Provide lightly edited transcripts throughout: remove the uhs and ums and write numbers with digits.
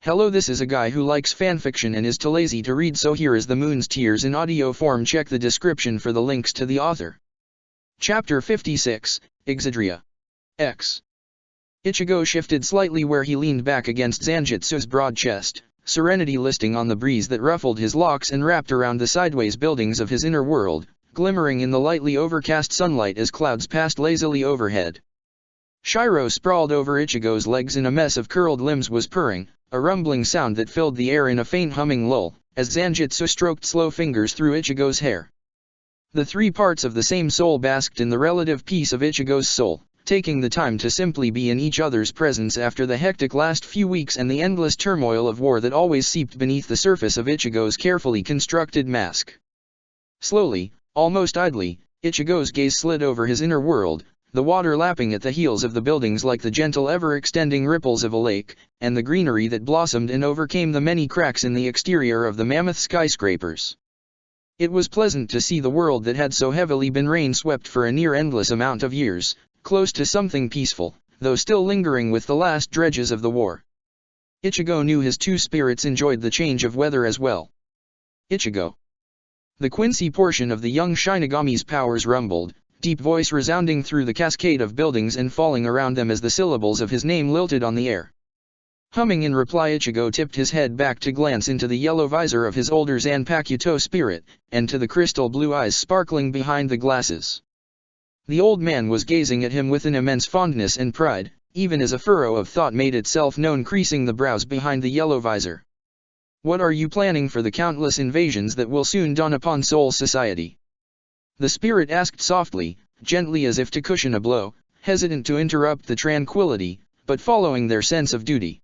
Hello, this is a guy who likes fanfiction and is too lazy to read, so here is the Moon's Tears in audio form. Check the description for the links to the author. Chapter 56, Exandria. X. Ichigo shifted slightly where he leaned back against Zanjitsu's broad chest, serenity listing on the breeze that ruffled his locks and wrapped around the sideways buildings of his inner world, glimmering in the lightly overcast sunlight as clouds passed lazily overhead. Shiro sprawled over Ichigo's legs in a mess of curled limbs was purring, a rumbling sound that filled the air in a faint humming lull, as Zanjitsu stroked slow fingers through Ichigo's hair. The three parts of the same soul basked in the relative peace of Ichigo's soul, taking the time to simply be in each other's presence after the hectic last few weeks and the endless turmoil of war that always seeped beneath the surface of Ichigo's carefully constructed mask. Slowly, almost idly, Ichigo's gaze slid over his inner world, the water lapping at the heels of the buildings like the gentle ever-extending ripples of a lake, and the greenery that blossomed and overcame the many cracks in the exterior of the mammoth skyscrapers. It was pleasant to see the world that had so heavily been rain-swept for a near-endless amount of years, close to something peaceful, though still lingering with the last dredges of the war. Ichigo knew his two spirits enjoyed the change of weather as well. Ichigo. The Quincy portion of the young Shinigami's powers rumbled, deep voice resounding through the cascade of buildings and falling around them as the syllables of his name lilted on the air. Humming in reply, Ichigo tipped his head back to glance into the yellow visor of his older Zanpakuto spirit, and to the crystal blue eyes sparkling behind the glasses. The old man was gazing at him with an immense fondness and pride, even as a furrow of thought made itself known creasing the brows behind the yellow visor. What are you planning for the countless invasions that will soon dawn upon Soul Society? The spirit asked softly, gently as if to cushion a blow, hesitant to interrupt the tranquility, but following their sense of duty.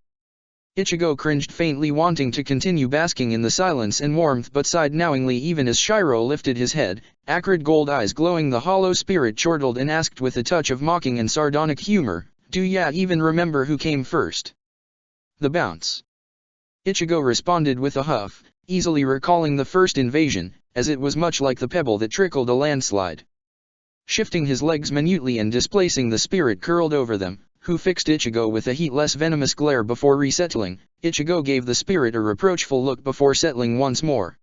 Ichigo cringed faintly, wanting to continue basking in the silence and warmth, but sighed knowingly even as Shiro lifted his head, acrid gold eyes glowing. The hollow spirit chortled and asked with a touch of mocking and sardonic humor, "Do ya even remember who came first?" The bounce. Ichigo responded with a huff, easily recalling the first invasion, as it was much like the pebble that trickled a landslide. Shifting his legs minutely and displacing the spirit curled over them, who fixed Ichigo with a heat-less venomous glare before resettling. Ichigo gave the spirit a reproachful look before settling once more.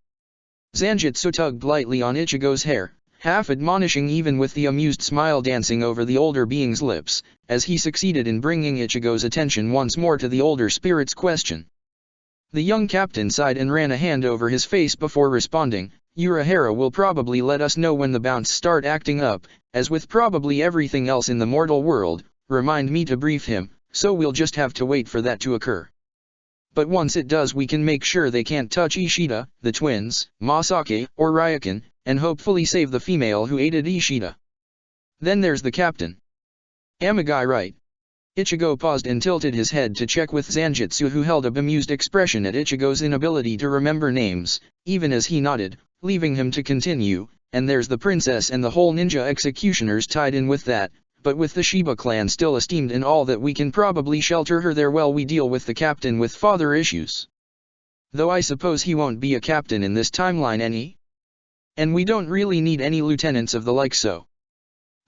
Zanjitsu tugged lightly on Ichigo's hair, half admonishing even with the amused smile dancing over the older being's lips, as he succeeded in bringing Ichigo's attention once more to the older spirit's question. The young captain sighed and ran a hand over his face before responding, "Urahara will probably let us know when the bounce start acting up, as with probably everything else in the mortal world, remind me to brief him, so we'll just have to wait for that to occur. But once it does, we can make sure they can't touch Ishida, the twins, Masake, or Ryukin, and hopefully save the female who aided Ishida. Then there's the captain. Am I right?" Ichigo paused and tilted his head to check with Zanjitsu, who held a bemused expression at Ichigo's inability to remember names, even as he nodded, leaving him to continue. "And there's the princess and the whole ninja executioners tied in with that, but with the Shiba clan still esteemed and all that, we can probably shelter her there while we deal with the captain with father issues. Though I suppose he won't be a captain in this timeline any? And we don't really need any lieutenants of the like, so."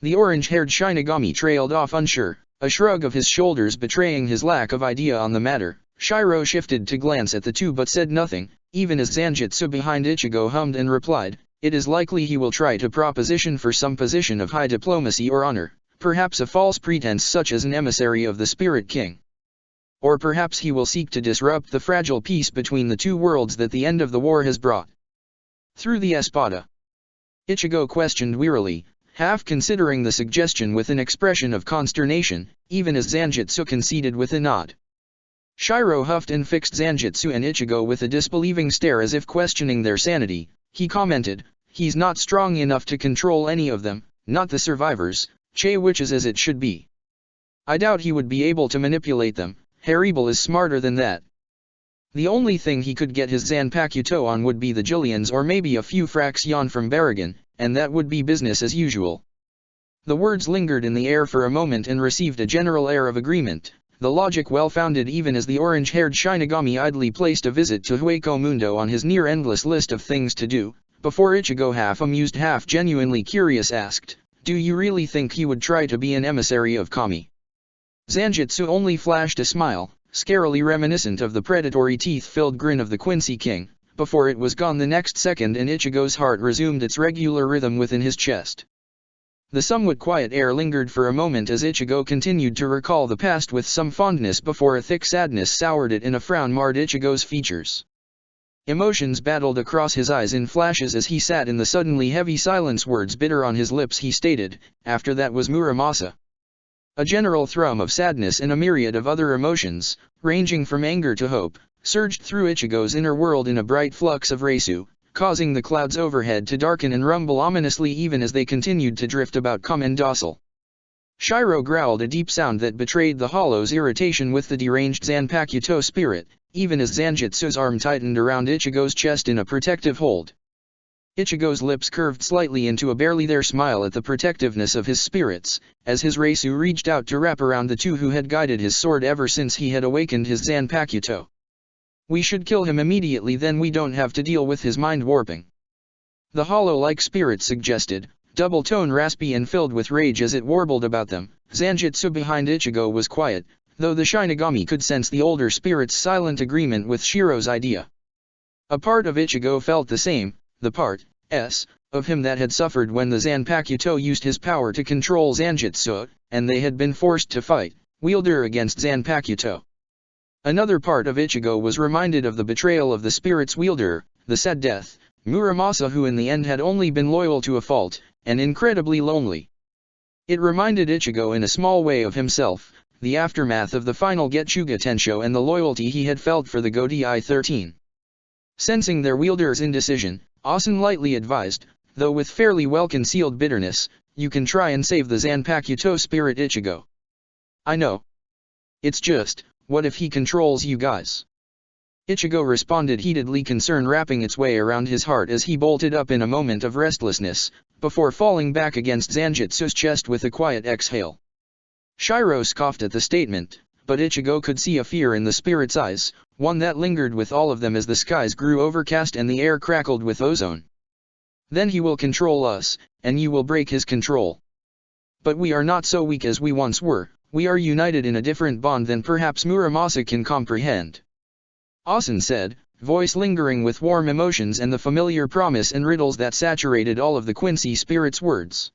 The orange-haired Shinigami trailed off unsure, a shrug of his shoulders betraying his lack of idea on the matter. Shiro shifted to glance at the two but said nothing, even as Zanjitsu behind Ichigo hummed and replied, "It is likely he will try to proposition for some position of high diplomacy or honor, perhaps a false pretense such as an emissary of the Spirit King. Or perhaps he will seek to disrupt the fragile peace between the two worlds that the end of the war has brought." "Through the Espada?" Ichigo questioned wearily, half considering the suggestion with an expression of consternation, even as Zanjitsu conceded with a nod. Shiro huffed and fixed Zanjitsu and Ichigo with a disbelieving stare as if questioning their sanity. He commented, "He's not strong enough to control any of them, not the survivors, which is as it should be. I doubt he would be able to manipulate them. Haribal is smarter than that. The only thing he could get his Zanpakuto on would be the Jillians or maybe a few fraction from Baragon, and that would be business as usual." The words lingered in the air for a moment and received a general air of agreement, the logic well-founded even as the orange-haired Shinigami idly placed a visit to Hueco Mundo on his near-endless list of things to do, before Ichigo, half-amused half-genuinely curious, asked, "Do you really think he would try to be an emissary of Kami?" Zanjitsu only flashed a smile, scarily reminiscent of the predatory teeth-filled grin of the Quincy King, before it was gone the next second and Ichigo's heart resumed its regular rhythm within his chest. The somewhat quiet air lingered for a moment as Ichigo continued to recall the past with some fondness before a thick sadness soured it and a frown marred Ichigo's features. Emotions battled across his eyes in flashes as he sat in the suddenly heavy silence, words bitter on his lips. He stated, "After that was Muramasa." A general thrum of sadness and a myriad of other emotions, ranging from anger to hope, surged through Ichigo's inner world in a bright flux of Reisu, causing the clouds overhead to darken and rumble ominously even as they continued to drift about calm and docile. Shiro growled a deep sound that betrayed the Hollow's irritation with the deranged Zanpakuto spirit, even as Zanjitsu's arm tightened around Ichigo's chest in a protective hold. Ichigo's lips curved slightly into a barely there smile at the protectiveness of his spirits, as his Reisu reached out to wrap around the two who had guided his sword ever since he had awakened his Zanpakuto. "We should kill him immediately, then we don't have to deal with his mind warping," the hollow-like spirit suggested, double tone raspy and filled with rage as it warbled about them. Zanjitsu behind Ichigo was quiet, though the Shinigami could sense the older spirit's silent agreement with Shiro's idea. A part of Ichigo felt the same, the part of him that had suffered when the Zanpakuto used his power to control Zanjitsu, and they had been forced to fight, wielder against Zanpakuto. Another part of Ichigo was reminded of the betrayal of the spirit's wielder, the sad death, Muramasa, who in the end had only been loyal to a fault, and incredibly lonely. It reminded Ichigo in a small way of himself, the aftermath of the final Getsuga Tensho and the loyalty he had felt for the Godai 13. Sensing their wielder's indecision, Asen lightly advised, though with fairly well-concealed bitterness, "You can try and save the Zanpakuto spirit, Ichigo. I know. It's just, what if he controls you guys?" Ichigo responded, heatedly, concern wrapping its way around his heart as he bolted up in a moment of restlessness, before falling back against Zanjitsu's chest with a quiet exhale. Shiro scoffed at the statement, but Ichigo could see a fear in the spirit's eyes, one that lingered with all of them as the skies grew overcast and the air crackled with ozone. "Then he will control us, and you will break his control. But we are not so weak as we once were, we are united in a different bond than perhaps Muramasa can comprehend," Asen said, voice lingering with warm emotions and the familiar promise and riddles that saturated all of the Quincy spirit's words.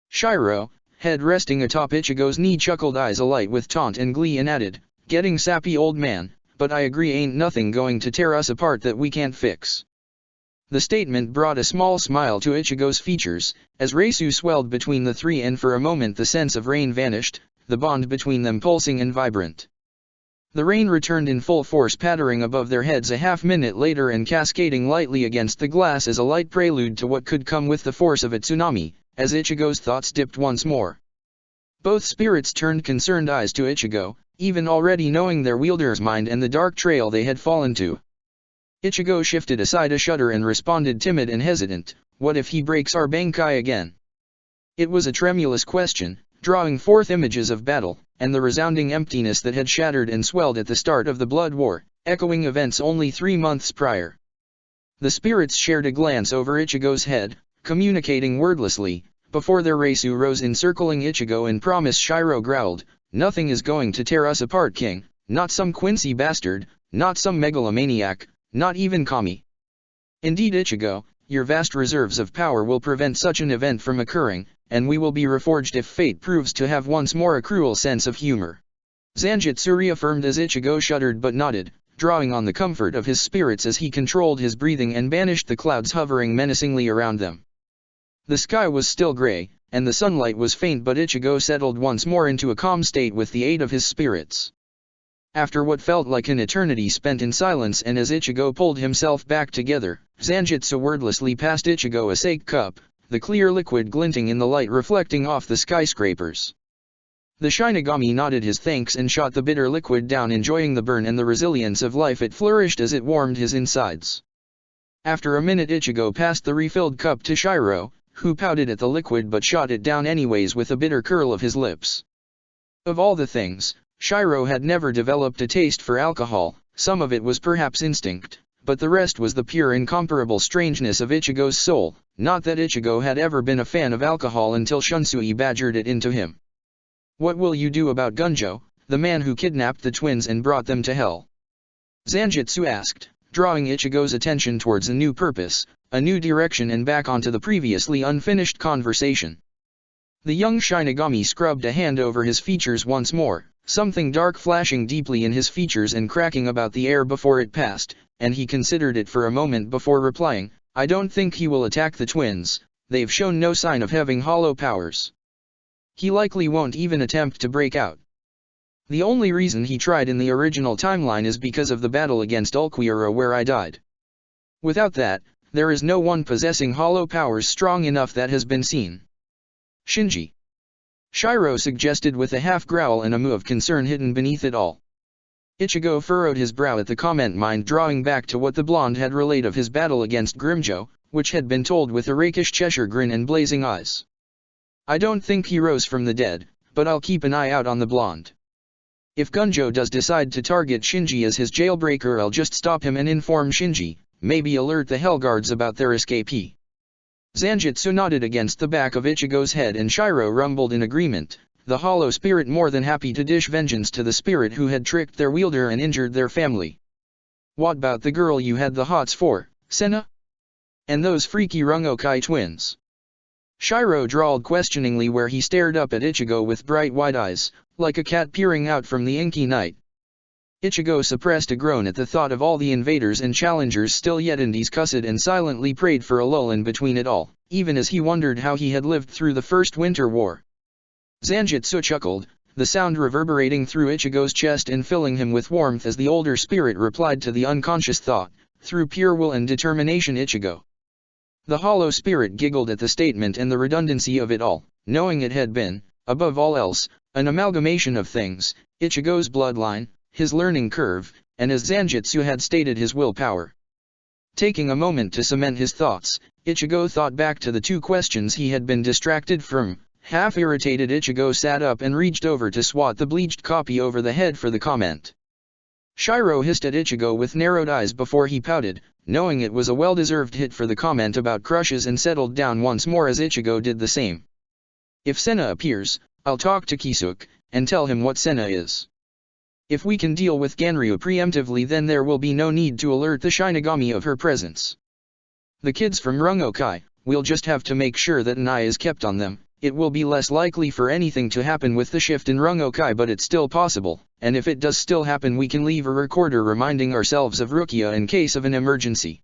Shiro, head resting atop Ichigo's knee, chuckled, eyes alight with taunt and glee, and added, "Getting sappy, old man, but I agree, ain't nothing going to tear us apart that we can't fix." The statement brought a small smile to Ichigo's features, as Reisu swelled between the three, and for a moment the sense of rain vanished, the bond between them pulsing and vibrant. The rain returned in full force, pattering above their heads a half-minute later and cascading lightly against the glass as a light prelude to what could come with the force of a tsunami, as Ichigo's thoughts dipped once more. Both spirits turned concerned eyes to Ichigo, even already knowing their wielder's mind and the dark trail they had fallen to. Ichigo shifted aside a shudder and responded, timid and hesitant, "What if he breaks our Bankai again?" It was a tremulous question, drawing forth images of battle, and the resounding emptiness that had shattered and swelled at the start of the Blood War, echoing events only 3 months prior. The spirits shared a glance over Ichigo's head, communicating wordlessly, before their Reisu rose encircling Ichigo in promise. Shiro growled, "Nothing is going to tear us apart, King, not some Quincy bastard, not some megalomaniac, not even Kami. Indeed, Ichigo, your vast reserves of power will prevent such an event from occurring, and we will be reforged if fate proves to have once more a cruel sense of humor." Zanjitsu reaffirmed as Ichigo shuddered but nodded, drawing on the comfort of his spirits as he controlled his breathing and banished the clouds hovering menacingly around them. The sky was still gray, and the sunlight was faint, but Ichigo settled once more into a calm state with the aid of his spirits. After what felt like an eternity spent in silence, and as Ichigo pulled himself back together, Zanjitsu wordlessly passed Ichigo a sake cup, the clear liquid glinting in the light reflecting off the skyscrapers. The Shinigami nodded his thanks and shot the bitter liquid down, enjoying the burn and the resilience of life it flourished as it warmed his insides. After a minute, Ichigo passed the refilled cup to Shiro, who pouted at the liquid but shot it down anyways with a bitter curl of his lips. Of all the things, Shiro had never developed a taste for alcohol. Some of it was perhaps instinct, but the rest was the pure incomparable strangeness of Ichigo's soul. Not that Ichigo had ever been a fan of alcohol until Shunsui badgered it into him. "What will you do about Gunjo?" the man who kidnapped the twins and brought them to hell? Zanjitsu asked, drawing Ichigo's attention towards a new purpose, a new direction and back onto the previously unfinished conversation. The young Shinigami scrubbed a hand over his features once more, something dark flashing deeply in his features and cracking about the air before it passed, and he considered it for a moment before replying, I don't think he will attack the twins, they've shown no sign of having hollow powers. He likely won't even attempt to break out. The only reason he tried in the original timeline is because of the battle against Ulquiorra where I died. Without that, there is no one possessing hollow powers strong enough that has been seen. Shinji. Shiro suggested with a half-growl and a moo of concern hidden beneath it all. Ichigo furrowed his brow at the comment, mind drawing back to what the blonde had relayed of his battle against Grimmjow, which had been told with a rakish Cheshire grin and blazing eyes. I don't think he rose from the dead, but I'll keep an eye out on the blonde. If Gunjo does decide to target Shinji as his jailbreaker, I'll just stop him and inform Shinji, maybe alert the Hellguards about their escapee. Zanjitsu nodded against the back of Ichigo's head and Shiro rumbled in agreement, the hollow spirit more than happy to dish vengeance to the spirit who had tricked their wielder and injured their family. What about the girl you had the hots for, Senna? And those freaky Rungokai twins? Shiro drawled questioningly where he stared up at Ichigo with bright wide eyes, like a cat peering out from the inky night. Ichigo suppressed a groan at the thought of all the invaders and challengers still yet in these cussed and silently prayed for a lull in between it all, even as he wondered how he had lived through the first winter war. Zanjitsu chuckled, the sound reverberating through Ichigo's chest and filling him with warmth as the older spirit replied to the unconscious thought, through pure will and determination Ichigo. The hollow spirit giggled at the statement and the redundancy of it all, knowing it had been, above all else, an amalgamation of things, Ichigo's bloodline, his learning curve, and as Zanjitsu had stated his willpower. Taking a moment to cement his thoughts, Ichigo thought back to the two questions he had been distracted from. Half-irritated Ichigo sat up and reached over to swat the bleached copy over the head for the comment. Shiro hissed at Ichigo with narrowed eyes before he pouted, knowing it was a well-deserved hit for the comment about crushes, and settled down once more as Ichigo did the same. If Senna appears, I'll talk to Kisuke, and tell him what Senna is. If we can deal with Ganryu preemptively, then there will be no need to alert the Shinigami of her presence. The kids from Rungokai, we'll just have to make sure that an eye is kept on them. It will be less likely for anything to happen with the shift in Rungokai, but it's still possible, and if it does still happen we can leave a recorder reminding ourselves of Rukia in case of an emergency.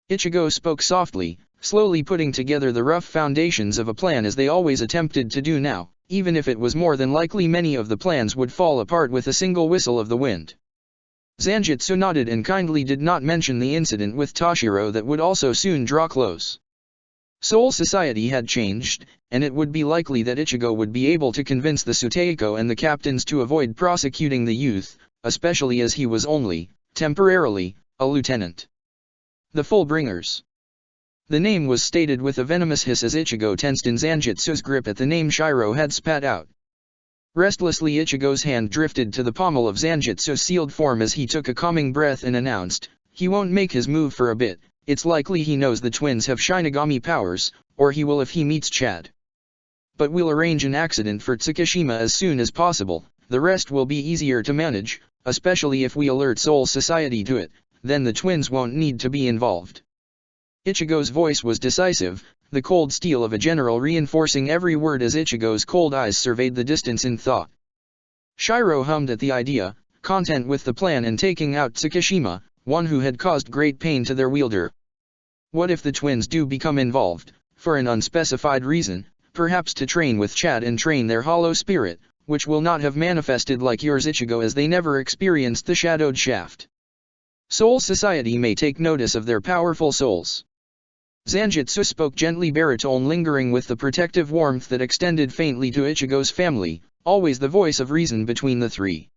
Ichigo spoke softly, slowly putting together the rough foundations of a plan as they always attempted to do now, even if it was more than likely many of the plans would fall apart with a single whistle of the wind. Zanjitsu nodded and kindly did not mention the incident with Toshiro that would also soon draw close. Soul Society had changed, and it would be likely that Ichigo would be able to convince the Suteiko and the captains to avoid prosecuting the youth, especially as he was only, temporarily, a lieutenant. The Fullbringers. The name was stated with a venomous hiss as Ichigo tensed in Zanjitsu's grip at the name Shiro had spat out. Restlessly Ichigo's hand drifted to the pommel of Zanjitsu's sealed form as he took a calming breath and announced, he won't make his move for a bit. It's likely he knows the twins have Shinigami powers, or he will if he meets Chad. But we'll arrange an accident for Tsukishima as soon as possible, the rest will be easier to manage, especially if we alert Soul Society to it, then the twins won't need to be involved. Ichigo's voice was decisive, the cold steel of a general reinforcing every word as Ichigo's cold eyes surveyed the distance in thought. Shiro hummed at the idea, content with the plan and taking out Tsukishima, one who had caused great pain to their wielder. What if the twins do become involved, for an unspecified reason, perhaps to train with Chad and train their hollow spirit, which will not have manifested like yours Ichigo as they never experienced the shadowed shaft. Soul Society may take notice of their powerful souls. Zanjitsu spoke gently, baritone lingering with the protective warmth that extended faintly to Ichigo's family, always the voice of reason between the three.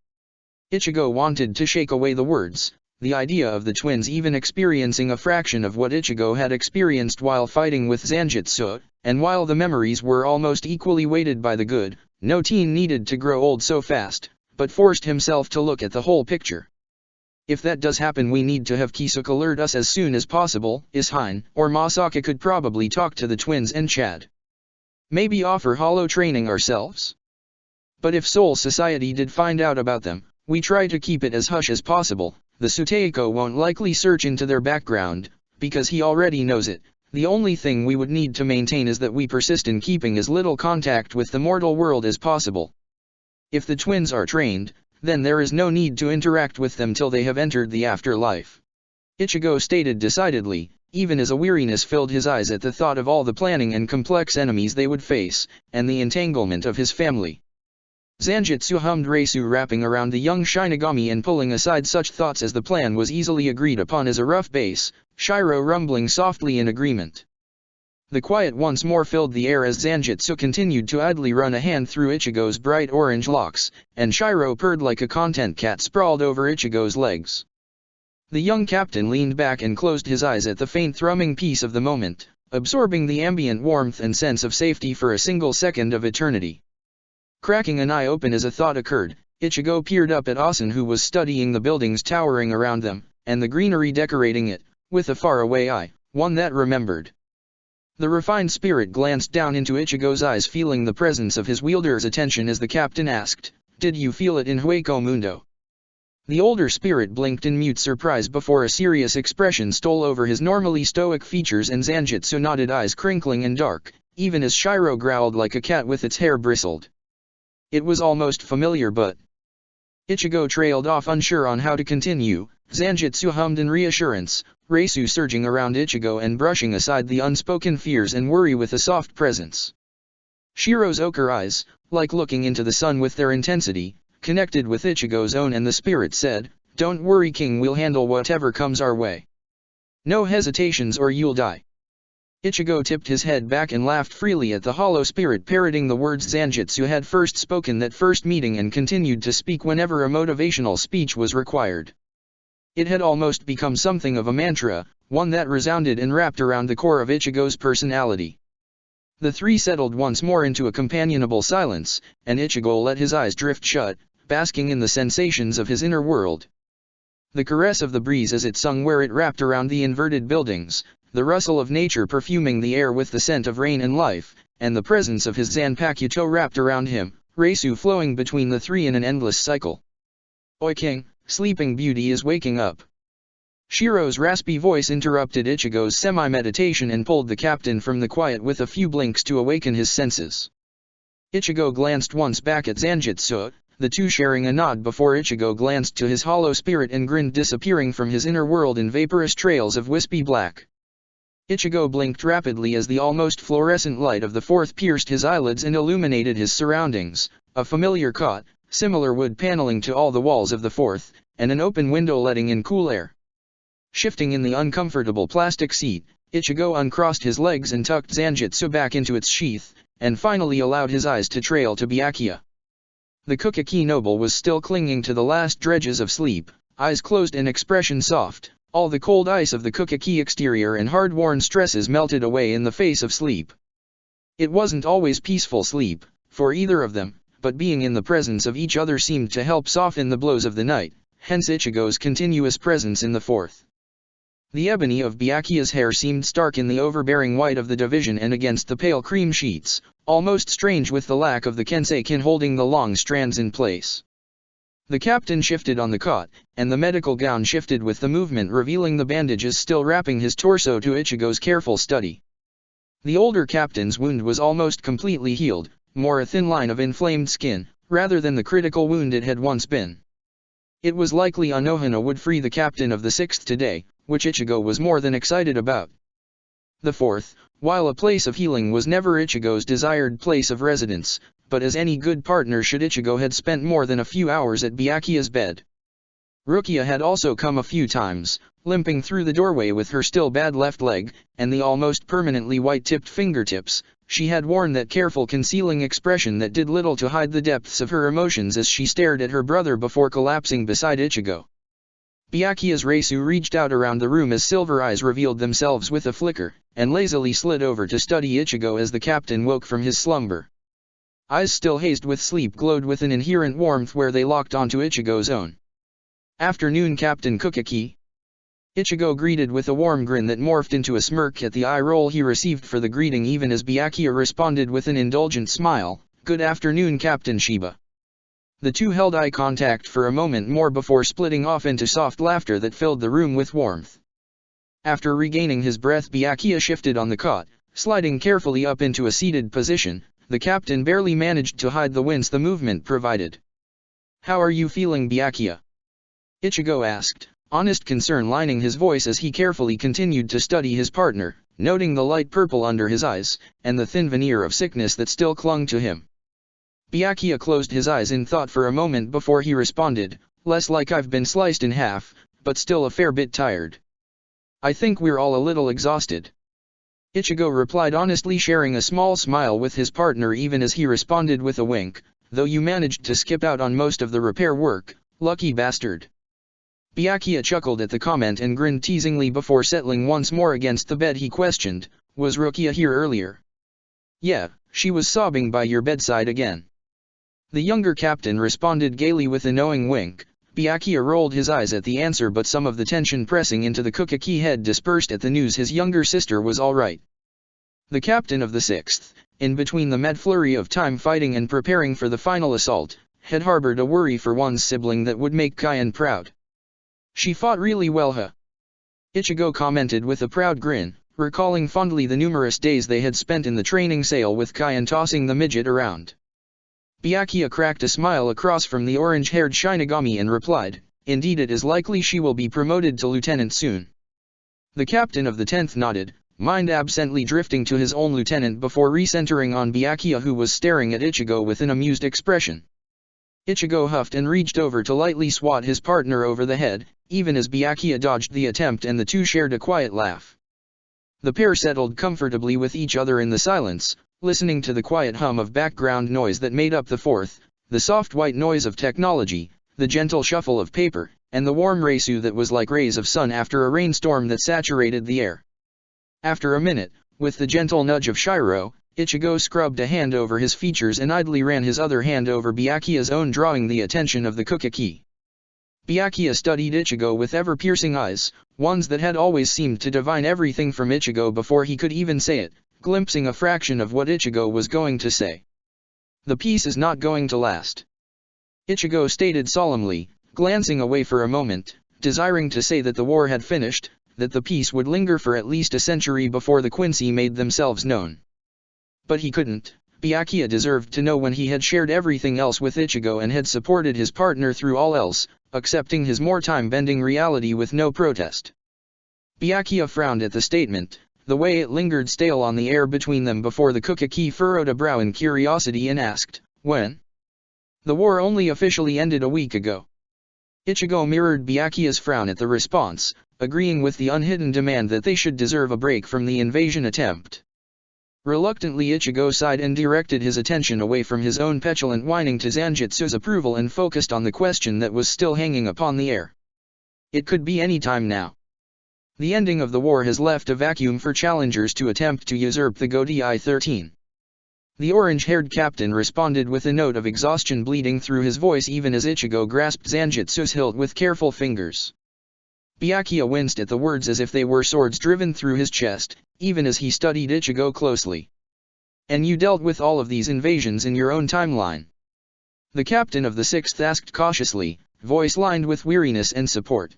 Ichigo wanted to shake away the words. The idea of the twins even experiencing a fraction of what Ichigo had experienced while fighting with Zanjitsu, and while the memories were almost equally weighted by the good, no teen needed to grow old so fast, but forced himself to look at the whole picture. If that does happen we need to have Kisuke alert us as soon as possible. Ishine or Masaka could probably talk to the twins and Chad. Maybe offer hollow training ourselves? But if Seoul society did find out about them, we try to keep it as hush as possible. The Suteiko won't likely search into their background, because he already knows it. The only thing we would need to maintain is that we persist in keeping as little contact with the mortal world as possible. If the twins are trained, then there is no need to interact with them till they have entered the afterlife. Ichigo stated decidedly, even as a weariness filled his eyes at the thought of all the planning and complex enemies they would face, and the entanglement of his family. Zanjitsu hummed Reisu, wrapping around the young Shinigami and pulling aside such thoughts as the plan was easily agreed upon as a rough base, Shiro rumbling softly in agreement. The quiet once more filled the air as Zanjitsu continued to idly run a hand through Ichigo's bright orange locks, and Shiro purred like a content cat sprawled over Ichigo's legs. The young captain leaned back and closed his eyes at the faint thrumming peace of the moment, absorbing the ambient warmth and sense of safety for a single second of eternity. Cracking an eye open as a thought occurred, Ichigo peered up at Asen, who was studying the buildings towering around them, and the greenery decorating it, with a faraway eye, one that remembered. The refined spirit glanced down into Ichigo's eyes, feeling the presence of his wielder's attention as the captain asked, "Did you feel it in Hueco Mundo?" The older spirit blinked in mute surprise before a serious expression stole over his normally stoic features, and Zanjitsu nodded, eyes crinkling and dark, even as Shiro growled like a cat with its hair bristled. It was almost familiar, but... Ichigo trailed off, unsure on how to continue. Zanjitsu hummed in reassurance, Reisu surging around Ichigo and brushing aside the unspoken fears and worry with a soft presence. Shiro's ochre eyes, like looking into the sun with their intensity, connected with Ichigo's own, and the spirit said, "Don't worry, King, we'll handle whatever comes our way. No hesitations or you'll die." Ichigo tipped his head back and laughed freely at the hollow spirit parroting the words Zanjitsu had first spoken that first meeting, and continued to speak whenever a motivational speech was required. It had almost become something of a mantra, one that resounded and wrapped around the core of Ichigo's personality. The three settled once more into a companionable silence, and Ichigo let his eyes drift shut, basking in the sensations of his inner world. The caress of the breeze as it sung where it wrapped around the inverted buildings, the rustle of nature perfuming the air with the scent of rain and life, and the presence of his Zanpakuto wrapped around him, Reisu flowing between the three in an endless cycle. "Oi, King, Sleeping Beauty is waking up." Shiro's raspy voice interrupted Ichigo's semi-meditation and pulled the captain from the quiet with a few blinks to awaken his senses. Ichigo glanced once back at Zanjitsu, the two sharing a nod before Ichigo glanced to his hollow spirit and grinned, disappearing from his inner world in vaporous trails of wispy black. Ichigo blinked rapidly as the almost fluorescent light of the fourth pierced his eyelids and illuminated his surroundings, a familiar cot, similar wood paneling to all the walls of the fourth, and an open window letting in cool air. Shifting in the uncomfortable plastic seat, Ichigo uncrossed his legs and tucked Zanjitsu back into its sheath, and finally allowed his eyes to trail to Byakuya. The Kukaki noble was still clinging to the last dredges of sleep, eyes closed and expression soft. All the cold ice of the Kukaki exterior and hard-worn stresses melted away in the face of sleep. It wasn't always peaceful sleep, for either of them, but being in the presence of each other seemed to help soften the blows of the night, hence Ichigo's continuous presence in the fourth. The ebony of Byakuya's hair seemed stark in the overbearing white of the division and against the pale cream sheets, almost strange with the lack of the kenseikin holding the long strands in place. The captain shifted on the cot, and the medical gown shifted with the movement, revealing the bandages still wrapping his torso to Ichigo's careful study. The older captain's wound was almost completely healed, more a thin line of inflamed skin, rather than the critical wound it had once been. It was likely Anohana would free the captain of the sixth today, which Ichigo was more than excited about. The fourth, while a place of healing, was never Ichigo's desired place of residence, but as any good partner should, Ichigo had spent more than a few hours at Byakuya's bed. Rukia had also come a few times, limping through the doorway with her still bad left leg, and the almost permanently white-tipped fingertips. She had worn that careful concealing expression that did little to hide the depths of her emotions as she stared at her brother before collapsing beside Ichigo. Byakuya's Reisu reached out around the room as silver eyes revealed themselves with a flicker, and lazily slid over to study Ichigo as the captain woke from his slumber. Eyes still hazed with sleep glowed with an inherent warmth where they locked onto Ichigo's own. "Afternoon, Captain Kukaki." Ichigo greeted with a warm grin that morphed into a smirk at the eye roll he received for the greeting, even as Byakuya responded with an indulgent smile, "Good afternoon, Captain Shiba." The two held eye contact for a moment more before splitting off into soft laughter that filled the room with warmth. After regaining his breath, Byakuya shifted on the cot, sliding carefully up into a seated position. The captain barely managed to hide the wince the movement provided. "How are you feeling, Byakuya?" Ichigo asked, honest concern lining his voice as he carefully continued to study his partner, noting the light purple under his eyes, and the thin veneer of sickness that still clung to him. Byakuya closed his eyes in thought for a moment before he responded, "Less like I've been sliced in half, but still a fair bit tired. I think we're all a little exhausted." Ichigo replied honestly, sharing a small smile with his partner even as he responded with a wink, "Though you managed to skip out on most of the repair work, lucky bastard." Byakuya chuckled at the comment and grinned teasingly before settling once more against the bed. He questioned, "Was Rukia here earlier?" "Yeah, she was sobbing by your bedside again." The younger captain responded gaily with a knowing wink. Byakuya rolled his eyes at the answer, but some of the tension pressing into the Kukaki head dispersed at the news his younger sister was all right. The captain of the 6th, in between the mad flurry of time fighting and preparing for the final assault, had harbored a worry for one's sibling that would make Kaien proud. "She fought really well, huh?" Ichigo commented with a proud grin, recalling fondly the numerous days they had spent in the training sail with Kaien tossing the midget around. Byakuya cracked a smile across from the orange-haired Shinigami and replied, "Indeed, it is likely she will be promoted to lieutenant soon." The captain of the 10th nodded, mind absently drifting to his own lieutenant before recentering on Byakuya, who was staring at Ichigo with an amused expression. Ichigo huffed and reached over to lightly swat his partner over the head, even as Byakuya dodged the attempt, and the two shared a quiet laugh. The pair settled comfortably with each other in the silence, listening to the quiet hum of background noise that made up the 4th, the soft white noise of technology, the gentle shuffle of paper, and the warm reisu that was like rays of sun after a rainstorm that saturated the air. After a minute, with the gentle nudge of Shiro, Ichigo scrubbed a hand over his features and idly ran his other hand over Byakuya's own, drawing the attention of the Kukaki. Byakuya studied Ichigo with ever-piercing eyes, ones that had always seemed to divine everything from Ichigo before he could even say it, glimpsing a fraction of what Ichigo was going to say. "The peace is not going to last," Ichigo stated solemnly, glancing away for a moment, desiring to say that the war had finished, that the peace would linger for at least a century before the Quincy made themselves known. But he couldn't. Byakuya deserved to know when he had shared everything else with Ichigo and had supported his partner through all else, accepting his more time-bending reality with no protest. Byakuya frowned at the statement, the way it lingered stale on the air between them before the Kukaki furrowed a brow in curiosity and asked, "When?" "The war only officially ended a week ago." Ichigo mirrored Byakuya's frown at the response, agreeing with the unhidden demand that they should deserve a break from the invasion attempt. Reluctantly, Ichigo sighed and directed his attention away from his own petulant whining to Zanjitsu's approval and focused on the question that was still hanging upon the air. It could be any time now. The ending of the war has left a vacuum for challengers to attempt to usurp the Godi 13. The orange-haired captain responded with a note of exhaustion bleeding through his voice even as Ichigo grasped Zanjitsu's hilt with careful fingers. Byakuya winced at the words as if they were swords driven through his chest, even as he studied Ichigo closely. "And you dealt with all of these invasions in your own timeline?" The captain of the 6th asked cautiously, voice lined with weariness and support.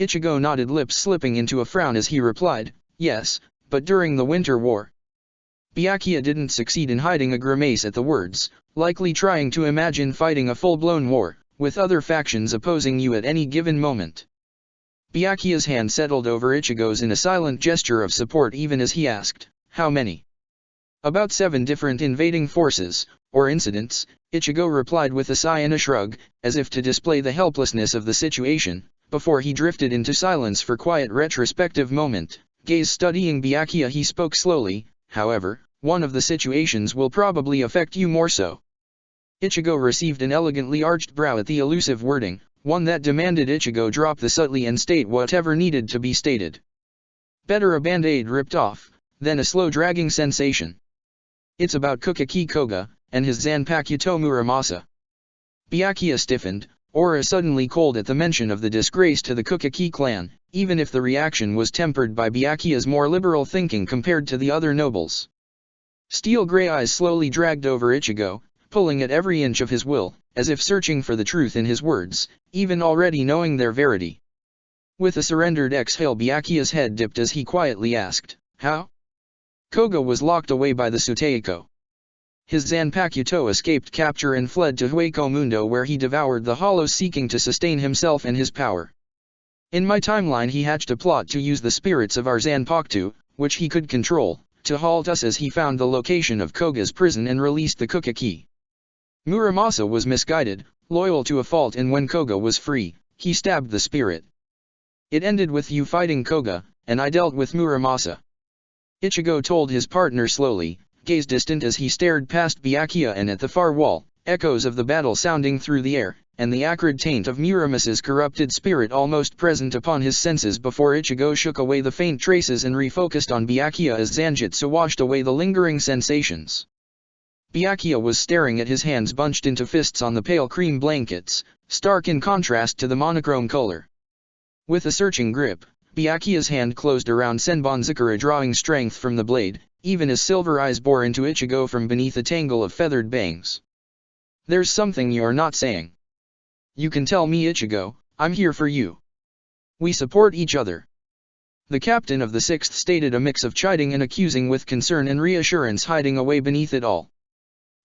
Ichigo nodded, lips slipping into a frown as he replied, "Yes, but during the Winter War." Byakuya didn't succeed in hiding a grimace at the words, likely trying to imagine fighting a full-blown war, with other factions opposing you at any given moment. Byakuya's hand settled over Ichigo's in a silent gesture of support even as he asked, "How many?" "About 7 different invading forces, or incidents," Ichigo replied with a sigh and a shrug, as if to display the helplessness of the situation, before he drifted into silence for quiet retrospective moment. Gaze studying Byakuya, he spoke slowly, "However, one of the situations will probably affect you more so." Ichigo received an elegantly arched brow at the elusive wording, one that demanded Ichigo drop the subtly and state whatever needed to be stated. Better a band-aid ripped off, than a slow dragging sensation. "It's about Kukaki Koga, and his Zanpakuto Muramasa." Byakuya stiffened, aura suddenly cold at the mention of the disgrace to the Kukaki clan, even if the reaction was tempered by Byakuya's more liberal thinking compared to the other nobles. Steel-gray eyes slowly dragged over Ichigo, pulling at every inch of his will, as if searching for the truth in his words, even already knowing their verity. With a surrendered exhale, Byakuya's head dipped as he quietly asked, "How?" Koga was locked away by the Suteiko. His Zanpakuto escaped capture and fled to Hueco Mundo, where he devoured the hollows, seeking to sustain himself and his power. In my timeline, he hatched a plot to use the spirits of our Zanpakuto, which he could control, to halt us as he found the location of Koga's prison and released the Kukaki. Muramasa was misguided, loyal to a fault, and when Koga was free, he stabbed the spirit. It ended with you fighting Koga, and I dealt with Muramasa. Ichigo told his partner slowly, gaze distant as he stared past Byakuya and at the far wall, echoes of the battle sounding through the air, and the acrid taint of Muramasa's corrupted spirit almost present upon his senses before Ichigo shook away the faint traces and refocused on Byakuya as Zanjutsu washed away the lingering sensations. Byakuya was staring at his hands bunched into fists on the pale cream blankets, stark in contrast to the monochrome color. With a searching grip, Byakuya's hand closed around Senbonzakura, drawing strength from the blade, even as silver eyes bore into Ichigo from beneath a tangle of feathered bangs. "There's something you're not saying. You can tell me, Ichigo, I'm here for you. We support each other." The captain of the 6th stated, a mix of chiding and accusing with concern and reassurance hiding away beneath it all.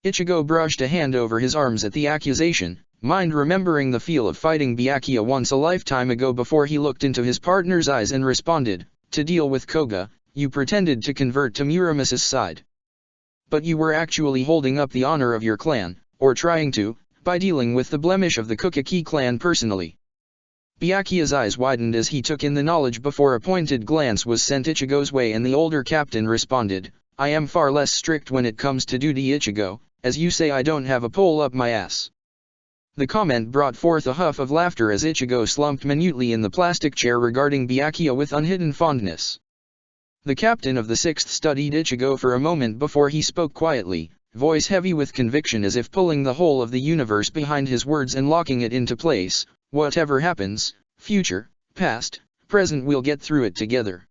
Ichigo brushed a hand over his arms at the accusation, mind remembering the feel of fighting Byakuya once a lifetime ago before he looked into his partner's eyes and responded, "To deal with Koga, you pretended to convert to Muramasa's side. But you were actually holding up the honor of your clan, or trying to, by dealing with the blemish of the Kukaki clan personally." Byakuya's eyes widened as he took in the knowledge before a pointed glance was sent Ichigo's way, and the older captain responded, "I am far less strict when it comes to duty, Ichigo, as you say I don't have a pole up my ass." The comment brought forth a huff of laughter as Ichigo slumped minutely in the plastic chair, regarding Byakuya with unhidden fondness. The captain of the 6th studied Ichigo for a moment before he spoke quietly, voice heavy with conviction, as if pulling the whole of the universe behind his words and locking it into place. "Whatever happens, future, past, present, we'll get through it together."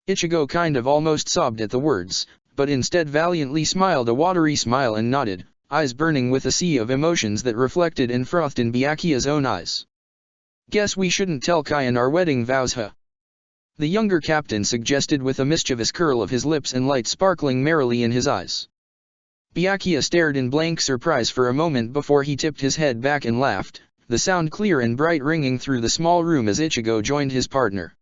Ichigo kind of almost sobbed at the words, but instead valiantly smiled a watery smile and nodded, eyes burning with a sea of emotions that reflected and frothed in Byakuya's own eyes. "Guess we shouldn't tell Kyan our wedding vows, huh?" the younger captain suggested with a mischievous curl of his lips and light sparkling merrily in his eyes. Byakuya stared in blank surprise for a moment before he tipped his head back and laughed, the sound clear and bright ringing through the small room as Ichigo joined his partner.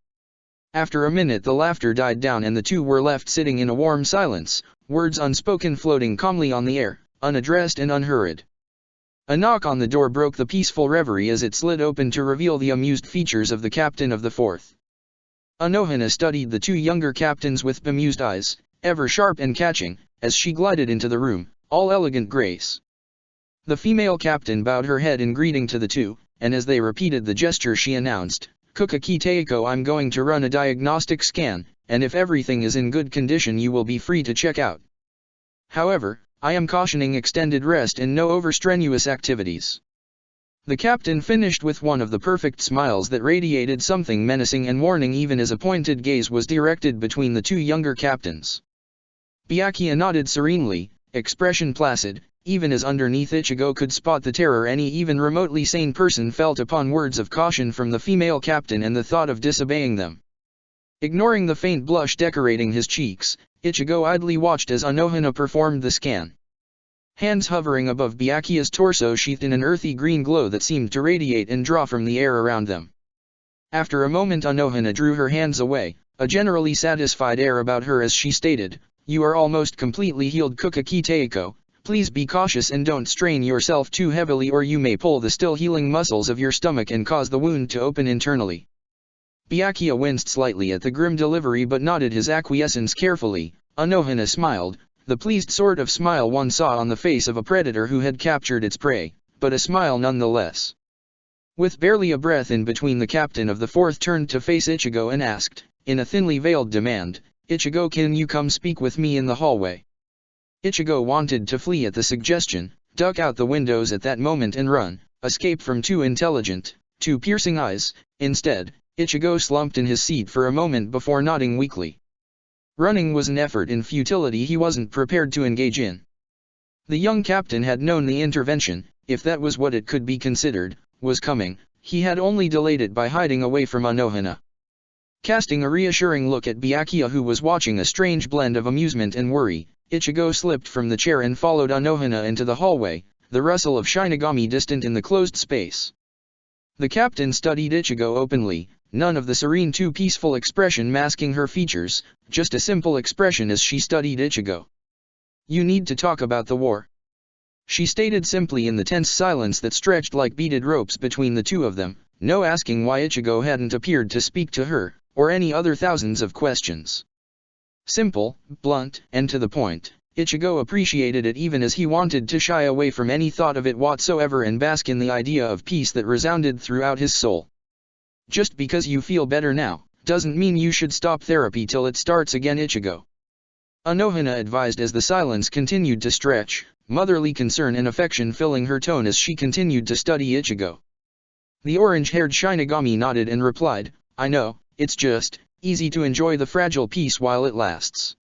After a minute the laughter died down and the two were left sitting in a warm silence, words unspoken floating calmly on the air, unaddressed and unhurried. A knock on the door broke the peaceful reverie as it slid open to reveal the amused features of the captain of the 4th. Anohana studied the two younger captains with bemused eyes, ever sharp and catching, as she glided into the room, all elegant grace. The female captain bowed her head in greeting to the two, and as they repeated the gesture she announced, "Kukaki Teiko, I'm going to run a diagnostic scan, and if everything is in good condition you will be free to check out. However, I am cautioning extended rest and no overstrenuous activities." The captain finished with one of the perfect smiles that radiated something menacing and warning even as a pointed gaze was directed between the two younger captains. Byakuya nodded serenely, expression placid, even as underneath Ichigo could spot the terror any even remotely sane person felt upon words of caution from the female captain and the thought of disobeying them. Ignoring the faint blush decorating his cheeks, Ichigo idly watched as Anohana performed the scan. Hands hovering above Byakuya's torso sheathed in an earthy green glow that seemed to radiate and draw from the air around them. After a moment Anohana drew her hands away, a generally satisfied air about her as she stated, "You are almost completely healed, Kukaki Teiko. Please be cautious and don't strain yourself too heavily or you may pull the still healing muscles of your stomach and cause the wound to open internally." Byakuya winced slightly at the grim delivery but nodded his acquiescence carefully. Anohana smiled, the pleased sort of smile one saw on the face of a predator who had captured its prey, but a smile nonetheless. With barely a breath in between, the captain of the 4th turned to face Ichigo and asked, in a thinly veiled demand, "Ichigo, can you come speak with me in the hallway?" Ichigo wanted to flee at the suggestion, duck out the windows at that moment and run, escape from two intelligent, two piercing eyes. Instead, Ichigo slumped in his seat for a moment before nodding weakly. Running was an effort in futility he wasn't prepared to engage in. The young captain had known the intervention, if that was what it could be considered, was coming, he had only delayed it by hiding away from Anohana. Casting a reassuring look at Byakuya, who was watching a strange blend of amusement and worry, Ichigo slipped from the chair and followed Anohana into the hallway, the rustle of Shinigami distant in the closed space. The captain studied Ichigo openly, none of the serene too peaceful expression masking her features, just a simple expression as she studied Ichigo. "You need to talk about the war," she stated simply in the tense silence that stretched like beaded ropes between the two of them, no asking why Ichigo hadn't appeared to speak to her, or any other thousands of questions. Simple, blunt, and to the point, Ichigo appreciated it even as he wanted to shy away from any thought of it whatsoever and bask in the idea of peace that resounded throughout his soul. "Just because you feel better now, doesn't mean you should stop therapy till it starts again, Ichigo," Anohana advised as the silence continued to stretch, motherly concern and affection filling her tone as she continued to study Ichigo. The orange-haired Shinigami nodded and replied, "I know, it's just easy to enjoy the fragile peace while it lasts."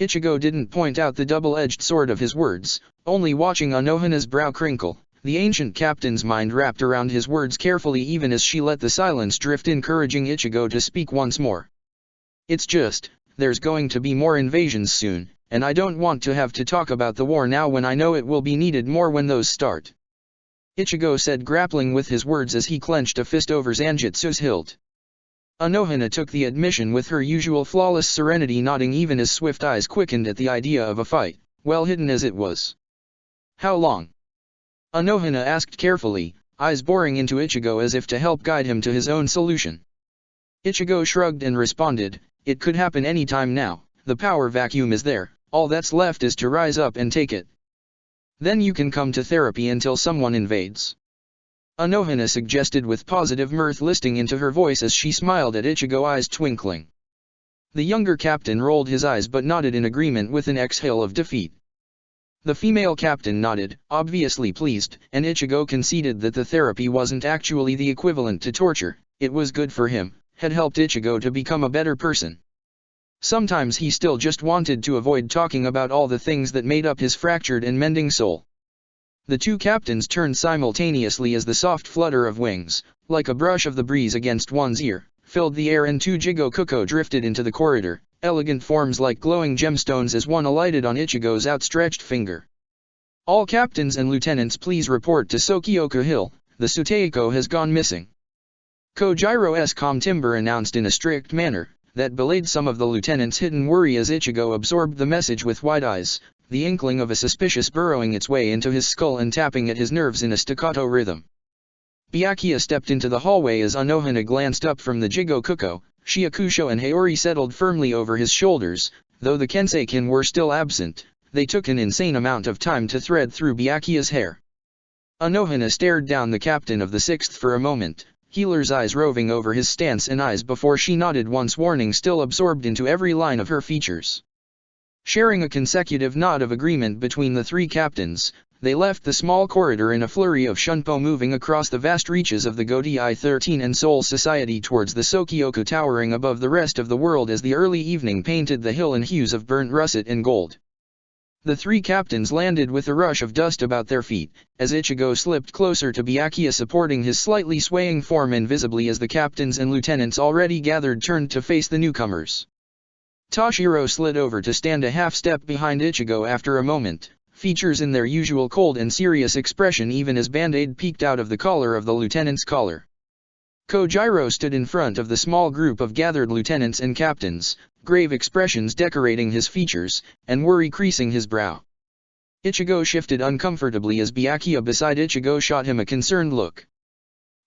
Ichigo didn't point out the double-edged sword of his words, only watching Anohana's brow crinkle. The ancient captain's mind wrapped around his words carefully even as she let the silence drift, encouraging Ichigo to speak once more. "It's just, there's going to be more invasions soon, and I don't want to have to talk about the war now when I know it will be needed more when those start," Ichigo said, grappling with his words as he clenched a fist over Zanjitsu's hilt. Anohana took the admission with her usual flawless serenity, nodding even as swift eyes quickened at the idea of a fight, well hidden as it was. "How long?" Anohana asked carefully, eyes boring into Ichigo as if to help guide him to his own solution. Ichigo shrugged and responded, "It could happen any time now, the power vacuum is there, all that's left is to rise up and take it. Then you can come to therapy until someone invades," Anohana suggested with positive mirth listing into her voice as she smiled at Ichigo, eyes twinkling. The younger captain rolled his eyes but nodded in agreement with an exhale of defeat. The female captain nodded, obviously pleased, and Ichigo conceded that the therapy wasn't actually the equivalent to torture, it was good for him, had helped Ichigo to become a better person. Sometimes he still just wanted to avoid talking about all the things that made up his fractured and mending soul. The two captains turned simultaneously as the soft flutter of wings, like a brush of the breeze against one's ear, filled the air and two Jigokuko drifted into the corridor, elegant forms like glowing gemstones as one alighted on Ichigo's outstretched finger. "All captains and lieutenants please report to Sokioku Hill, the Suteiko has gone missing," Kojiro's calm timbre announced in a strict manner, that belayed some of the lieutenants' hidden worry as Ichigo absorbed the message with wide eyes, the inkling of a suspicious burrowing its way into his skull and tapping at his nerves in a staccato rhythm. Byakuya stepped into the hallway as Anohana glanced up from the Jigokuko. Shiakusho and Haori settled firmly over his shoulders, though the Kenseikin were still absent. They took an insane amount of time to thread through Byakuya's hair. Anohana stared down the captain of the 6th for a moment, Healer's eyes roving over his stance and eyes before she nodded once, warning still absorbed into every line of her features. Sharing a consecutive nod of agreement between the three captains, they left the small corridor in a flurry of shunpo, moving across the vast reaches of the Godei 13 and Soul Society towards the Sokioku, towering above the rest of the world as the early evening painted the hill in hues of burnt russet and gold. The three captains landed with a rush of dust about their feet, as Ichigo slipped closer to Byakuya, supporting his slightly swaying form invisibly as the captains and lieutenants already gathered turned to face the newcomers. Toshiro slid over to stand a half-step behind Ichigo after a moment, features in their usual cold and serious expression even as Band-Aid peeked out of the collar of the lieutenant's collar. Kojiro stood in front of the small group of gathered lieutenants and captains, grave expressions decorating his features, and worry creasing his brow. Ichigo shifted uncomfortably as Byakuya beside Ichigo shot him a concerned look.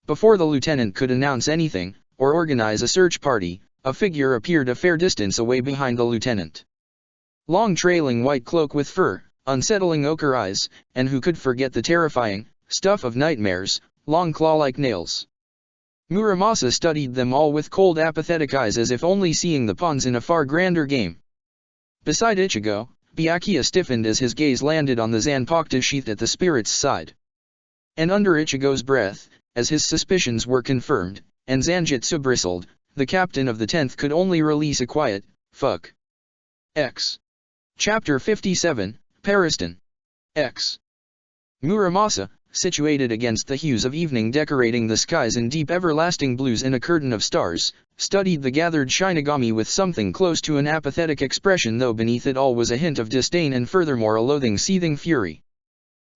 Before the lieutenant could announce anything, or organize a search party, a figure appeared a fair distance away behind the lieutenant. Long trailing white cloak with fur, unsettling ochre eyes, and who could forget the terrifying stuff of nightmares, long claw-like nails. Muramasa studied them all with cold apathetic eyes as if only seeing the pawns in a far grander game. Beside Ichigo, Byakuya stiffened as his gaze landed on the Zanpakuto sheath at the spirit's side. And under Ichigo's breath, as his suspicions were confirmed, and Zanjitsu bristled, the captain of the 10th could only release a quiet, "Fuck." X. Chapter 57, Pariston. X. Muramasa, situated against the hues of evening decorating the skies in deep everlasting blues and a curtain of stars, studied the gathered Shinigami with something close to an apathetic expression, though beneath it all was a hint of disdain and furthermore a loathing seething fury.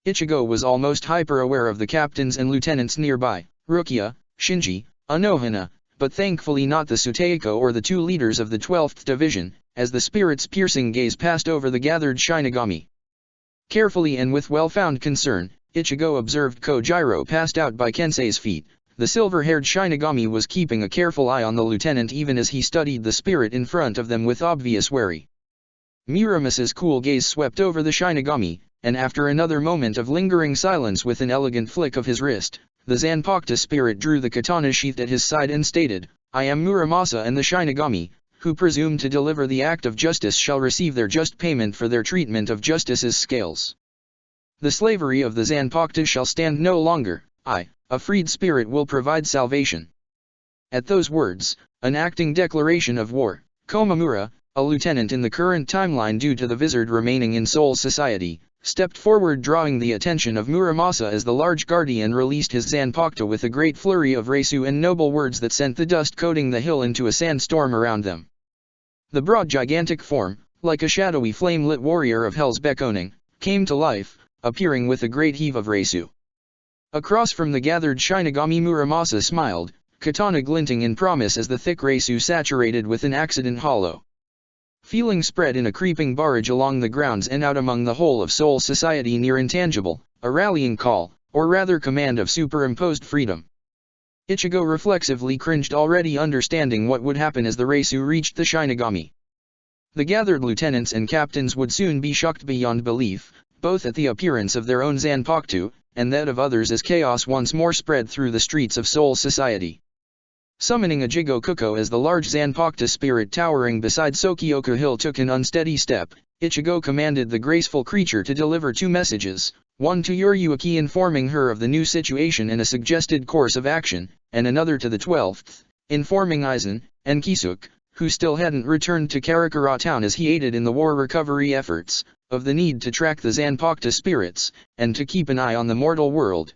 Ichigo was almost hyper-aware of the captains and lieutenants nearby, Rukia, Shinji, Anohana, but thankfully not the Suteiko or the two leaders of the 12th Division, as the spirit's piercing gaze passed over the gathered Shinigami. Carefully and with well-found concern, Ichigo observed Kojiro passed out by Kensei's feet. The silver-haired Shinigami was keeping a careful eye on the lieutenant even as he studied the spirit in front of them with obvious worry. Muramasa's cool gaze swept over the Shinigami, and after another moment of lingering silence with an elegant flick of his wrist, the Zanpakuto spirit drew the katana sheathed at his side and stated, "I am Muramasa, and the Shinigami, who presume to deliver the act of justice shall receive their just payment for their treatment of justice's scales. The slavery of the Zanpakuto shall stand no longer. I, a freed spirit, will provide salvation." At those words, enacting declaration of war, Komamura, a lieutenant in the current timeline due to the Vizard remaining in Soul Society, stepped forward drawing the attention of Muramasa as the large guardian released his Zanpakuto with a great flurry of Reisu and noble words that sent the dust coating the hill into a sandstorm around them. The broad gigantic form, like a shadowy flame-lit warrior of Hell's beckoning, came to life, appearing with a great heave of Reisu. Across from the gathered Shinigami Muramasa smiled, katana glinting in promise as the thick Reisu saturated with an accident hollow. Feeling spread in a creeping barrage along the grounds and out among the whole of Soul Society near intangible, a rallying call, or rather command of superimposed freedom. Ichigo reflexively cringed, already understanding what would happen as the Reisu reached the Shinigami. The gathered lieutenants and captains would soon be shocked beyond belief, both at the appearance of their own Zanpakuto, and that of others as chaos once more spread through the streets of Soul Society. Summoning a Jigokuko as the large Zanpakuto spirit towering beside Sokioku Hill took an unsteady step, Ichigo commanded the graceful creature to deliver two messages, one to Yuriuki informing her of the new situation and a suggested course of action, and another to the 12th, informing Aizen, and Kisuke, who still hadn't returned to Karakura town as he aided in the war recovery efforts, of the need to track the Zanpakuto spirits, and to keep an eye on the mortal world.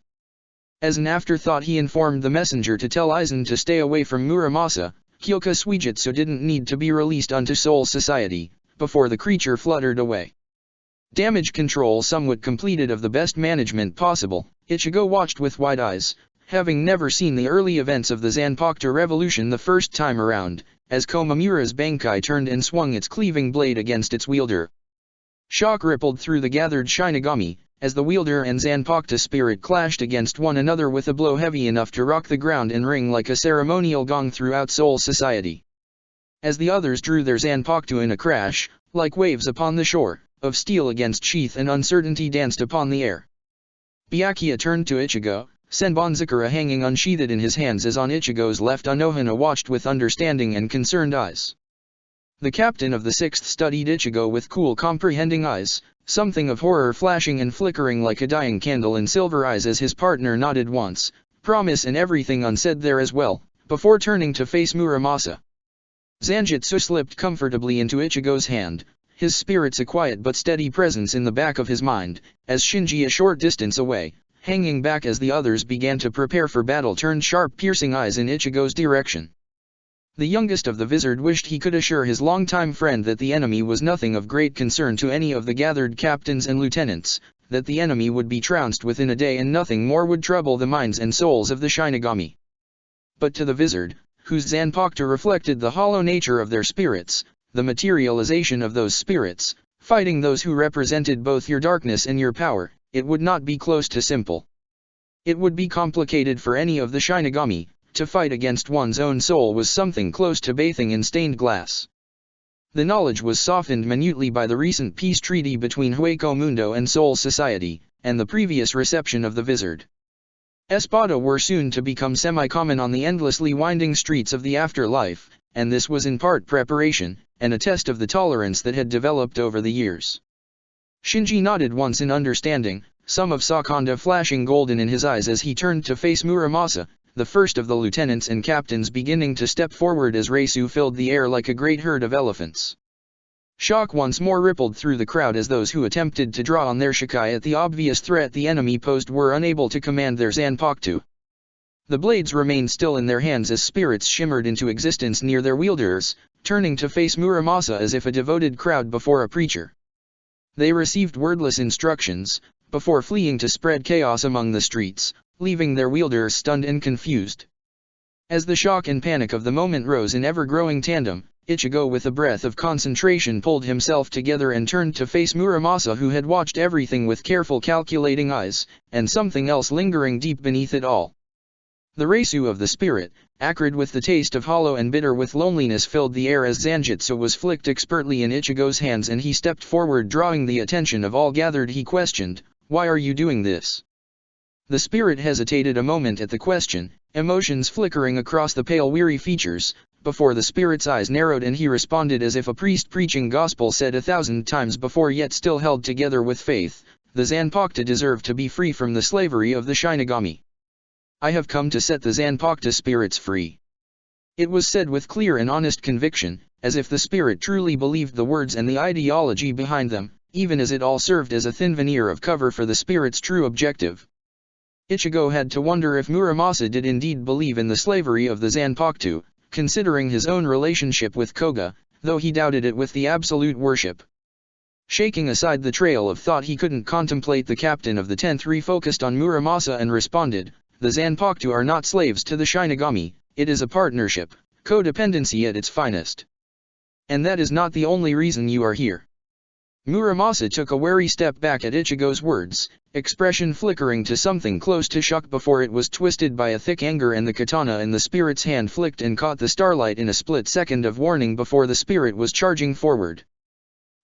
As an afterthought he informed the messenger to tell Aizen to stay away from Muramasa. Kyoka Suijutsu didn't need to be released onto Soul Society, before the creature fluttered away. Damage control somewhat completed of the best management possible, Ichigo watched with wide eyes, having never seen the early events of the Zanpakuto revolution the first time around, as Komamura's Bankai turned and swung its cleaving blade against its wielder. Shock rippled through the gathered Shinigami, as the wielder and Zanpakuto spirit clashed against one another with a blow heavy enough to rock the ground and ring like a ceremonial gong throughout Soul Society. As the others drew their Zanpakuto in a crash, like waves upon the shore, of steel against sheath, and uncertainty danced upon the air. Byakuya turned to Ichigo, Senbonzakura hanging unsheathed in his hands as on Ichigo's left Anohana watched with understanding and concerned eyes. The captain of the 6th studied Ichigo with cool comprehending eyes, something of horror flashing and flickering like a dying candle in silver eyes as his partner nodded once, promise and everything unsaid there as well, before turning to face Muramasa. Zanjutsu slipped comfortably into Ichigo's hand, his spirits a quiet but steady presence in the back of his mind, as Shinji a short distance away, hanging back as the others began to prepare for battle, turned sharp piercing eyes in Ichigo's direction. The youngest of the Vizard wished he could assure his longtime friend that the enemy was nothing of great concern to any of the gathered captains and lieutenants, that the enemy would be trounced within a day and nothing more would trouble the minds and souls of the Shinigami. But to the Vizard, whose Zanpakuto reflected the hollow nature of their spirits, the materialization of those spirits, fighting those who represented both your darkness and your power, it would not be close to simple. It would be complicated for any of the Shinigami. To fight against one's own soul was something close to bathing in stained glass. The knowledge was softened minutely by the recent peace treaty between Hueco Mundo and Soul Society, and the previous reception of the Vizard. Espada were soon to become semi-common on the endlessly winding streets of the afterlife, and this was in part preparation, and a test of the tolerance that had developed over the years. Shinji nodded once in understanding, some of Sakanda flashing golden in his eyes as he turned to face Muramasa, the first of the lieutenants and captains beginning to step forward as Reisu filled the air like a great herd of elephants. Shock once more rippled through the crowd as those who attempted to draw on their Shikai at the obvious threat the enemy posed were unable to command their Zanpakuto. The blades remained still in their hands as spirits shimmered into existence near their wielders, turning to face Muramasa as if a devoted crowd before a preacher. They received wordless instructions, before fleeing to spread chaos among the streets, leaving their wielders stunned and confused. As the shock and panic of the moment rose in ever-growing tandem, Ichigo with a breath of concentration pulled himself together and turned to face Muramasa, who had watched everything with careful calculating eyes, and something else lingering deep beneath it all. The Reisu of the spirit, acrid with the taste of hollow and bitter with loneliness, filled the air as Zanjutsu was flicked expertly in Ichigo's hands, and he stepped forward, drawing the attention of all gathered. He questioned, "Why are you doing this?" The spirit hesitated a moment at the question, emotions flickering across the pale weary features, before the spirit's eyes narrowed and he responded as if a priest preaching gospel said 1,000 times before, yet still held together with faith, "The Zanpakuto deserve to be free from the slavery of the Shinigami. I have come to set the Zanpakuto spirits free." It was said with clear and honest conviction, as if the spirit truly believed the words and the ideology behind them, even as it all served as a thin veneer of cover for the spirit's true objective. Ichigo had to wonder if Muramasa did indeed believe in the slavery of the Zanpakuto, considering his own relationship with Koga, though he doubted it with the absolute worship. Shaking aside the trail of thought, he couldn't contemplate the captain of the 10th, refocused on Muramasa and responded, "The Zanpakuto are not slaves to the Shinigami, it is a partnership, codependency at its finest. And that is not the only reason you are here." Muramasa took a wary step back at Ichigo's words, expression flickering to something close to shock before it was twisted by a thick anger, and the katana in the spirit's hand flicked and caught the starlight in a split second of warning before the spirit was charging forward.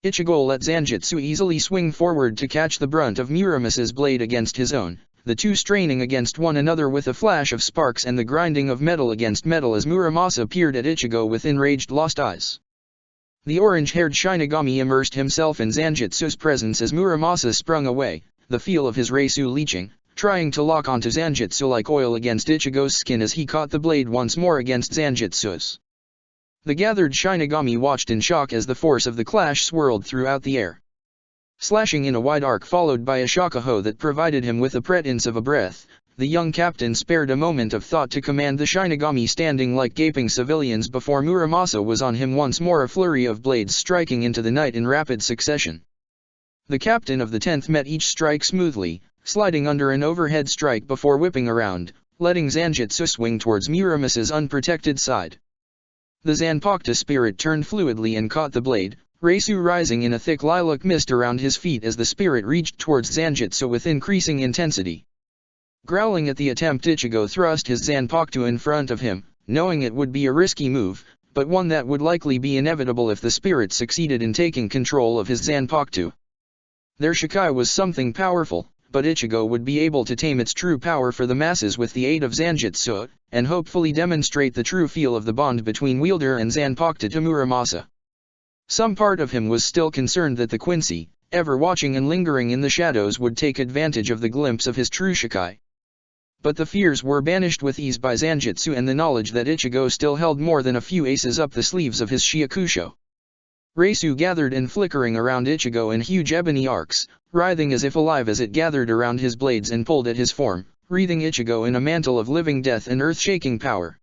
Ichigo let Zanjutsu easily swing forward to catch the brunt of Muramasa's blade against his own, the two straining against one another with a flash of sparks and the grinding of metal against metal as Muramasa peered at Ichigo with enraged lost eyes. The orange-haired Shinigami immersed himself in Zanjutsu's presence as Muramasa sprung away, the feel of his Reisu leeching, trying to lock onto Zanjutsu like oil against Ichigo's skin as he caught the blade once more against Zanjutsu's. The gathered Shinigami watched in shock as the force of the clash swirled throughout the air, slashing in a wide arc followed by a shakuho that provided him with a pretense of a breath. The young captain spared a moment of thought to command the Shinigami, standing like gaping civilians before Muramasa was on him once more, a flurry of blades striking into the night in rapid succession. The captain of the 10th met each strike smoothly, sliding under an overhead strike before whipping around, letting Zanjutsu swing towards Muramasa's unprotected side. The Zanpakuto spirit turned fluidly and caught the blade, Reisu rising in a thick lilac mist around his feet as the spirit reached towards Zanjutsu with increasing intensity. Growling at the attempt, Ichigo thrust his Zanpakuto in front of him, knowing it would be a risky move, but one that would likely be inevitable if the spirit succeeded in taking control of his Zanpakuto. Their Shikai was something powerful, but Ichigo would be able to tame its true power for the masses with the aid of Zanjutsu, and hopefully demonstrate the true feel of the bond between wielder and Zanpakuto to Muramasa. Some part of him was still concerned that the Quincy, ever watching and lingering in the shadows, would take advantage of the glimpse of his true Shikai. But the fears were banished with ease by Zanjutsu and the knowledge that Ichigo still held more than a few aces up the sleeves of his Shiakusho. Reisu gathered and flickering around Ichigo in huge ebony arcs, writhing as if alive as it gathered around his blades and pulled at his form, wreathing Ichigo in a mantle of living death and earth-shaking power.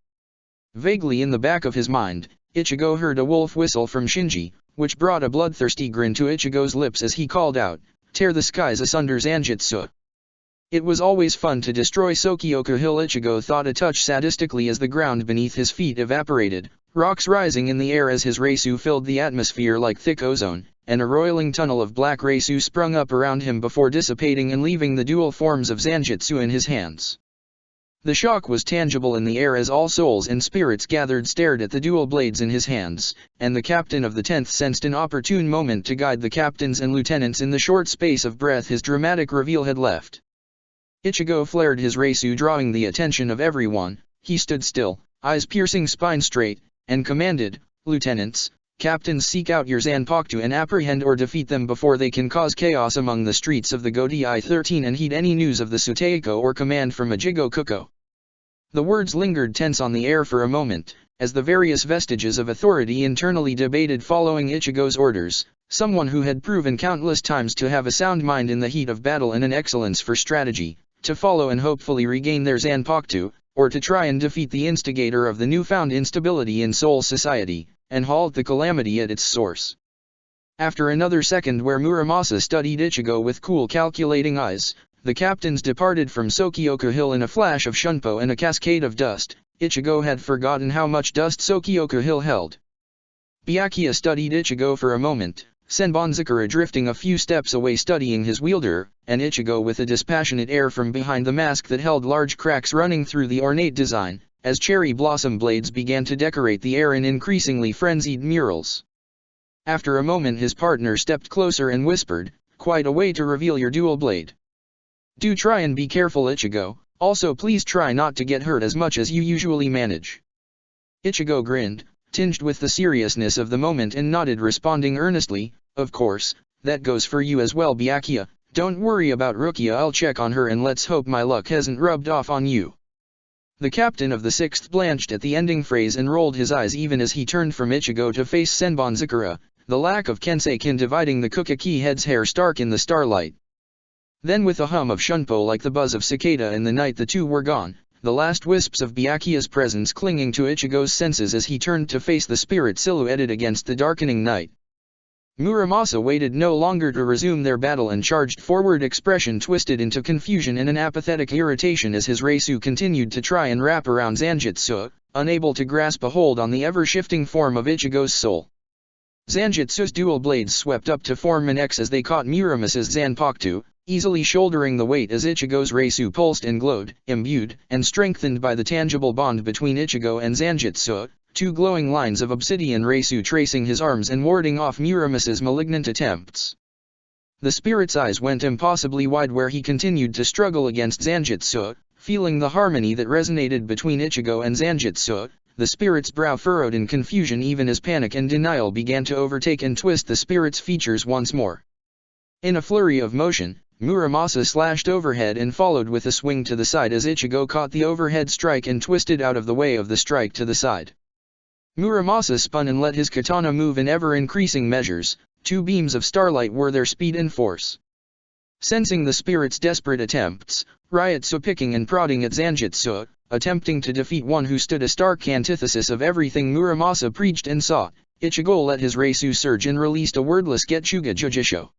Vaguely in the back of his mind, Ichigo heard a wolf whistle from Shinji, which brought a bloodthirsty grin to Ichigo's lips as he called out, "Tear the skies asunder, Zanjutsu." It was always fun to destroy Sokioku Hill, Ichigo thought a touch sadistically as the ground beneath his feet evaporated, rocks rising in the air as his Reisu filled the atmosphere like thick ozone, and a roiling tunnel of black Reisu sprung up around him before dissipating and leaving the dual forms of Zanjutsu in his hands. The shock was tangible in the air as all souls and spirits gathered stared at the dual blades in his hands, and the captain of the 10th sensed an opportune moment to guide the captains and lieutenants in the short space of breath his dramatic reveal had left. Ichigo flared his Reisu, drawing the attention of everyone. He stood still, eyes piercing spine straight, and commanded, "Lieutenants, captains, seek out your Zanpakuto and apprehend or defeat them before they can cause chaos among the streets of the Godai 13 and heed any news of the Suteiko or command from a Jigokuko." The words lingered tense on the air for a moment, as the various vestiges of authority internally debated following Ichigo's orders, someone who had proven countless times to have a sound mind in the heat of battle and an excellence for strategy, to follow and hopefully regain their Zanpakuto, or to try and defeat the instigator of the newfound instability in Seoul society, and halt the calamity at its source. After another second where Muramasa studied Ichigo with cool calculating eyes, the captains departed from Sokioku Hill in a flash of shunpo and a cascade of dust. Ichigo had forgotten how much dust Sokioku Hill held. Byakuya studied Ichigo for a moment, Senbonzakura drifting a few steps away studying his wielder, and Ichigo with a dispassionate air from behind the mask that held large cracks running through the ornate design, as cherry blossom blades began to decorate the air in increasingly frenzied murals. After a moment his partner stepped closer and whispered, "Quite a way to reveal your dual blade. Do try and be careful, Ichigo, also please try not to get hurt as much as you usually manage." Ichigo grinned, tinged with the seriousness of the moment, and nodded, responding earnestly, "Of course, that goes for you as well, Byakuya. Don't worry about Rukia, I'll check on her and let's hope my luck hasn't rubbed off on you." The captain of the 6th blanched at the ending phrase and rolled his eyes even as he turned from Ichigo to face Senbonzakura, the lack of Kenseikin dividing the Kukaki head's hair stark in the starlight. Then with a hum of shunpo like the buzz of cicada in the night the two were gone, the last wisps of Byakuya's presence clinging to Ichigo's senses as he turned to face the spirit silhouetted against the darkening night. Muramasa waited no longer to resume their battle and charged forward, expression twisted into confusion and an apathetic irritation as his Reisu continued to try and wrap around Zanjitsu, unable to grasp a hold on the ever-shifting form of Ichigo's soul. Zanjitsu's dual blades swept up to form an X as they caught Muramasa's Zanpakuto, easily shouldering the weight as Ichigo's Reisu pulsed and glowed, imbued and strengthened by the tangible bond between Ichigo and Zanjitsu, two glowing lines of obsidian Reisu tracing his arms and warding off Muramasa's malignant attempts. The spirit's eyes went impossibly wide where he continued to struggle against Zanjitsu, feeling the harmony that resonated between Ichigo and Zanjitsu. The spirit's brow furrowed in confusion even as panic and denial began to overtake and twist the spirit's features once more. In a flurry of motion, Muramasa slashed overhead and followed with a swing to the side as Ichigo caught the overhead strike and twisted out of the way of the strike to the side. Muramasa spun and let his katana move in ever-increasing measures. Two beams of starlight were their speed and force. Sensing the spirit's desperate attempts, Ryutsu picking and prodding at Zanjitsu, attempting to defeat one who stood a stark antithesis of everything Muramasa preached and sought, Ichigo let his Reisu surge and released a wordless Getsuga Jujisho.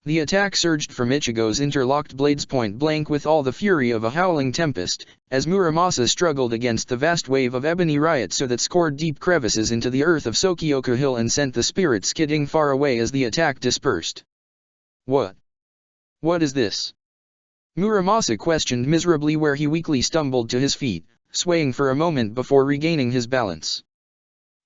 The attack surged from Ichigo's interlocked blades point blank with all the fury of a howling tempest, as Muramasa struggled against the vast wave of ebony Ryutsu that scored deep crevices into the earth of Sokioku Hill and sent the spirit skidding far away as the attack dispersed. What is this? Muramasa questioned miserably where he weakly stumbled to his feet, swaying for a moment before regaining his balance.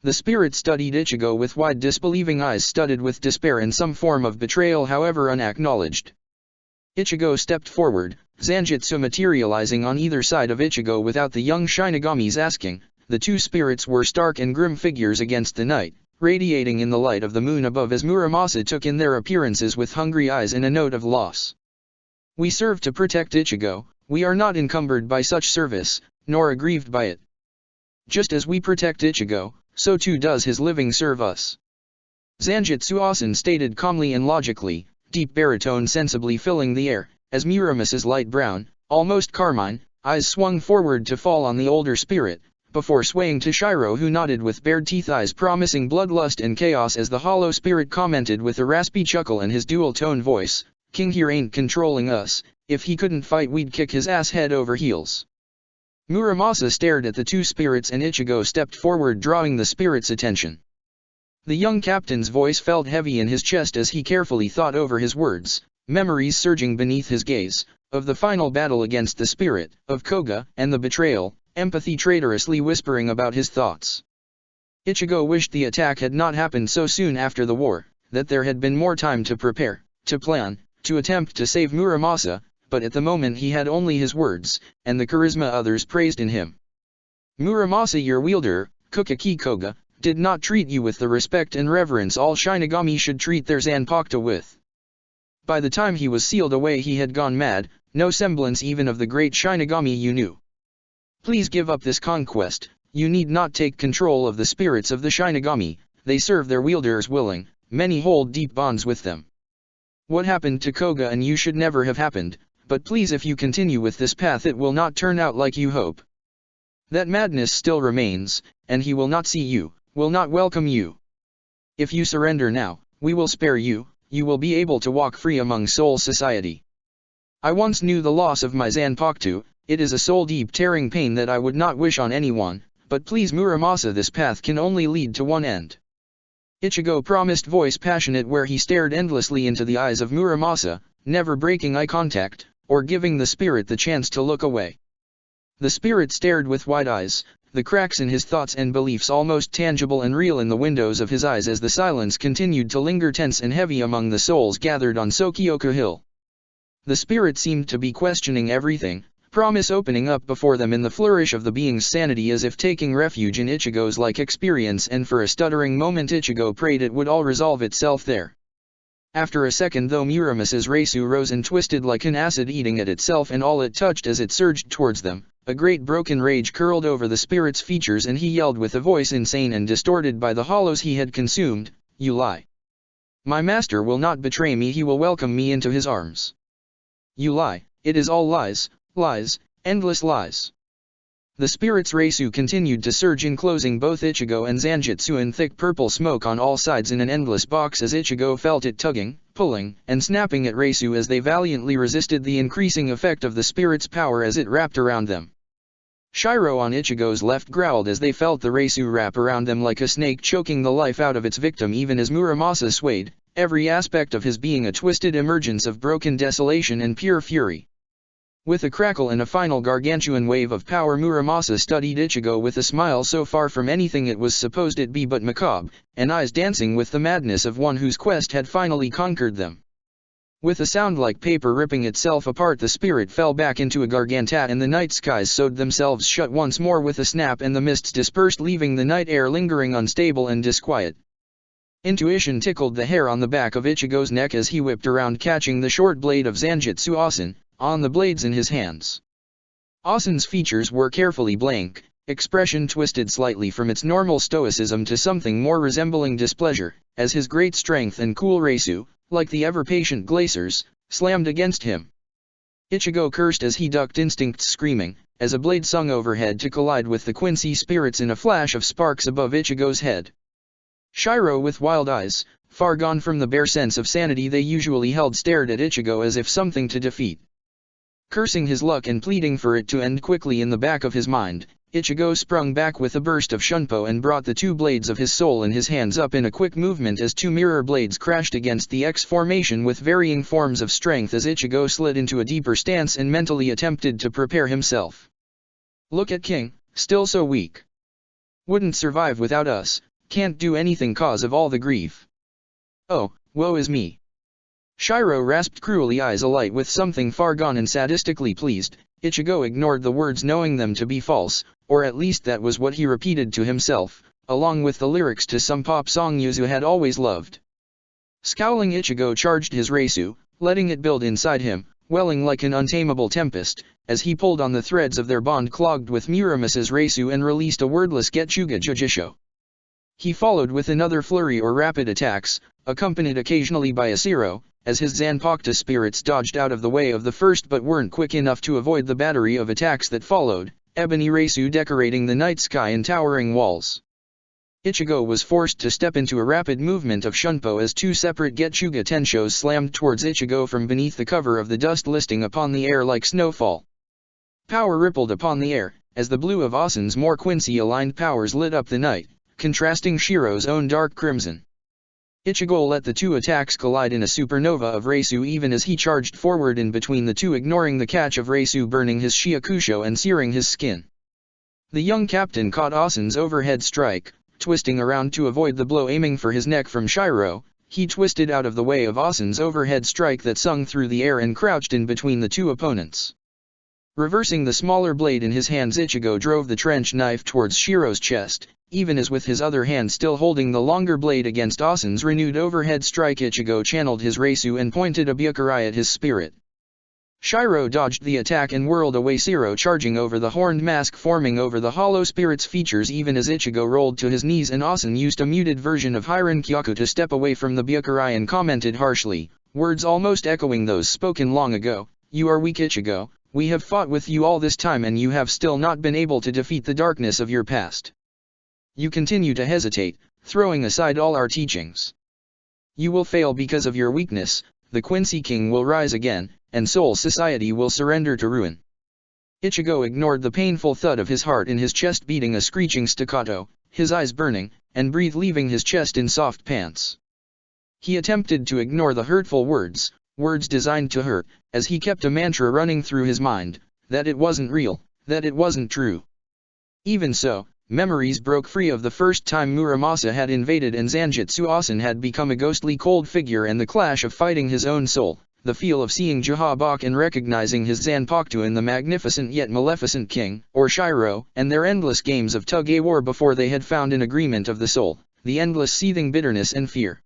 The spirit studied Ichigo with wide disbelieving eyes studded with despair and some form of betrayal, however unacknowledged. Ichigo stepped forward, Zanjitsu materializing on either side of Ichigo without the young Shinigami's asking. The two spirits were stark and grim figures against the night, radiating in the light of the moon above as Muramasa took in their appearances with hungry eyes and a note of loss. "We serve to protect Ichigo, we are not encumbered by such service, nor aggrieved by it. Just as we protect Ichigo, so too does his living serve us." Zanjitsu Asen stated calmly and logically, deep baritone sensibly filling the air, as Muramasa's light brown, almost carmine, eyes swung forward to fall on the older spirit, before swaying to Shiro, who nodded with bared teeth, eyes promising bloodlust and chaos as the hollow spirit commented with a raspy chuckle in his dual-tone voice, "King here ain't controlling us, if he couldn't fight we'd kick his ass head over heels." Muramasa stared at the two spirits and Ichigo stepped forward, drawing the spirit's attention. The young captain's voice felt heavy in his chest as he carefully thought over his words, memories surging beneath his gaze, of the final battle against the spirit, of Koga and the betrayal, empathy traitorously whispering about his thoughts. Ichigo wished the attack had not happened so soon after the war, that there had been more time to prepare, to plan, to attempt to save Muramasa, but at the moment he had only his words, and the charisma others praised in him. "Muramasa, your wielder, Kukaki Koga, did not treat you with the respect and reverence all Shinigami should treat their Zanpakuto with. By the time he was sealed away he had gone mad, no semblance even of the great Shinigami you knew. Please give up this conquest, you need not take control of the spirits of the Shinigami, they serve their wielders willing, many hold deep bonds with them. What happened to Koga and you should never have happened, but please if you continue with this path it will not turn out like you hope. That madness still remains, and he will not see you, will not welcome you. If you surrender now, we will spare you, you will be able to walk free among soul society. I once knew the loss of my Zanpakuto, it is a soul-deep tearing pain that I would not wish on anyone, but please Muramasa, this path can only lead to one end. Ichigo promised, voice passionate, where he stared endlessly into the eyes of Muramasa, never breaking eye contact, or giving the spirit the chance to look away. The spirit stared with wide eyes, the cracks in his thoughts and beliefs almost tangible and real in the windows of his eyes as the silence continued to linger tense and heavy among the souls gathered on Sokioku Hill. The spirit seemed to be questioning everything, promise opening up before them in the flourish of the being's sanity as if taking refuge in Ichigo's like experience, and for a stuttering moment Ichigo prayed it would all resolve itself there. After a second though Muramasa's Reisu rose and twisted like an acid eating at itself and all it touched as it surged towards them. A great broken rage curled over the spirit's features and he yelled with a voice insane and distorted by the hollows he had consumed, "You lie! My master will not betray me, he will welcome me into his arms. You lie, it is all lies, lies, endless lies." The spirit's Reisu continued to surge, enclosing both Ichigo and Zanjitsu in thick purple smoke on all sides in an endless box as Ichigo felt it tugging, pulling, and snapping at Reisu as they valiantly resisted the increasing effect of the spirit's power as it wrapped around them. Shiro on Ichigo's left growled as they felt the Reisu wrap around them like a snake, choking the life out of its victim even as Muramasa swayed, every aspect of his being a twisted emergence of broken desolation and pure fury. With a crackle and a final gargantuan wave of power, Muramasa studied Ichigo with a smile so far from anything it was supposed it be but macabre, and eyes dancing with the madness of one whose quest had finally conquered them. With a sound like paper ripping itself apart, the spirit fell back into a gargantat and the night skies sewed themselves shut once more with a snap and the mists dispersed, leaving the night air lingering unstable and disquiet. Intuition tickled the hair on the back of Ichigo's neck as he whipped around, catching the short blade of Zanjitsu Asen, on the blades in his hands. Asen's features were carefully blank, expression twisted slightly from its normal stoicism to something more resembling displeasure, as his great strength and cool Reisu, like the ever-patient glaciers, slammed against him. Ichigo cursed as he ducked, instincts screaming, as a blade sung overhead to collide with the Quincy spirits in a flash of sparks above Ichigo's head. Shiro, with wild eyes, far gone from the bare sense of sanity they usually held, stared at Ichigo as if something to defeat. Cursing his luck and pleading for it to end quickly in the back of his mind, Ichigo sprung back with a burst of shunpo and brought the two blades of his soul in his hands up in a quick movement as two mirror blades crashed against the X formation with varying forms of strength as Ichigo slid into a deeper stance and mentally attempted to prepare himself. Look at King, still so weak. Wouldn't survive without us, can't do anything cause of all the grief. Oh, woe is me. Shiro rasped cruelly, eyes alight with something far gone and sadistically pleased. Ichigo ignored the words knowing them to be false, or at least that was what he repeated to himself, along with the lyrics to some pop song Yuzu had always loved. Scowling, Ichigo charged his Reisu, letting it build inside him, welling like an untamable tempest, as he pulled on the threads of their bond clogged with Muramasa's Reisu and released a wordless Getsuga Jujisho. He followed with another flurry or rapid attacks, accompanied occasionally by a Zero, as his Zanpakuto spirits dodged out of the way of the first but weren't quick enough to avoid the battery of attacks that followed, ebony Reisu decorating the night sky and towering walls. Ichigo was forced to step into a rapid movement of shunpo as two separate Getsuga Tenshos slammed towards Ichigo from beneath the cover of the dust, listing upon the air like snowfall. Power rippled upon the air, as the blue of Asen's more Quincy-aligned powers lit up the night, contrasting Shiro's own dark crimson. Ichigo let the two attacks collide in a supernova of Reisu even as he charged forward in between the two, ignoring the catch of Reisu burning his Shiakusho and searing his skin. The young captain caught Asen's overhead strike, twisting around to avoid the blow aiming for his neck from Shiro. He twisted out of the way of Asen's overhead strike that sung through the air and crouched in between the two opponents. Reversing the smaller blade in his hands, Ichigo drove the trench knife towards Shiro's chest, even as with his other hand still holding the longer blade against Asen's renewed overhead strike, Ichigo channeled his Reisu and pointed a Byakurai at his spirit. Shiro dodged the attack and whirled away, Zero charging over the horned mask forming over the hollow spirit's features even as Ichigo rolled to his knees, and Asen used a muted version of Hirin Kyaku to step away from the Byakurai and commented harshly, words almost echoing those spoken long ago, "You are weak, Ichigo, we have fought with you all this time and you have still not been able to defeat the darkness of your past. You continue to hesitate, throwing aside all our teachings. You will fail because of your weakness, the Quincy King will rise again, and Soul Society will surrender to ruin." Ichigo ignored the painful thud of his heart in his chest beating a screeching staccato, his eyes burning, and breath leaving his chest in soft pants. He attempted to ignore the hurtful words designed to hurt, as he kept a mantra running through his mind, that it wasn't real, that it wasn't true. Even so, memories broke free of the first time Muramasa had invaded and Zanjitsu Asen had become a ghostly cold figure, and the clash of fighting his own soul, the feel of seeing Jaha and recognizing his Zanpakuto in the magnificent yet maleficent king, or Shiro, and their endless games of tug-of-war before they had found an agreement of the soul, the endless seething bitterness and fear.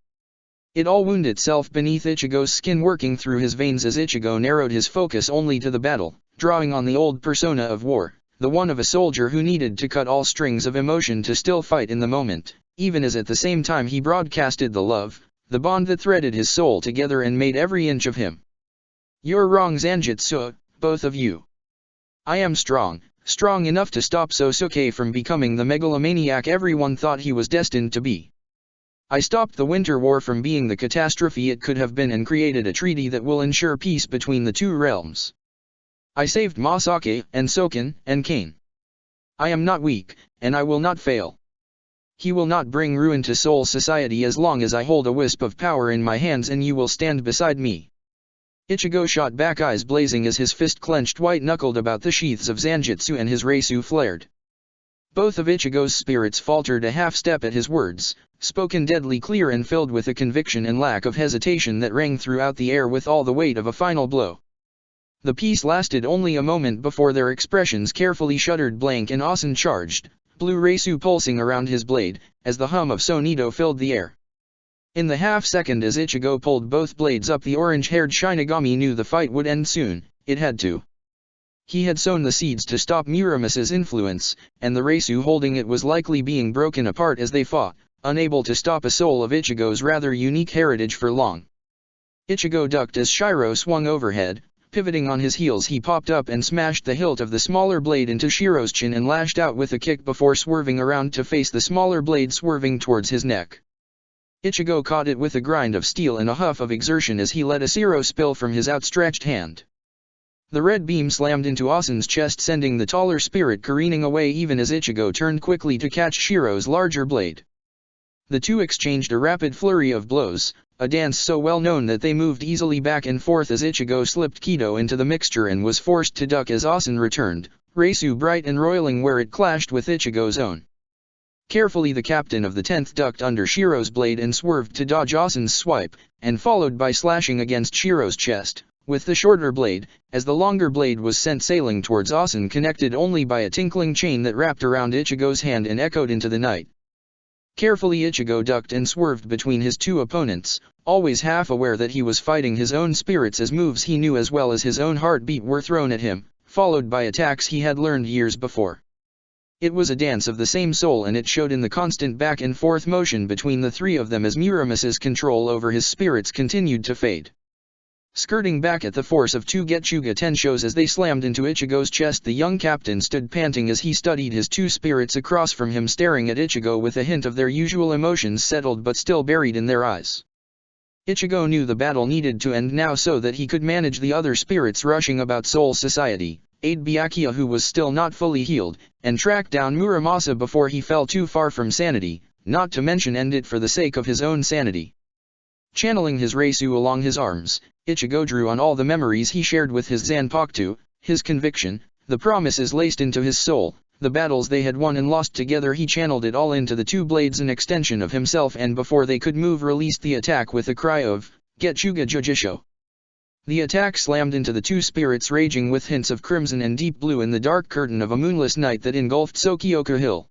It all wound itself beneath Ichigo's skin, working through his veins as Ichigo narrowed his focus only to the battle, drawing on the old persona of war, the one of a soldier who needed to cut all strings of emotion to still fight in the moment, even as at the same time he broadcasted the love, the bond that threaded his soul together and made every inch of him. "You're wrong, Zanjitsu, both of you. I am strong enough to stop Sosuke from becoming the megalomaniac everyone thought he was destined to be. I stopped the Winter War from being the catastrophe it could have been and created a treaty that will ensure peace between the two realms. I saved Masake, and Soken, and Kane. I am not weak, and I will not fail. He will not bring ruin to Soul Society as long as I hold a wisp of power in my hands and you will stand beside me." Ichigo shot back, eyes blazing as his fist clenched white-knuckled about the sheaths of Zanjitsu and his Reisu flared. Both of Ichigo's spirits faltered a half-step at his words, spoken deadly clear and filled with a conviction and lack of hesitation that rang throughout the air with all the weight of a final blow. The peace lasted only a moment before their expressions carefully shuttered blank and Asen charged, blue Reisu pulsing around his blade, as the hum of Sonido filled the air. In the half-second as Ichigo pulled both blades up, the orange-haired Shinigami knew the fight would end soon, it had to. He had sown the seeds to stop Muramasa's influence, and the Reisu holding it was likely being broken apart as they fought, unable to stop a soul of Ichigo's rather unique heritage for long. Ichigo ducked as Shiro swung overhead. Pivoting on his heels, he popped up and smashed the hilt of the smaller blade into Shiro's chin and lashed out with a kick before swerving around to face the smaller blade swerving towards his neck. Ichigo caught it with a grind of steel and a huff of exertion as he let a Zero spill from his outstretched hand. The red beam slammed into Asen's chest, sending the taller spirit careening away even as Ichigo turned quickly to catch Shiro's larger blade. The two exchanged a rapid flurry of blows, a dance so well known that they moved easily back and forth as Ichigo slipped Kido into the mixture and was forced to duck as Asen returned, Reisu bright and roiling where it clashed with Ichigo's own. Carefully the captain of the 10th ducked under Shiro's blade and swerved to dodge Asen's swipe, and followed by slashing against Shiro's chest, with the shorter blade, as the longer blade was sent sailing towards Asen, connected only by a tinkling chain that wrapped around Ichigo's hand and echoed into the night. Carefully Ichigo ducked and swerved between his two opponents, always half aware that he was fighting his own spirits as moves he knew as well as his own heartbeat were thrown at him, followed by attacks he had learned years before. It was a dance of the same soul, and it showed in the constant back and forth motion between the three of them as Muramasa's control over his spirits continued to fade. Skirting back at the force of two Getsuga Tenshos as they slammed into Ichigo's chest, the young captain stood panting as he studied his two spirits across from him, staring at Ichigo with a hint of their usual emotions settled but still buried in their eyes. Ichigo knew the battle needed to end now so that he could manage the other spirits rushing about Soul Society, aid Byakuya who was still not fully healed, and track down Muramasa before he fell too far from sanity, not to mention end it for the sake of his own sanity. Channeling his Reisu along his arms, Ichigo drew on all the memories he shared with his Zanpakuto, his conviction, the promises laced into his soul, the battles they had won and lost together. He channeled it all into the two blades, an extension of himself, and before they could move released the attack with a cry of, "Getsuga Jujisho." The attack slammed into the two spirits, raging with hints of crimson and deep blue in the dark curtain of a moonless night that engulfed Sokioka Hill.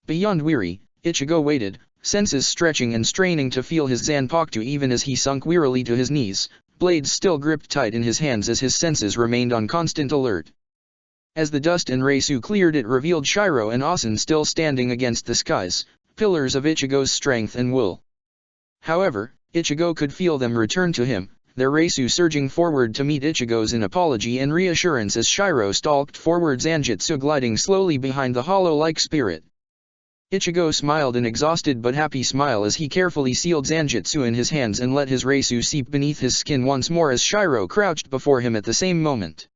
Beyond weary, Ichigo waited, senses stretching and straining to feel his Zanpakuto even as he sunk wearily to his knees, blades still gripped tight in his hands as his senses remained on constant alert. As the dust and Reisu cleared, it revealed Shiro and Asen still standing against the skies, pillars of Ichigo's strength and will. However, Ichigo could feel them return to him, their Reisu surging forward to meet Ichigo's in apology and reassurance as Shiro stalked forward, Zanjutsu gliding slowly behind the hollow-like spirit. Ichigo smiled an exhausted but happy smile as he carefully sealed Zanjutsu in his hands and let his Reisu seep beneath his skin once more as Shiro crouched before him at the same moment.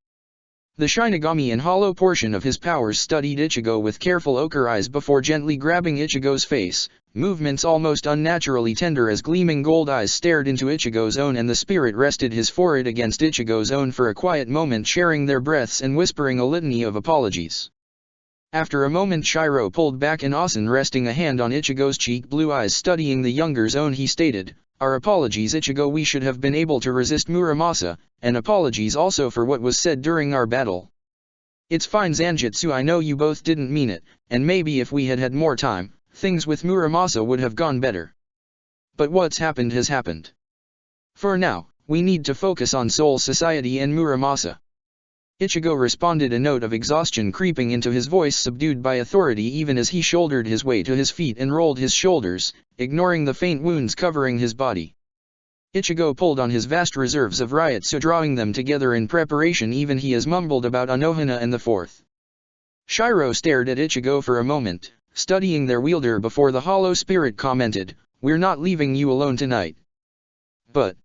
The Shinigami and hollow portion of his powers studied Ichigo with careful ochre eyes before gently grabbing Ichigo's face, movements almost unnaturally tender as gleaming gold eyes stared into Ichigo's own, and the spirit rested his forehead against Ichigo's own for a quiet moment, sharing their breaths and whispering a litany of apologies. After a moment, Shiro pulled back and Asen resting a hand on Ichigo's cheek, blue eyes studying the younger's own, he stated, "Our apologies, Ichigo, we should have been able to resist Muramasa, and apologies also for what was said during our battle. It's fine Zanjutsu, I know you both didn't mean it, and maybe if we had had more time, things with Muramasa would have gone better. But what's happened has happened. For now, we need to focus on Soul Society and Muramasa." Ichigo responded, a note of exhaustion creeping into his voice, subdued by authority even as he shouldered his way to his feet and rolled his shoulders, ignoring the faint wounds covering his body. Ichigo pulled on his vast reserves of Ryutsu, drawing them together in preparation, even he has mumbled about Anohana and the fourth. Shiro stared at Ichigo for a moment, studying their wielder before the hollow spirit commented, "We're not leaving you alone tonight." But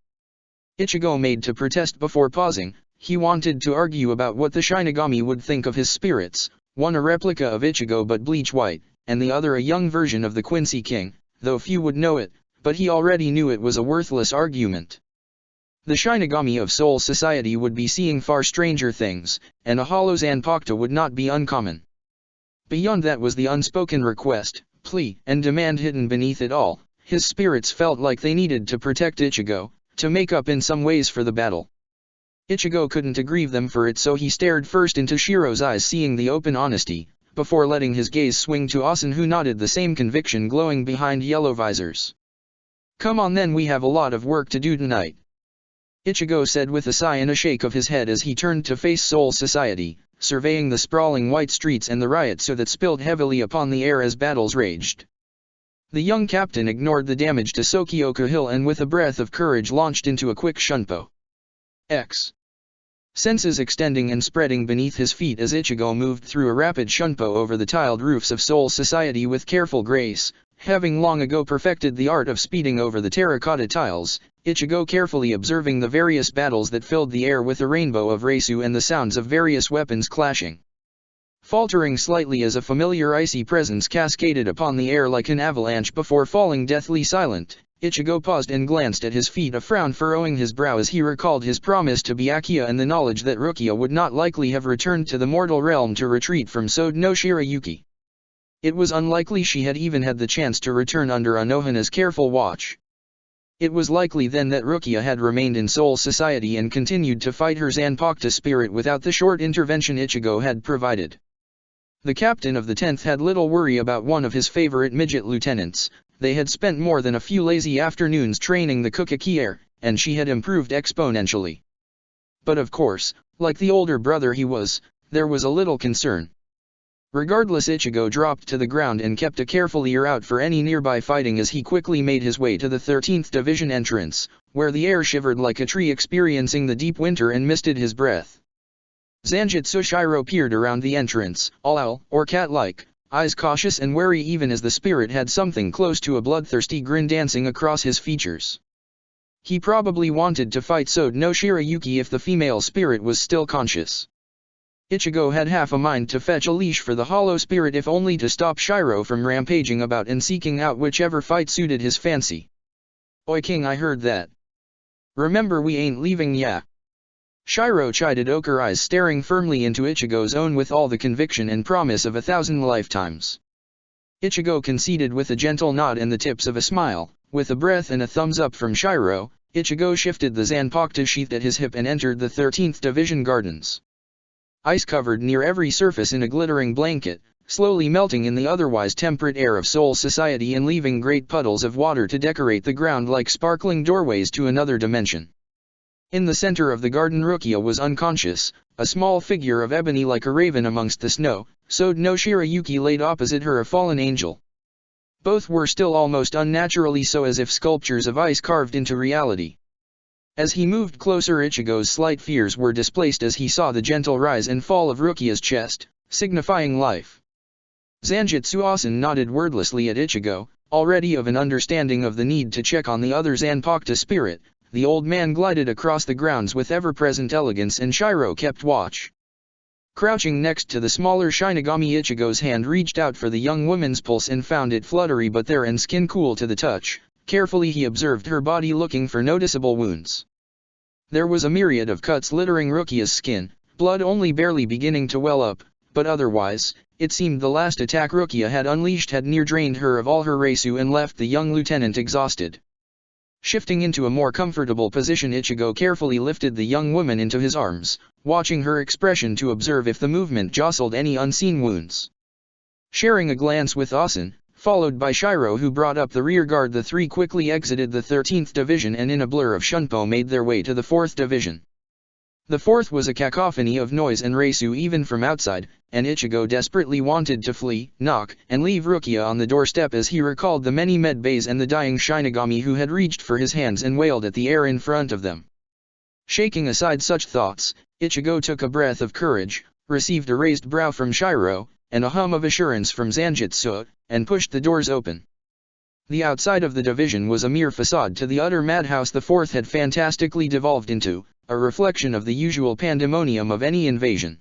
Ichigo made to protest before pausing. He wanted to argue about what the Shinigami would think of his spirits, one a replica of Ichigo but bleach white, and the other a young version of the Quincy King, though few would know it, but he already knew it was a worthless argument. The Shinigami of Soul Society would be seeing far stranger things, and a hollow Zanpakuto would not be uncommon. Beyond that was the unspoken request, plea, and demand hidden beneath it all. His spirits felt like they needed to protect Ichigo, to make up in some ways for the battle. Ichigo couldn't aggrieve them for it, so he stared first into Shiro's eyes, seeing the open honesty, before letting his gaze swing to Asen, who nodded, the same conviction glowing behind yellow visors. "Come on then, we have a lot of work to do tonight," Ichigo said with a sigh and a shake of his head as he turned to face Soul Society, surveying the sprawling white streets and the Ryutsu that spilled heavily upon the air as battles raged. The young captain ignored the damage to Sokioku Hill and with a breath of courage launched into a quick Shunpo X. Senses extending and spreading beneath his feet as Ichigo moved through a rapid Shunpo over the tiled roofs of Soul Society with careful grace. Having long ago perfected the art of speeding over the terracotta tiles, Ichigo carefully observing the various battles that filled the air with a rainbow of Reisu and the sounds of various weapons clashing. Faltering slightly as a familiar icy presence cascaded upon the air like an avalanche before falling deathly silent, Ichigo paused and glanced at his feet, a frown furrowing his brow as he recalled his promise to Byakuya and the knowledge that Rukia would not likely have returned to the mortal realm to retreat from Sode no Shirayuki. It was unlikely she had even had the chance to return under Anohana's careful watch. It was likely then that Rukia had remained in Soul Society and continued to fight her Zanpakuto spirit without the short intervention Ichigo had provided. The captain of the 10th had little worry about one of his favorite midget lieutenants. They had spent more than a few lazy afternoons training the Kukakier, and she had improved exponentially. But of course, like the older brother he was, there was a little concern. Regardless, Ichigo dropped to the ground and kept a careful ear out for any nearby fighting as he quickly made his way to the 13th Division entrance, where the air shivered like a tree experiencing the deep winter and misted his breath. Zanjutsu Shiro peered around the entrance, all owl or cat-like, eyes cautious and wary even as the spirit had something close to a bloodthirsty grin dancing across his features. He probably wanted to fight Sode no Shirayuki if the female spirit was still conscious. Ichigo had half a mind to fetch a leash for the hollow spirit if only to stop Shiro from rampaging about and seeking out whichever fight suited his fancy. "Oi King, I heard that. Remember, we ain't leaving ya." Shiro chided, ochre eyes staring firmly into Ichigo's own with all the conviction and promise of 1,000 lifetimes. Ichigo conceded with a gentle nod and the tips of a smile. With a breath and a thumbs up from Shiro, Ichigo shifted the Zanpakuto sheathed at his hip and entered the 13th Division gardens. Ice covered near every surface in a glittering blanket, slowly melting in the otherwise temperate air of Soul Society and leaving great puddles of water to decorate the ground like sparkling doorways to another dimension. In the center of the garden Rukia was unconscious, a small figure of ebony like a raven amongst the snow. Sode no Shirayuki laid opposite her a fallen angel. Both were still almost unnaturally so, as if sculptures of ice carved into reality. As he moved closer, Ichigo's slight fears were displaced as he saw the gentle rise and fall of Rukia's chest, signifying life. Zanjutsu Asen nodded wordlessly at Ichigo, already of an understanding of the need to check on the other Zanpakuto spirit. The old man glided across the grounds with ever-present elegance, and Shiro kept watch. Crouching next to the smaller Shinigami, Ichigo's hand reached out for the young woman's pulse and found it fluttery but there and skin cool to the touch. Carefully he observed her body, looking for noticeable wounds. There was a myriad of cuts littering Rukia's skin, blood only barely beginning to well up, but otherwise, it seemed the last attack Rukia had unleashed had near drained her of all her Reisu and left the young lieutenant exhausted. Shifting into a more comfortable position, Ichigo carefully lifted the young woman into his arms, watching her expression to observe if the movement jostled any unseen wounds. Sharing a glance with Asen, followed by Shiro who brought up the rear guard, the three quickly exited the 13th Division and in a blur of Shunpo made their way to the 4th Division. The 4th was a cacophony of noise and Reisu even from outside, and Ichigo desperately wanted to flee, knock, and leave Rukia on the doorstep as he recalled the many med bays and the dying Shinigami who had reached for his hands and wailed at the air in front of them. Shaking aside such thoughts, Ichigo took a breath of courage, received a raised brow from Shiro, and a hum of assurance from Zanjutsu, and pushed the doors open. The outside of the division was a mere facade to the utter madhouse the 4th had fantastically devolved into, a reflection of the usual pandemonium of any invasion.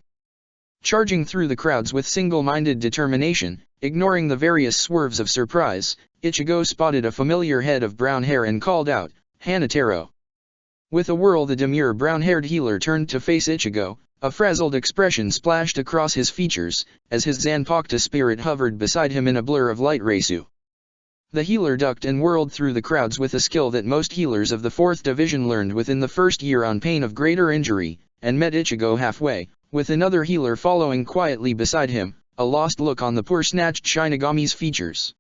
Charging through the crowds with single-minded determination, ignoring the various swerves of surprise, Ichigo spotted a familiar head of brown hair and called out, "Hanataro." With a whirl the demure brown-haired healer turned to face Ichigo, a frazzled expression splashed across his features, as his Zanpakuto spirit hovered beside him in a blur of light Reisu. The healer ducked and whirled through the crowds with a skill that most healers of the 4th Division learned within the first year on pain of greater injury, and met Ichigo halfway, with another healer following quietly beside him, a lost look on the poor snatched Shinigami's features.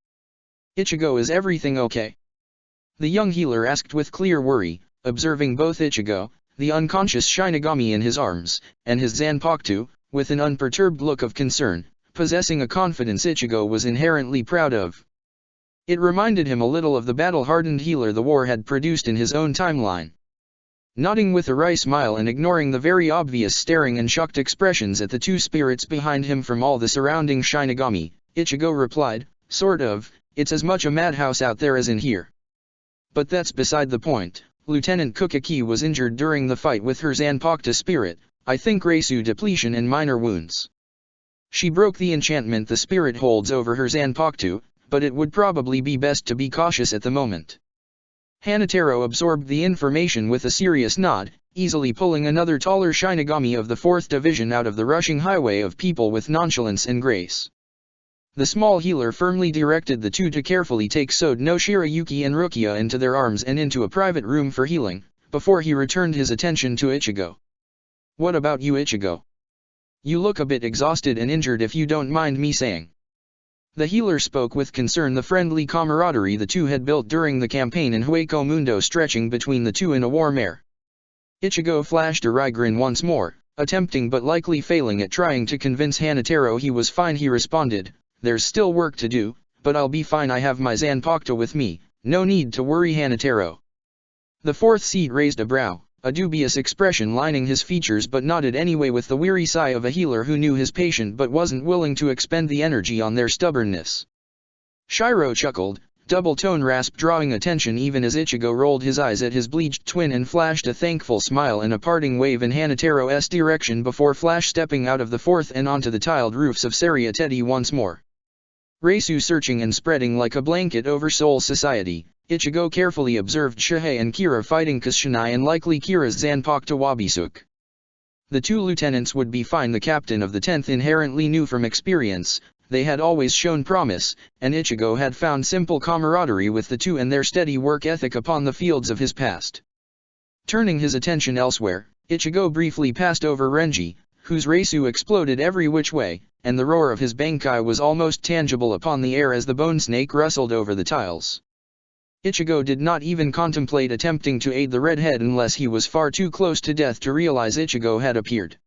"Ichigo, is everything okay?" the young healer asked with clear worry, observing both Ichigo, the unconscious Shinigami in his arms, and his Zanpakuto, with an unperturbed look of concern, possessing a confidence Ichigo was inherently proud of. It reminded him a little of the battle-hardened healer the war had produced in his own timeline. Nodding with a wry smile and ignoring the very obvious staring and shocked expressions at the two spirits behind him from all the surrounding Shinigami, Ichigo replied, "Sort of, it's as much a madhouse out there as in here. But that's beside the point. Lieutenant Kukaki was injured during the fight with her Zanpakuto spirit, I think Reisu depletion and minor wounds. She broke the enchantment the spirit holds over her Zanpakuto, but it would probably be best to be cautious at the moment." Hanataro absorbed the information with a serious nod, easily pulling another taller Shinigami of the 4th Division out of the rushing highway of people with nonchalance and grace. The small healer firmly directed the two to carefully take Sode no Shirayuki and Rukia into their arms and into a private room for healing, before he returned his attention to Ichigo. "What about you, Ichigo? You look a bit exhausted and injured, if you don't mind me saying." The healer spoke with concern, the friendly camaraderie the two had built during the campaign in Hueco Mundo stretching between the two in a warm air. Ichigo flashed a wry grin once more, attempting but likely failing at trying to convince Hanataro he was fine. He responded, "There's still work to do, but I'll be fine. I have my Zanpakuto with me, no need to worry, Hanataro." The 4th seat raised a brow, a dubious expression lining his features, but nodded anyway with the weary sigh of a healer who knew his patient but wasn't willing to expend the energy on their stubbornness. Shiro chuckled, double tone rasp drawing attention even as Ichigo rolled his eyes at his bleached twin and flashed a thankful smile and a parting wave in Hanataro's direction before flash stepping out of the 4th and onto the tiled roofs of Serieteti once more. Reisu searching and spreading like a blanket over Seoul society, Ichigo carefully observed Shihei and Kira fighting Kusanai and likely Kira's Zanpakuto Wabisuk. The two lieutenants would be fine. The captain of the 10th inherently knew from experience, they had always shown promise, and Ichigo had found simple camaraderie with the two and their steady work ethic upon the fields of his past. Turning his attention elsewhere, Ichigo briefly passed over Renji, whose Reisu exploded every which way, and the roar of his Bankai was almost tangible upon the air as the bone snake rustled over the tiles. Ichigo did not even contemplate attempting to aid the redhead unless he was far too close to death to realize Ichigo had appeared.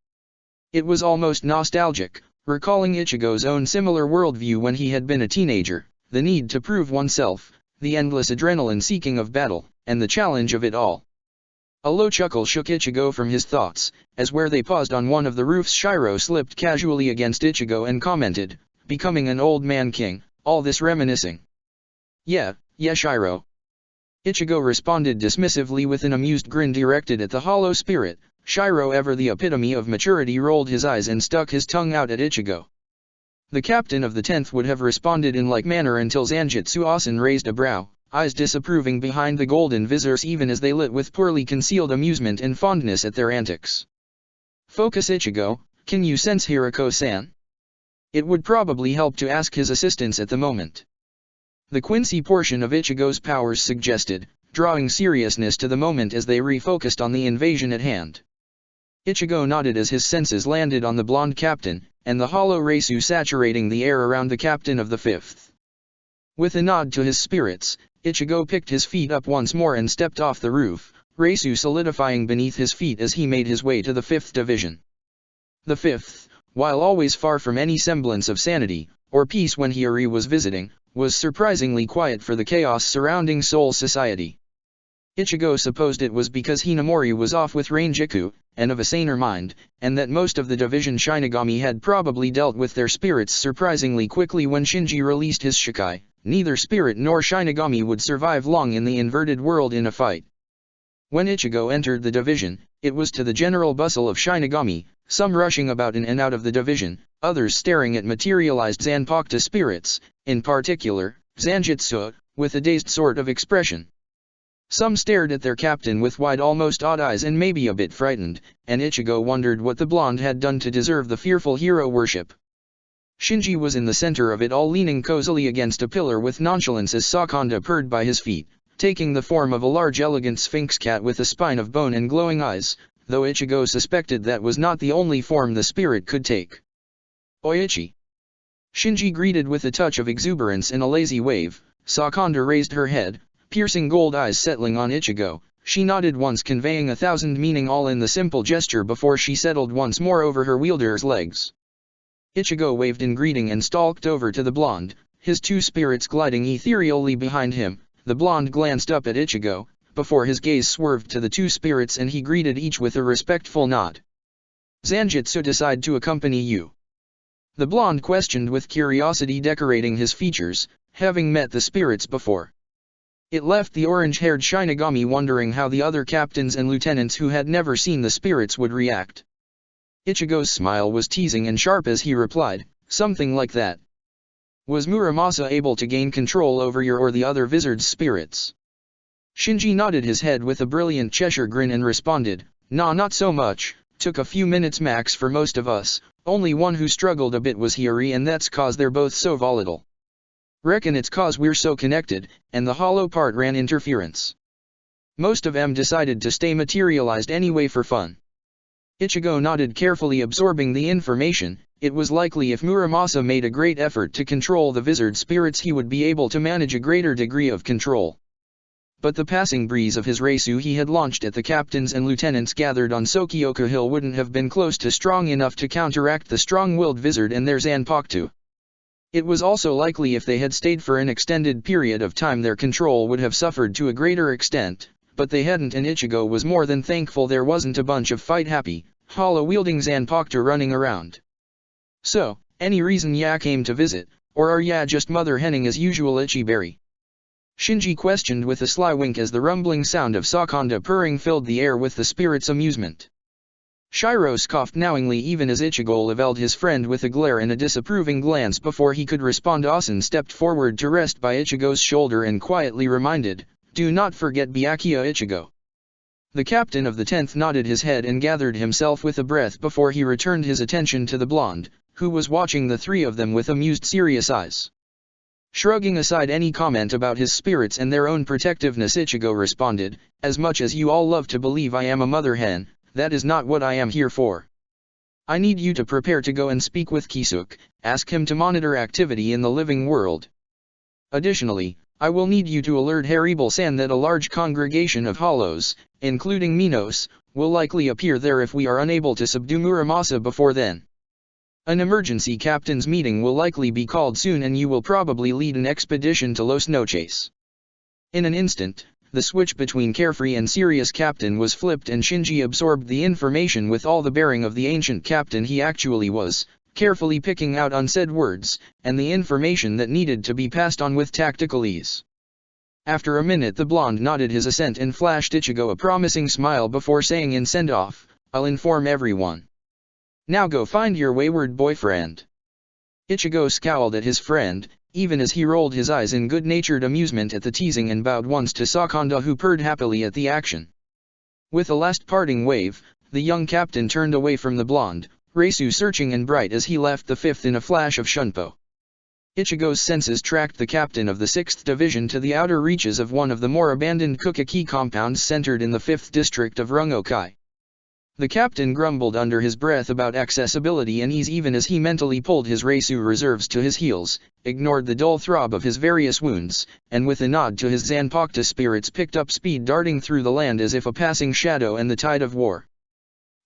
It was almost nostalgic, recalling Ichigo's own similar worldview when he had been a teenager, the need to prove oneself, the endless adrenaline-seeking of battle, and the challenge of it all. A low chuckle shook Ichigo from his thoughts, as where they paused on one of the roofs Shiro slipped casually against Ichigo and commented, "Becoming an old man king, all this reminiscing." Yeah, Shiro." Ichigo responded dismissively with an amused grin directed at the hollow spirit. Shiro, ever the epitome of maturity, rolled his eyes and stuck his tongue out at Ichigo. The captain of the 10th would have responded in like manner until Zanjitsu Asen raised a brow, eyes disapproving behind the golden visors even as they lit with poorly concealed amusement and fondness at their antics. "Focus, Ichigo, can you sense Hirako-san?" It would probably help to ask his assistance at the moment. The Quincy portion of Ichigo's powers suggested, drawing seriousness to the moment as they refocused on the invasion at hand. Ichigo nodded as his senses landed on the blonde captain, and the hollow Reisu saturating the air around the captain of the 5th. With a nod to his spirits, Ichigo picked his feet up once more and stepped off the roof, Reisu solidifying beneath his feet as he made his way to the 5th Division. The 5th, while always far from any semblance of sanity, or peace when Hiyori was visiting, was surprisingly quiet for the chaos surrounding Soul Society. Ichigo supposed it was because Hinamori was off with Rangiku, and of a saner mind, and that most of the division Shinigami had probably dealt with their spirits surprisingly quickly when Shinji released his Shikai. Neither spirit nor Shinigami would survive long in the inverted world in a fight. When Ichigo entered the division, it was to the general bustle of Shinigami, some rushing about in and out of the division, others staring at materialized Zanpakuto spirits, in particular, Zanjitsu, with a dazed sort of expression. Some stared at their captain with wide, almost odd eyes and maybe a bit frightened, and Ichigo wondered what the blonde had done to deserve the fearful hero worship. Shinji was in the center of it all, leaning cozily against a pillar with nonchalance as Sakanda purred by his feet, taking the form of a large elegant sphinx cat with a spine of bone and glowing eyes, though Ichigo suspected that was not the only form the spirit could take. "Oichi!" Shinji greeted with a touch of exuberance and a lazy wave. Sakanda raised her head, piercing gold eyes settling on Ichigo. She nodded once, conveying 1,000 meaning all in the simple gesture before she settled once more over her wielder's legs. Ichigo waved in greeting and stalked over to the blonde, his two spirits gliding ethereally behind him. The blonde glanced up at Ichigo, before his gaze swerved to the two spirits and he greeted each with a respectful nod. "Zanjitsu decide to accompany you?" The blonde questioned with curiosity decorating his features, having met the spirits before. It left the orange-haired Shinigami wondering how the other captains and lieutenants who had never seen the spirits would react. Ichigo's smile was teasing and sharp as he replied, "Something like that." "Was Muramasa able to gain control over your or the other wizard's spirits?" Shinji nodded his head with a brilliant Cheshire grin and responded, "Nah, not so much, took a few minutes max for most of us, only one who struggled a bit was Hiyori, and that's cause they're both so volatile. Reckon it's cause we're so connected, and the hollow part ran interference. Most of 'em decided to stay materialized anyway for fun." Ichigo nodded, carefully absorbing the information. It was likely if Muramasa made a great effort to control the wizard spirits he would be able to manage a greater degree of control. But the passing breeze of his Reisu he had launched at the captains and lieutenants gathered on Sokioku Hill wouldn't have been close to strong enough to counteract the strong-willed wizard and their Zanpakuto. It was also likely if they had stayed for an extended period of time their control would have suffered to a greater extent, but they hadn't, and Ichigo was more than thankful there wasn't a bunch of fight-happy, hollow-wielding Zanpakuto running around. "So, any reason ya came to visit, or are ya just mother henning as usual, Ichiberry?" Shinji questioned with a sly wink as the rumbling sound of Sakanda purring filled the air with the spirit's amusement. Shiro scoffed knowingly even as Ichigo leveled his friend with a glare and a disapproving glance before he could respond. Asen stepped forward to rest by Ichigo's shoulder and quietly reminded, "Do not forget Byakuya, Ichigo." The captain of the 10th nodded his head and gathered himself with a breath before he returned his attention to the blonde, who was watching the three of them with amused serious eyes. Shrugging aside any comment about his spirits and their own protectiveness, Ichigo responded, "As much as you all love to believe I am a mother hen, that is not what I am here for. I need you to prepare to go and speak with Kisuke, ask him to monitor activity in the living world. Additionally, I will need you to alert Haribal-san that a large congregation of hollows, including Minos, will likely appear there if we are unable to subdue Muramasa before then. An emergency captain's meeting will likely be called soon and you will probably lead an expedition to Los Noches. In an instant, the switch between carefree and serious captain was flipped and Shinji absorbed the information with all the bearing of the ancient captain he actually was, carefully picking out unsaid words, and the information that needed to be passed on with tactical ease. After a minute the blonde nodded his assent and flashed Ichigo a promising smile before saying in send-off, "I'll inform everyone. Now go find your wayward boyfriend." Ichigo scowled at his friend, even as he rolled his eyes in good-natured amusement at the teasing and bowed once to Sakanda who purred happily at the action. With a last parting wave, the young captain turned away from the blonde, Reisu searching and bright as he left the fifth in a flash of shunpo. Ichigo's senses tracked the captain of the 6th Division to the outer reaches of one of the more abandoned Kukaki compounds centered in the 5th district of Rungokai. The captain grumbled under his breath about accessibility and ease even as he mentally pulled his Reisu reserves to his heels, ignored the dull throb of his various wounds, and with a nod to his Zanpakuto spirits picked up speed darting through the land as if a passing shadow and the tide of war.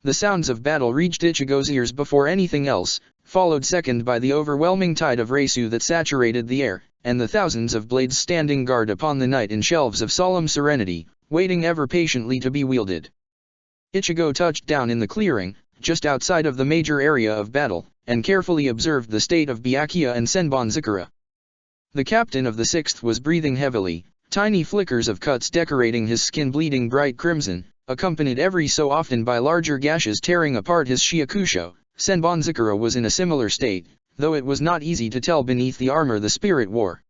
The sounds of battle reached Ichigo's ears before anything else, followed second by the overwhelming tide of Reisu that saturated the air, and the thousands of blades standing guard upon the night in shelves of solemn serenity, waiting ever patiently to be wielded. Ichigo touched down in the clearing, just outside of the major area of battle, and carefully observed the state of Byakuya and Senbonzakura. The captain of the 6th was breathing heavily, tiny flickers of cuts decorating his skin bleeding bright crimson, accompanied every so often by larger gashes tearing apart his shiakusho. Senbonzakura was in a similar state, though it was not easy to tell beneath the armor the spirit wore.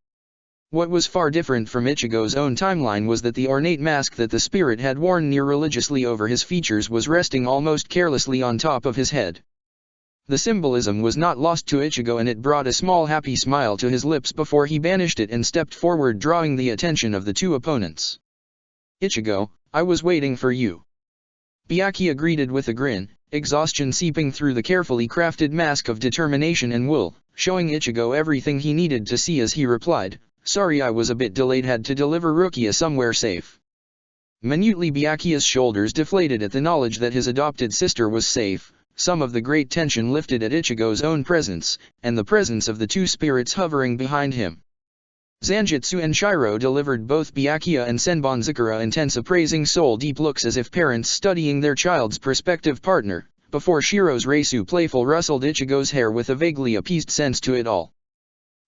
What was far different from Ichigo's own timeline was that the ornate mask that the spirit had worn near religiously over his features was resting almost carelessly on top of his head. The symbolism was not lost to Ichigo and it brought a small happy smile to his lips before he banished it and stepped forward drawing the attention of the two opponents. "Ichigo, I was waiting for you." Byakuya greeted with a grin, exhaustion seeping through the carefully crafted mask of determination and will, showing Ichigo everything he needed to see as he replied, "Sorry I was a bit delayed, had to deliver Rukia somewhere safe." Minutely Byakuya's shoulders deflated at the knowledge that his adopted sister was safe, some of the great tension lifted at Ichigo's own presence, and the presence of the two spirits hovering behind him. Zanjitsu and Shiro delivered both Byakuya and Senbonzakura intense appraising soul-deep looks as if parents studying their child's prospective partner, before Shiro's Reisu playful rustled Ichigo's hair with a vaguely appeased sense to it all.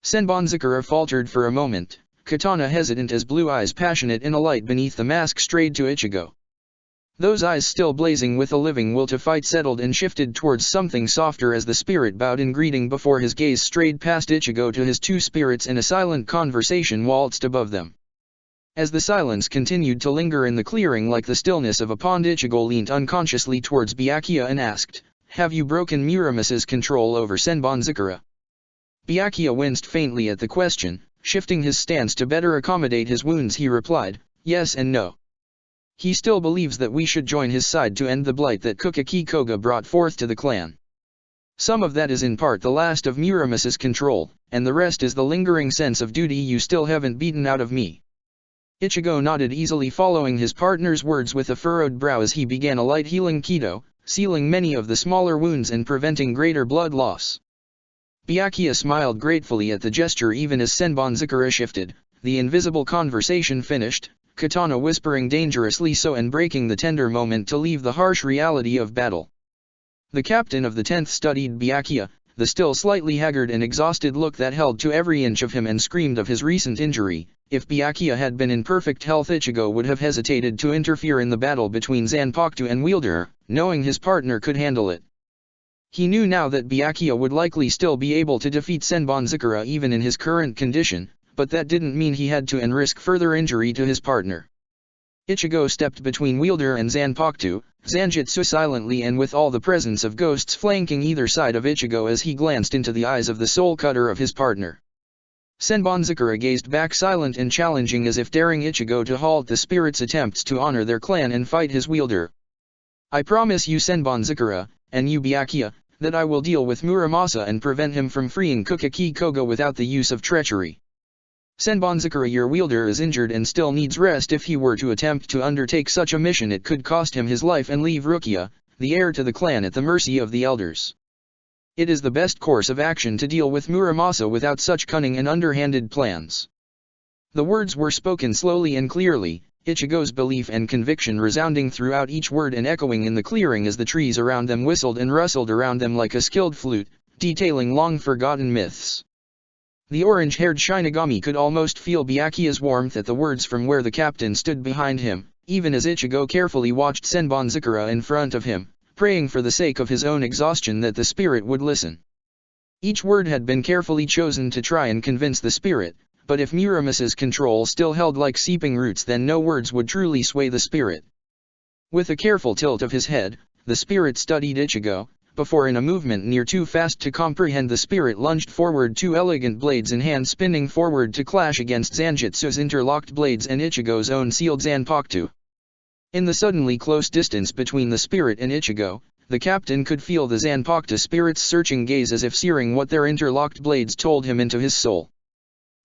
Senbonzakura faltered for a moment, katana hesitant as blue eyes passionate in a light beneath the mask strayed to Ichigo. Those eyes still blazing with a living will to fight settled and shifted towards something softer as the spirit bowed in greeting before his gaze strayed past Ichigo to his two spirits and a silent conversation waltzed above them. As the silence continued to linger in the clearing like the stillness of a pond, Ichigo leaned unconsciously towards Byakuya and asked, "Have you broken Muramasa's control over Senbonzakura?" Byakuya winced faintly at the question, shifting his stance to better accommodate his wounds he replied, "Yes and no. He still believes that we should join his side to end the blight that Kukaki Koga brought forth to the clan. Some of that is in part the last of Muramasa's control, and the rest is the lingering sense of duty you still haven't beaten out of me." Ichigo nodded easily following his partner's words with a furrowed brow as he began a light healing Kido, sealing many of the smaller wounds and preventing greater blood loss. Byakuya smiled gratefully at the gesture even as Senbonzakura shifted, the invisible conversation finished, katana whispering dangerously so and breaking the tender moment to leave the harsh reality of battle. The captain of the 10th studied Byakuya, the still slightly haggard and exhausted look that held to every inch of him and screamed of his recent injury. If Byakuya had been in perfect health, Ichigo would have hesitated to interfere in the battle between Zanpakuto and Wielder, knowing his partner could handle it. He knew now that Byakuya would likely still be able to defeat Senbonzakura even in his current condition, but that didn't mean he had to risk further injury to his partner. Ichigo stepped between Wielder and Zanpakuto, Zanjitsu silently and with all the presence of ghosts flanking either side of Ichigo as he glanced into the eyes of the soul cutter of his partner. Senbonzakura gazed back silent and challenging as if daring Ichigo to halt the spirit's attempts to honor their clan and fight his Wielder. "I promise you Senbonzakura, and you Byakuya, that I will deal with Muramasa and prevent him from freeing Kukaki Koga without the use of treachery." Senbonzakura, your wielder is injured and still needs rest. If he were to attempt to undertake such a mission, it could cost him his life and leave Rukia, the heir to the clan, at the mercy of the elders. It is the best course of action to deal with Muramasa without such cunning and underhanded plans. The words were spoken slowly and clearly, Ichigo's belief and conviction resounding throughout each word and echoing in the clearing as the trees around them whistled and rustled around them like a skilled flute, detailing long-forgotten myths. The orange-haired Shinigami could almost feel Byakuya's warmth at the words from where the captain stood behind him, even as Ichigo carefully watched Senbonzakura in front of him, praying for the sake of his own exhaustion that the spirit would listen. Each word had been carefully chosen to try and convince the spirit, but if Muramasa's control still held like seeping roots, then no words would truly sway the spirit. With a careful tilt of his head, the spirit studied Ichigo, before in a movement near too fast to comprehend the spirit lunged forward, two elegant blades in hand spinning forward to clash against Zanjitsu's interlocked blades and Ichigo's own sealed Zanpakuto. In the suddenly close distance between the spirit and Ichigo, the captain could feel the Zanpakuto spirit's searching gaze as if searing what their interlocked blades told him into his soul.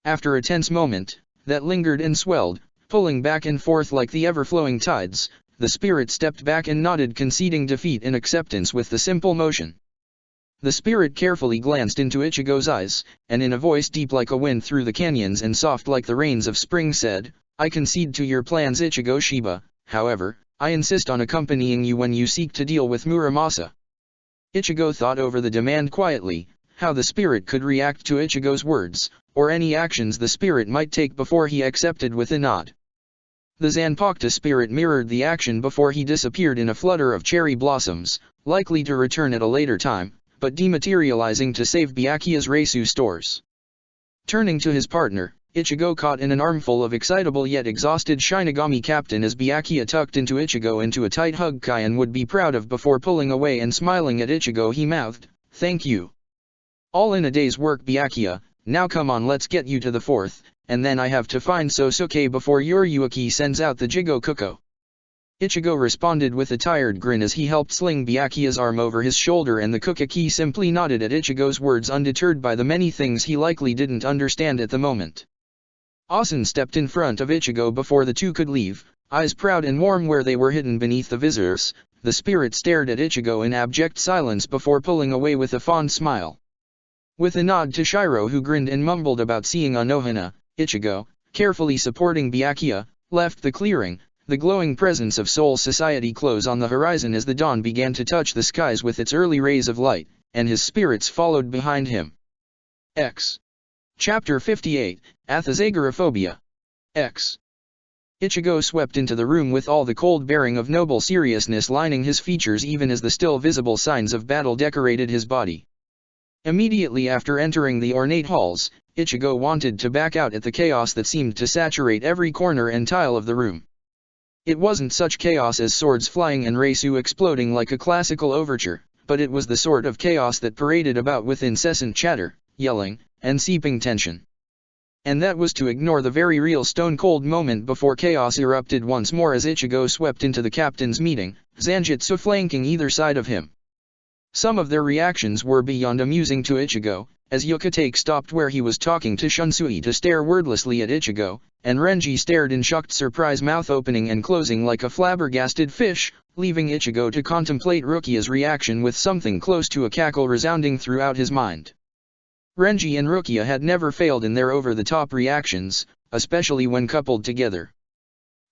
After a tense moment, that lingered and swelled, pulling back and forth like the ever-flowing tides, the spirit stepped back and nodded, conceding defeat in acceptance with the simple motion. The spirit carefully glanced into Ichigo's eyes, and in a voice deep like a wind through the canyons and soft like the rains of spring said, "I concede to your plans, Ichigo Shiba, however, I insist on accompanying you when you seek to deal with Muramasa." Ichigo thought over the demand quietly, how the spirit could react to Ichigo's words, or any actions the spirit might take, before he accepted with a nod. The Zanpakuto spirit mirrored the action before he disappeared in a flutter of cherry blossoms, likely to return at a later time, but dematerializing to save Byakuya's Reisu stores. Turning to his partner, Ichigo caught in an armful of excitable yet exhausted Shinigami captain as Byakuya tucked into Ichigo into a tight hug Kaion would be proud of. Before pulling away and smiling at Ichigo, he mouthed, "Thank you. All in a day's work, Byakuya. Now come on, let's get you to the fourth, and then I have to find Sosuke before Yuriuki sends out the Jigo Kuko." Ichigo responded with a tired grin as he helped sling Byakuya's arm over his shoulder, and the Kukaki simply nodded at Ichigo's words, undeterred by the many things he likely didn't understand at the moment. Asen stepped in front of Ichigo before the two could leave, eyes proud and warm where they were hidden beneath the visors. The spirit stared at Ichigo in abject silence before pulling away with a fond smile. With a nod to Shiro, who grinned and mumbled about seeing Anohana, Ichigo, carefully supporting Byakuya, left the clearing, the glowing presence of Soul Society close on the horizon as the dawn began to touch the skies with its early rays of light, and his spirits followed behind him. X. Chapter 58, Athasagorophobia. X. Ichigo swept into the room with all the cold bearing of noble seriousness lining his features, even as the still visible signs of battle decorated his body. Immediately after entering the ornate halls, Ichigo wanted to back out at the chaos that seemed to saturate every corner and tile of the room. It wasn't such chaos as swords flying and Reisu exploding like a classical overture, but it was the sort of chaos that paraded about with incessant chatter, yelling, and seeping tension. And that was to ignore the very real stone-cold moment before chaos erupted once more as Ichigo swept into the captain's meeting, Zanjitsu flanking either side of him. Some of their reactions were beyond amusing to Ichigo, as Yukitake stopped where he was talking to Shunsui to stare wordlessly at Ichigo, and Renji stared in shocked surprise, mouth opening and closing like a flabbergasted fish, leaving Ichigo to contemplate Rukia's reaction with something close to a cackle resounding throughout his mind. Renji and Rukia had never failed in their over-the-top reactions, especially when coupled together.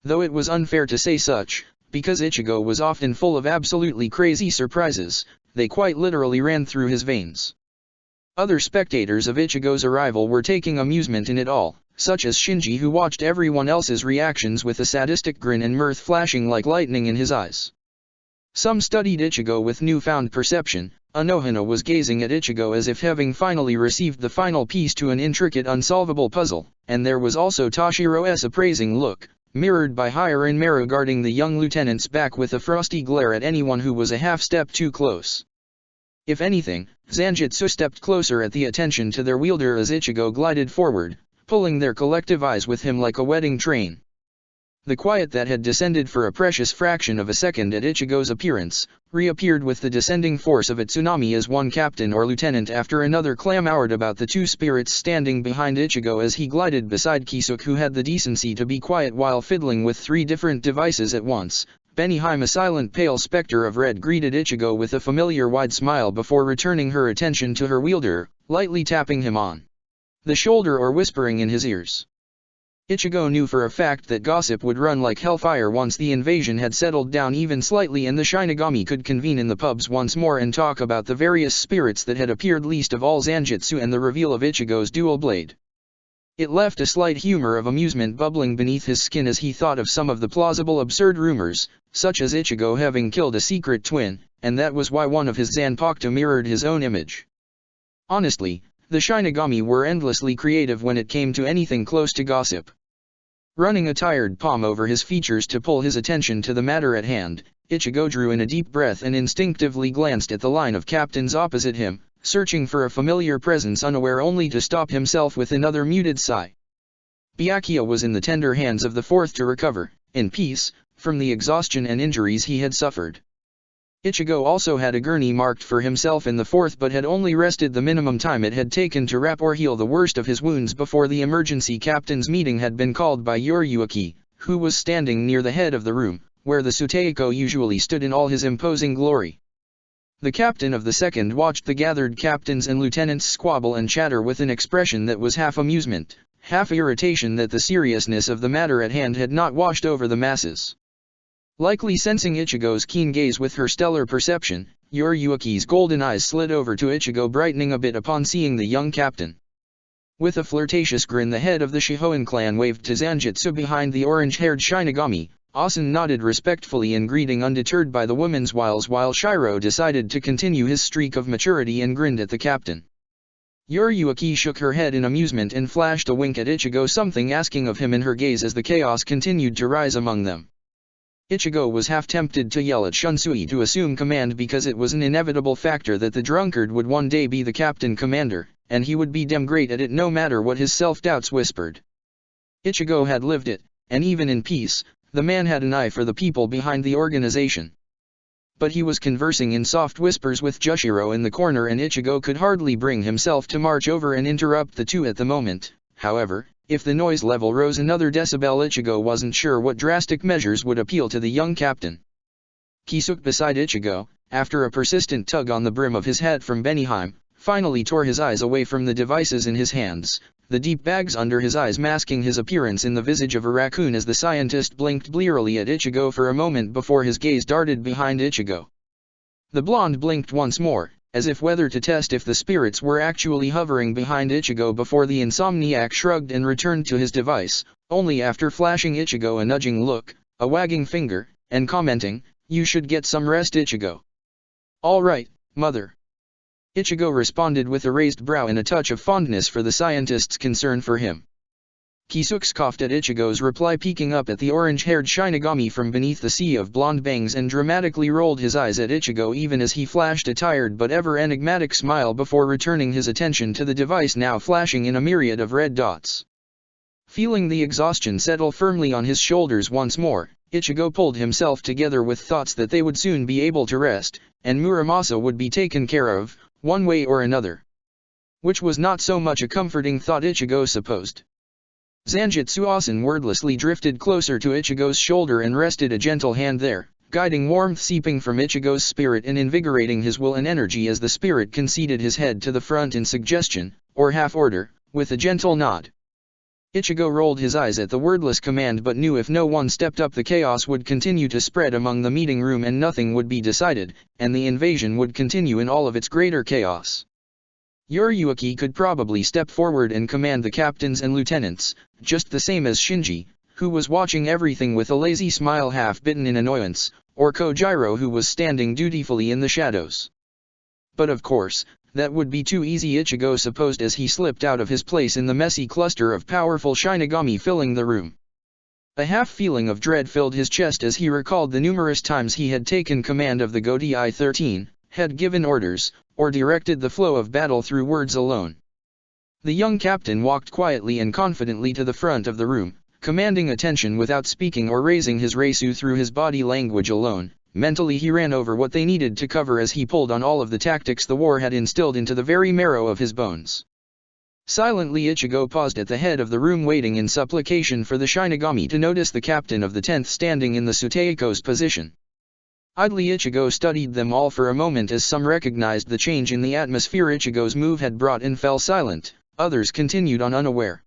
Though it was unfair to say such, because Ichigo was often full of absolutely crazy surprises, they quite literally ran through his veins. Other spectators of Ichigo's arrival were taking amusement in it all, such as Shinji, who watched everyone else's reactions with a sadistic grin and mirth flashing like lightning in his eyes. Some studied Ichigo with newfound perception. Anohana was gazing at Ichigo as if having finally received the final piece to an intricate unsolvable puzzle, and there was also Tashiro's appraising look, mirrored by Hirin Meru guarding the young lieutenant's back with a frosty glare at anyone who was a half-step too close. If anything, Zanjitsu stepped closer at the attention to their wielder as Ichigo glided forward, pulling their collective eyes with him like a wedding train. The quiet that had descended for a precious fraction of a second at Ichigo's appearance, reappeared with the descending force of a tsunami as one captain or lieutenant after another clamored about the two spirits standing behind Ichigo as he glided beside Kisuke, who had the decency to be quiet while fiddling with 3 different devices at once. Benihime, a silent pale specter of red, greeted Ichigo with a familiar wide smile before returning her attention to her wielder, lightly tapping him on the shoulder or whispering in his ears. Ichigo knew for a fact that gossip would run like hellfire once the invasion had settled down even slightly and the Shinigami could convene in the pubs once more and talk about the various spirits that had appeared, least of all Zanjitsu and the reveal of Ichigo's dual blade. It left a slight humor of amusement bubbling beneath his skin as he thought of some of the plausible absurd rumors, such as Ichigo having killed a secret twin, and that was why one of his Zanpakuto mirrored his own image. Honestly, the Shinigami were endlessly creative when it came to anything close to gossip. Running a tired palm over his features to pull his attention to the matter at hand, Ichigo drew in a deep breath and instinctively glanced at the line of captains opposite him, searching for a familiar presence, unaware only to stop himself with another muted sigh. Byakuya was in the tender hands of the fourth to recover, in peace, from the exhaustion and injuries he had suffered. Ichigo also had a gurney marked for himself in the fourth, but had only rested the minimum time it had taken to wrap or heal the worst of his wounds before the emergency captain's meeting had been called by Yoriyuki, who was standing near the head of the room, where the Suteiko usually stood in all his imposing glory. The captain of the second watched the gathered captains and lieutenants squabble and chatter with an expression that was half amusement, half irritation that the seriousness of the matter at hand had not washed over the masses. Likely sensing Ichigo's keen gaze with her stellar perception, Yoriyuki's golden eyes slid over to Ichigo, brightening a bit upon seeing the young captain. With a flirtatious grin, the head of the Shihoin clan waved to Zanjitsu behind the orange-haired Shinigami. Asen nodded respectfully in greeting, undeterred by the woman's wiles, while Shiro decided to continue his streak of maturity and grinned at the captain. Yoriyuki shook her head in amusement and flashed a wink at Ichigo, something asking of him in her gaze as the chaos continued to rise among them. Ichigo was half tempted to yell at Shunsui to assume command, because it was an inevitable factor that the drunkard would one day be the captain commander, and he would be damn great at it no matter what his self-doubts whispered. Ichigo had lived it, and even in peace, the man had an eye for the people behind the organization. But he was conversing in soft whispers with Jushiro in the corner, and Ichigo could hardly bring himself to march over and interrupt the two at the moment. However, if the noise level rose another decibel, Ichigo wasn't sure what drastic measures would appeal to the young captain. Kisuke beside Ichigo, after a persistent tug on the brim of his hat from Benihime, finally tore his eyes away from the devices in his hands, the deep bags under his eyes masking his appearance in the visage of a raccoon as the scientist blinked blearily at Ichigo for a moment before his gaze darted behind Ichigo. The blonde blinked once more, as if whether to test if the spirits were actually hovering behind Ichigo, before the insomniac shrugged and returned to his device, only after flashing Ichigo a nudging look, a wagging finger, and commenting, "You should get some rest, Ichigo." "All right, mother." Ichigo responded with a raised brow and a touch of fondness for the scientist's concern for him. Kisuke scoffed at Ichigo's reply, peeking up at the orange-haired Shinigami from beneath the sea of blonde bangs, and dramatically rolled his eyes at Ichigo even as he flashed a tired but ever enigmatic smile before returning his attention to the device now flashing in a myriad of red dots. Feeling the exhaustion settle firmly on his shoulders once more, Ichigo pulled himself together with thoughts that they would soon be able to rest, and Muramasa would be taken care of, one way or another. Which was not so much a comforting thought, Ichigo supposed. Zanjitsu Asen wordlessly drifted closer to Ichigo's shoulder and rested a gentle hand there, guiding warmth seeping from Ichigo's spirit and invigorating his will and energy as the spirit conceded his head to the front in suggestion, or half-order, with a gentle nod. Ichigo rolled his eyes at the wordless command, but knew if no one stepped up the chaos would continue to spread among the meeting room and nothing would be decided, and the invasion would continue in all of its greater chaos. Yoriyuki could probably step forward and command the captains and lieutenants, just the same as Shinji, who was watching everything with a lazy smile half-bitten in annoyance, or Kojiro, who was standing dutifully in the shadows. But of course, that would be too easy, Ichigo supposed as he slipped out of his place in the messy cluster of powerful Shinigami filling the room. A half-feeling of dread filled his chest as he recalled the numerous times he had taken command of the Godi I-13, had given orders, or directed the flow of battle through words alone. The young captain walked quietly and confidently to the front of the room, Commanding attention without speaking or raising his Reisu through his body language alone, mentally he ran over what they needed to cover as he pulled on all of the tactics the war had instilled into the very marrow of his bones. Silently Ichigo paused at the head of the room waiting in supplication for the Shinigami to notice the captain of the 10th standing in the Suteiko's position. Idly Ichigo studied them all for a moment as some recognized the change in the atmosphere Ichigo's move had brought and fell silent, others continued on unaware.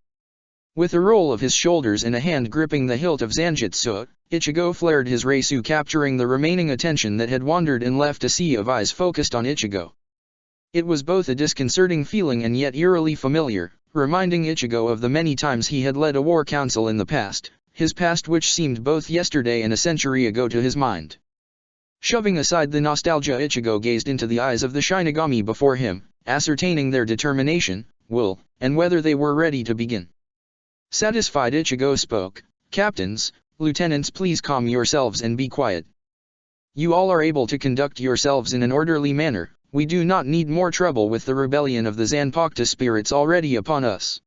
With a roll of his shoulders and a hand gripping the hilt of Zanjutsu, Ichigo flared his Reisu capturing the remaining attention that had wandered and left a sea of eyes focused on Ichigo. It was both a disconcerting feeling and yet eerily familiar, reminding Ichigo of the many times he had led a war council in the past, his past which seemed both yesterday and a century ago to his mind. Shoving aside the nostalgia, Ichigo gazed into the eyes of the Shinigami before him, ascertaining their determination, will, and whether they were ready to begin. Satisfied, Ichigo spoke, "Captains, lieutenants, please calm yourselves and be quiet. You all are able to conduct yourselves in an orderly manner. We do not need more trouble with the rebellion of the Zanpakuto spirits already upon us.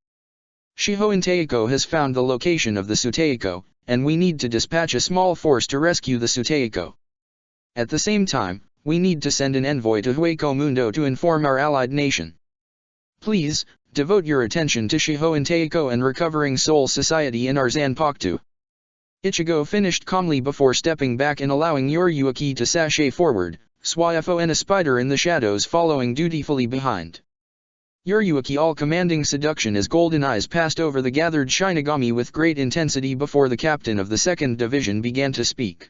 Shihoin Teiko has found the location of the Suteiko, and we need to dispatch a small force to rescue the Suteiko. At the same time, we need to send an envoy to Hueco Mundo to inform our allied nation. Please, devote your attention to Shihoin Teiko and recovering Soul Society in our Zanpakuto." Ichigo finished calmly before stepping back and allowing Yoriyuki to sashay forward, Swaifo and a spider in the shadows following dutifully behind. Yoriyuki all commanding seduction as golden eyes passed over the gathered Shinigami with great intensity before the captain of the 2nd Division began to speak.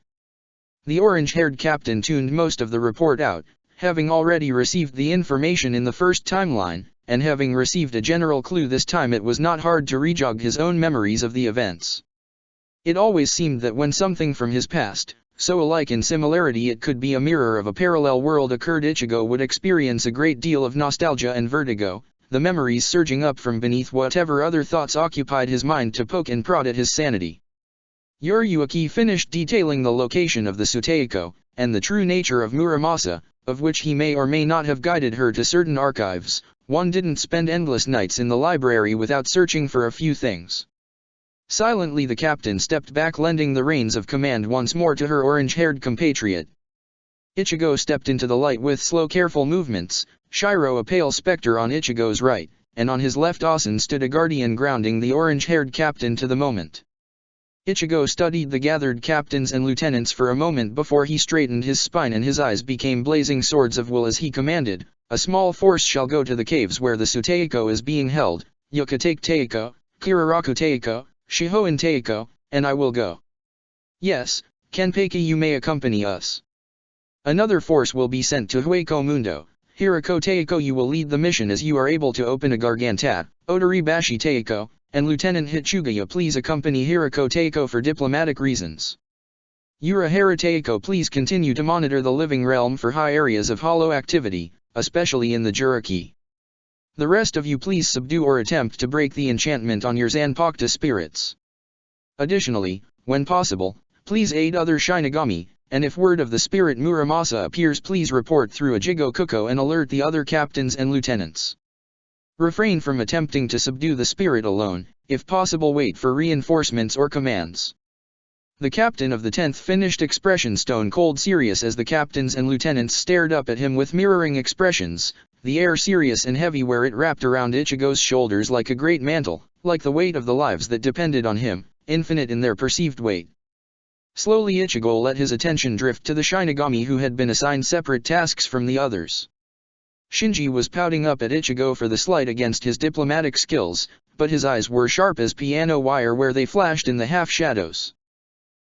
The orange-haired captain tuned most of the report out, having already received the information in the first timeline, and having received a general clue this time it was not hard to rejog his own memories of the events. It always seemed that when something from his past, so alike in similarity it could be a mirror of a parallel world, occurred, Ichigo would experience a great deal of nostalgia and vertigo, the memories surging up from beneath whatever other thoughts occupied his mind to poke and prod at his sanity. Yoriyuki finished detailing the location of the Suteiko, and the true nature of Muramasa, of which he may or may not have guided her to certain archives. One didn't spend endless nights in the library without searching for a few things. Silently the captain stepped back, lending the reins of command once more to her orange-haired compatriot. Ichigo stepped into the light with slow careful movements, Shiro a pale specter on Ichigo's right, and on his left Asen stood a guardian grounding the orange-haired captain to the moment. Ichigo studied the gathered captains and lieutenants for a moment before he straightened his spine and his eyes became blazing swords of will as he commanded, "A small force shall go to the caves where the Suteiko is being held, Yokotake Teiko, Kiriraku Teiko, Shihoin Teiko, and I will go. Yes, Kenpeki, you may accompany us. Another force will be sent to Hueco Mundo. Hirako Teiko, you will lead the mission as you are able to open a Gargantat. Odoribashi Teiko, and Lieutenant Hitsugaya, please accompany Hirako Teiko for diplomatic reasons. Urahara Teiko, please continue to monitor the living realm for high areas of hollow activity, especially in the Juriki. The rest of you please subdue or attempt to break the enchantment on your Zanpakuto spirits. Additionally, when possible, please aid other Shinigami, and if word of the spirit Muramasa appears please report through a Jigokuko and alert the other captains and lieutenants. Refrain from attempting to subdue the spirit alone, if possible wait for reinforcements or commands." The captain of the 10th finished expression stone cold serious as the captains and lieutenants stared up at him with mirroring expressions, the air serious and heavy where it wrapped around Ichigo's shoulders like a great mantle, like the weight of the lives that depended on him, infinite in their perceived weight. Slowly Ichigo let his attention drift to the Shinigami who had been assigned separate tasks from the others. Shinji was pouting up at Ichigo for the slight against his diplomatic skills, but his eyes were sharp as piano wire where they flashed in the half-shadows.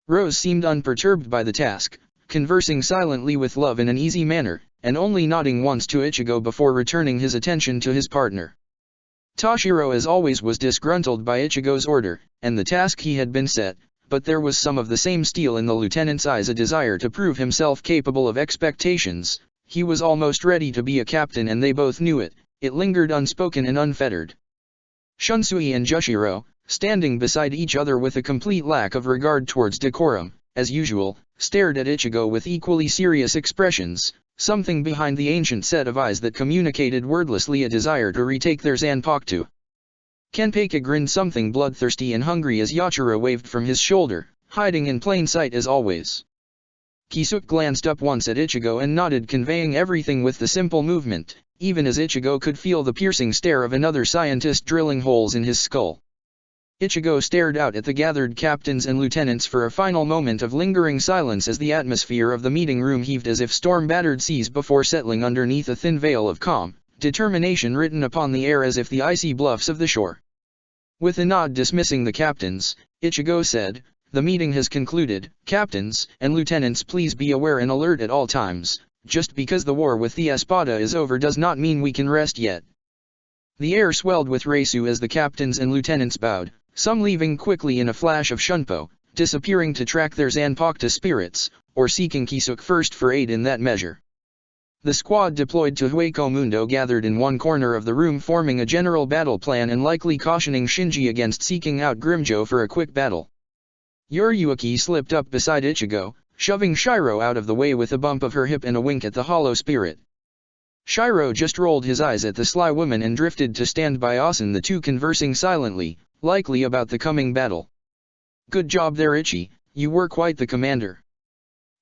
Rose seemed unperturbed by the task, conversing silently with Love in an easy manner, and only nodding once to Ichigo before returning his attention to his partner. Toshiro as always was disgruntled by Ichigo's order, and the task he had been set, but there was some of the same steel in the lieutenant's eyes, a desire to prove himself capable of expectations. He was almost ready to be a captain and they both knew it, it lingered unspoken and unfettered. Shunsui and Jushiro, standing beside each other with a complete lack of regard towards decorum, as usual, stared at Ichigo with equally serious expressions, something behind the ancient set of eyes that communicated wordlessly a desire to retake their Zanpakuto. Kanpeka grinned something bloodthirsty and hungry as Yachiro waved from his shoulder, hiding in plain sight as always. Kisuke glanced up once at Ichigo and nodded, conveying everything with the simple movement, even as Ichigo could feel the piercing stare of another scientist drilling holes in his skull. Ichigo stared out at the gathered captains and lieutenants for a final moment of lingering silence as the atmosphere of the meeting room heaved as if storm-battered seas before settling underneath a thin veil of calm, determination written upon the air as if the icy bluffs of the shore. With a nod dismissing the captains, Ichigo said, "The meeting has concluded. Captains and lieutenants, please be aware and alert at all times. Just because the war with the Espada is over does not mean we can rest yet." The air swelled with Reisu as the captains and lieutenants bowed, some leaving quickly in a flash of Shunpo, disappearing to track their Zanpakuto spirits, or seeking Kisuke first for aid in that measure. The squad deployed to Hueco Mundo gathered in one corner of the room, forming a general battle plan and likely cautioning Shinji against seeking out Grimmjow for a quick battle. Yuriuki slipped up beside Ichigo, shoving Shiro out of the way with a bump of her hip and a wink at the hollow spirit. Shiro just rolled his eyes at the sly woman and drifted to stand by Asen, the two conversing silently, likely about the coming battle. "Good job there, Ichi, you were quite the commander,"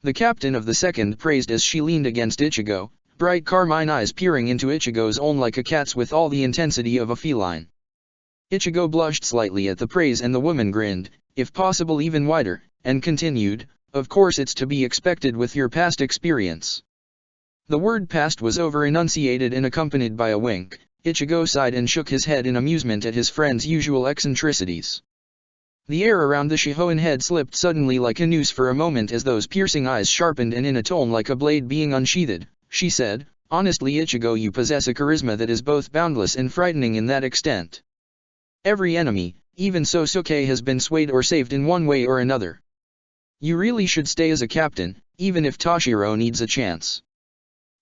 the captain of the second praised as she leaned against Ichigo, bright carmine eyes peering into Ichigo's own like a cat's with all the intensity of a feline. Ichigo blushed slightly at the praise and the woman grinned, if possible even wider, and continued, "Of course it's to be expected with your past experience." The word past was over-enunciated and accompanied by a wink. Ichigo sighed and shook his head in amusement at his friend's usual eccentricities. The air around the Shihoan head slipped suddenly like a noose for a moment as those piercing eyes sharpened, and in a tone like a blade being unsheathed, she said, "Honestly, Ichigo, you possess a charisma that is both boundless and frightening in that extent. Every enemy, even Sosuke, has been swayed or saved in one way or another. You really should stay as a captain, even if Toshiro needs a chance."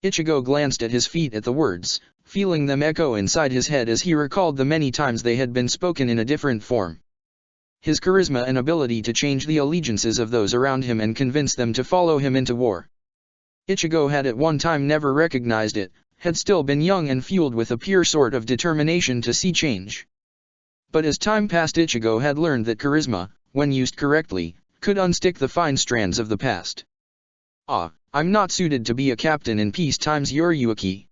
Ichigo glanced at his feet at the words, feeling them echo inside his head as he recalled the many times they had been spoken in a different form. His charisma and ability to change the allegiances of those around him and convince them to follow him into war. Ichigo had at one time never recognized it, had still been young and fueled with a pure sort of determination to see change. But as time passed, Ichigo had learned that charisma, when used correctly, could unstick the fine strands of the past. "I'm not suited to be a captain in peace times, Yuriuki,"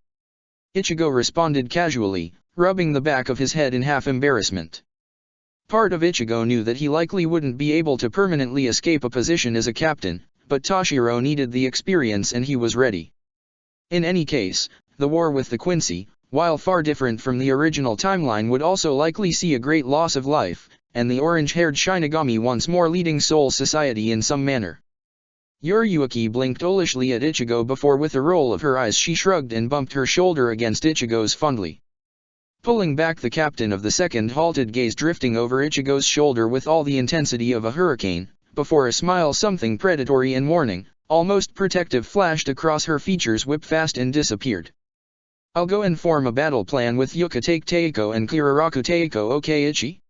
Ichigo responded casually, rubbing the back of his head in half embarrassment. Part of Ichigo knew that he likely wouldn't be able to permanently escape a position as a captain, but Toshiro needed the experience and he was ready. In any case, the war with the Quincy, while far different from the original timeline, would also likely see a great loss of life, and the orange-haired Shinigami once more leading Soul Society in some manner. Yuriuki blinked olishly at Ichigo before, with a roll of her eyes, she shrugged and bumped her shoulder against Ichigo's fondly. Pulling back, the captain of the second halted, gaze drifting over Ichigo's shoulder with all the intensity of a hurricane, before a smile something predatory and warning, almost protective, flashed across her features, whipped fast and disappeared. "I'll go and form a battle plan with Yukatake Teiko and Kiriraku Teiko, okay Ichi?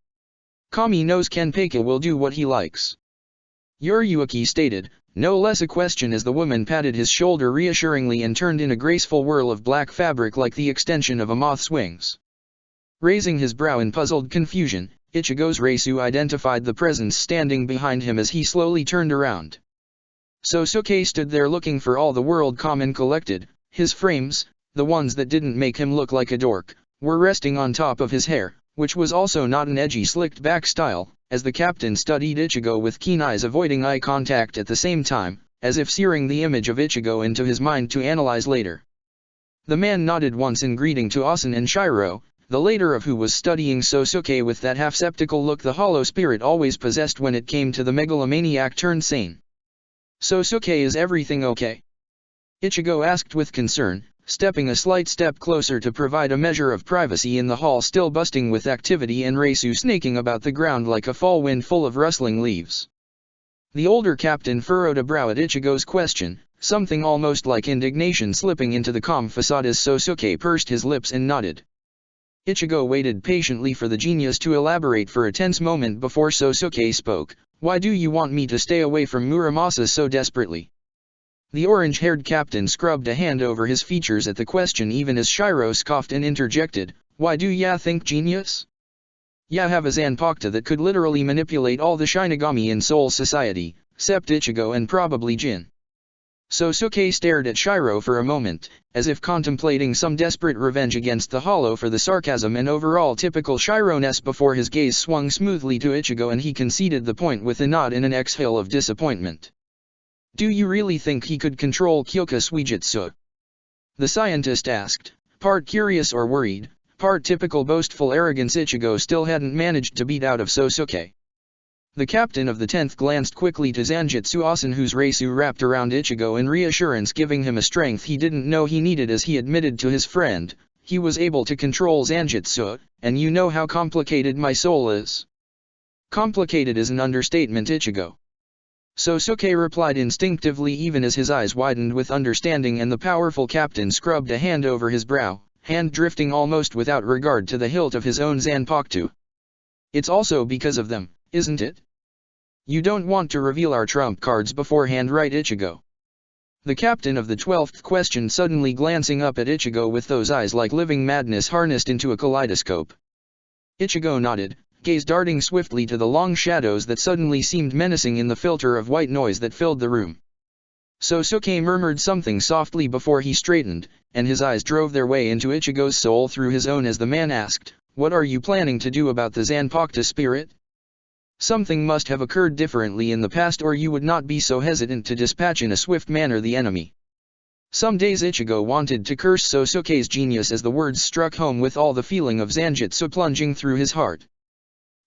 Kami knows Kanpeka will do what he likes," Yuriuki stated, no less a question as the woman patted his shoulder reassuringly and turned in a graceful whirl of black fabric like the extension of a moth's wings. Raising his brow in puzzled confusion, Ichigo's Reisu identified the presence standing behind him as he slowly turned around. Sosuke stood there looking for all the world calm and collected. His frames, the ones that didn't make him look like a dork, were resting on top of his hair, which was also not an edgy slicked back style, as the captain studied Ichigo with keen eyes, avoiding eye contact at the same time, as if searing the image of Ichigo into his mind to analyze later. The man nodded once in greeting to Asen and Shiro, the later of who was studying Sosuke with that half-skeptical look the hollow spirit always possessed when it came to the megalomaniac turned sane. "Sosuke, is everything okay?" Ichigo asked with concern, stepping a slight step closer to provide a measure of privacy in the hall still busting with activity and Reisu snaking about the ground like a fall wind full of rustling leaves. The older captain furrowed a brow at Ichigo's question, something almost like indignation slipping into the calm facade as Sosuke pursed his lips and nodded. Ichigo waited patiently for the genius to elaborate for a tense moment before Sosuke spoke. "Why do you want me to stay away from Muramasa so desperately?" The orange-haired captain scrubbed a hand over his features at the question even as Shiro scoffed and interjected, "Why do ya think genius? Ya have a Zanpakuto that could literally manipulate all the Shinigami in Soul Society, except Ichigo and probably Jin. Sosuke stared at Shiro for a moment, as if contemplating some desperate revenge against the Hollow for the sarcasm and overall typical Shiro-ness before his gaze swung smoothly to Ichigo and he conceded the point with a nod and an exhale of disappointment. Do you really think he could control Kyoka Suijutsu? The scientist asked, part curious or worried, part typical boastful arrogance. Ichigo still hadn't managed to beat out of Sosuke. The captain of the 10th glanced quickly to Zanjutsu Asen, whose Reisu wrapped around Ichigo in reassurance, giving him a strength he didn't know he needed. As he admitted to his friend, he was able to control Zanjutsu, and you know how complicated my soul is. Complicated is an understatement, Ichigo. Sosuke replied instinctively, even as his eyes widened with understanding, and the powerful captain scrubbed a hand over his brow, hand drifting almost without regard to the hilt of his own Zanpakuto. It's also because of them, isn't it? You don't want to reveal our trump cards beforehand, right, Ichigo? The captain of the 12th questioned, suddenly glancing up at Ichigo with those eyes like living madness harnessed into a kaleidoscope. Ichigo nodded, gaze darting swiftly to the long shadows that suddenly seemed menacing in the filter of white noise that filled the room. Sosuke murmured something softly before he straightened, and his eyes drove their way into Ichigo's soul through his own as the man asked, "What are you planning to do about the Zanpakuto spirit?" Something must have occurred differently in the past, or you would not be so hesitant to dispatch in a swift manner the enemy. Some days Ichigo wanted to curse Sosuke's genius as the words struck home with all the feeling of Zanjutsu plunging through his heart.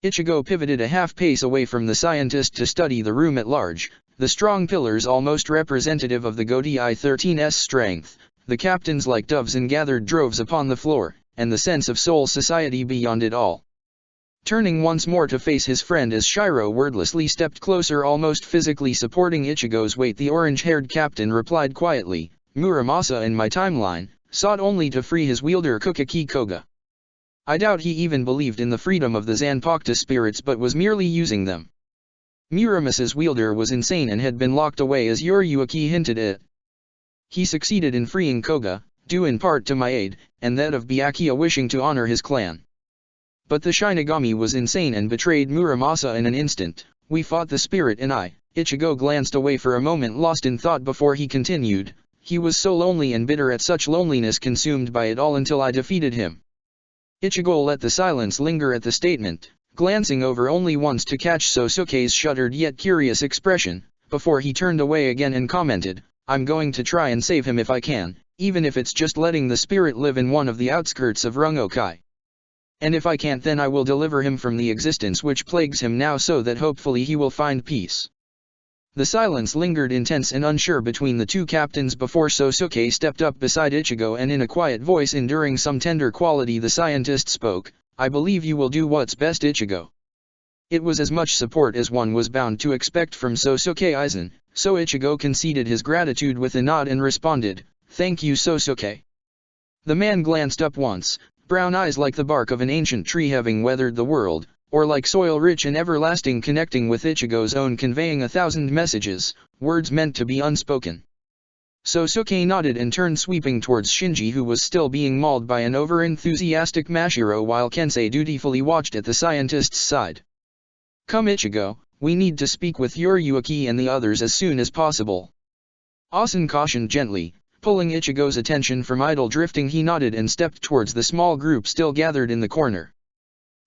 Ichigo pivoted a half pace away from the scientist to study the room at large, the strong pillars almost representative of the Godei 13's strength, the captains like doves in gathered droves upon the floor, and the sense of Soul Society beyond it all. Turning once more to face his friend as Shiro wordlessly stepped closer, almost physically supporting Ichigo's weight, the orange-haired captain replied quietly, "Muramasa in my timeline, sought only to free his wielder Kukaki Koga. I doubt he even believed in the freedom of the Zanpakuto spirits but was merely using them. Muramasa's wielder was insane and had been locked away, as Yoriuki hinted at. He succeeded in freeing Koga, due in part to my aid, and that of Byakuya wishing to honor his clan. But the Shinigami was insane and betrayed Muramasa in an instant. We fought the spirit and I." Ichigo glanced away for a moment, lost in thought, before he continued, "He was so lonely and bitter at such loneliness, consumed by it all, until I defeated him." Ichigo let the silence linger at the statement, glancing over only once to catch Sosuke's shuttered yet curious expression, before he turned away again and commented, "I'm going to try and save him if I can, even if it's just letting the spirit live in one of the outskirts of Rungokai. And if I can't, then I will deliver him from the existence which plagues him now, so that hopefully he will find peace." The silence lingered intense and unsure between the two captains before Sosuke stepped up beside Ichigo, and in a quiet voice enduring some tender quality the scientist spoke, "I believe you will do what's best, Ichigo." It was as much support as one was bound to expect from Sosuke Aizen, so Ichigo conceded his gratitude with a nod and responded, "Thank you, Sosuke." The man glanced up once, brown eyes like the bark of an ancient tree having weathered the world, or like soil rich and everlasting, connecting with Ichigo's own, conveying 1,000 messages, words meant to be unspoken. Sosuke nodded and turned, sweeping towards Shinji, who was still being mauled by an over-enthusiastic Mashiro, while Kensei dutifully watched at the scientist's side. "Come, Ichigo, we need to speak with Yoriuki and the others as soon as possible." Asen cautioned gently, pulling Ichigo's attention from idle drifting. He nodded and stepped towards the small group still gathered in the corner.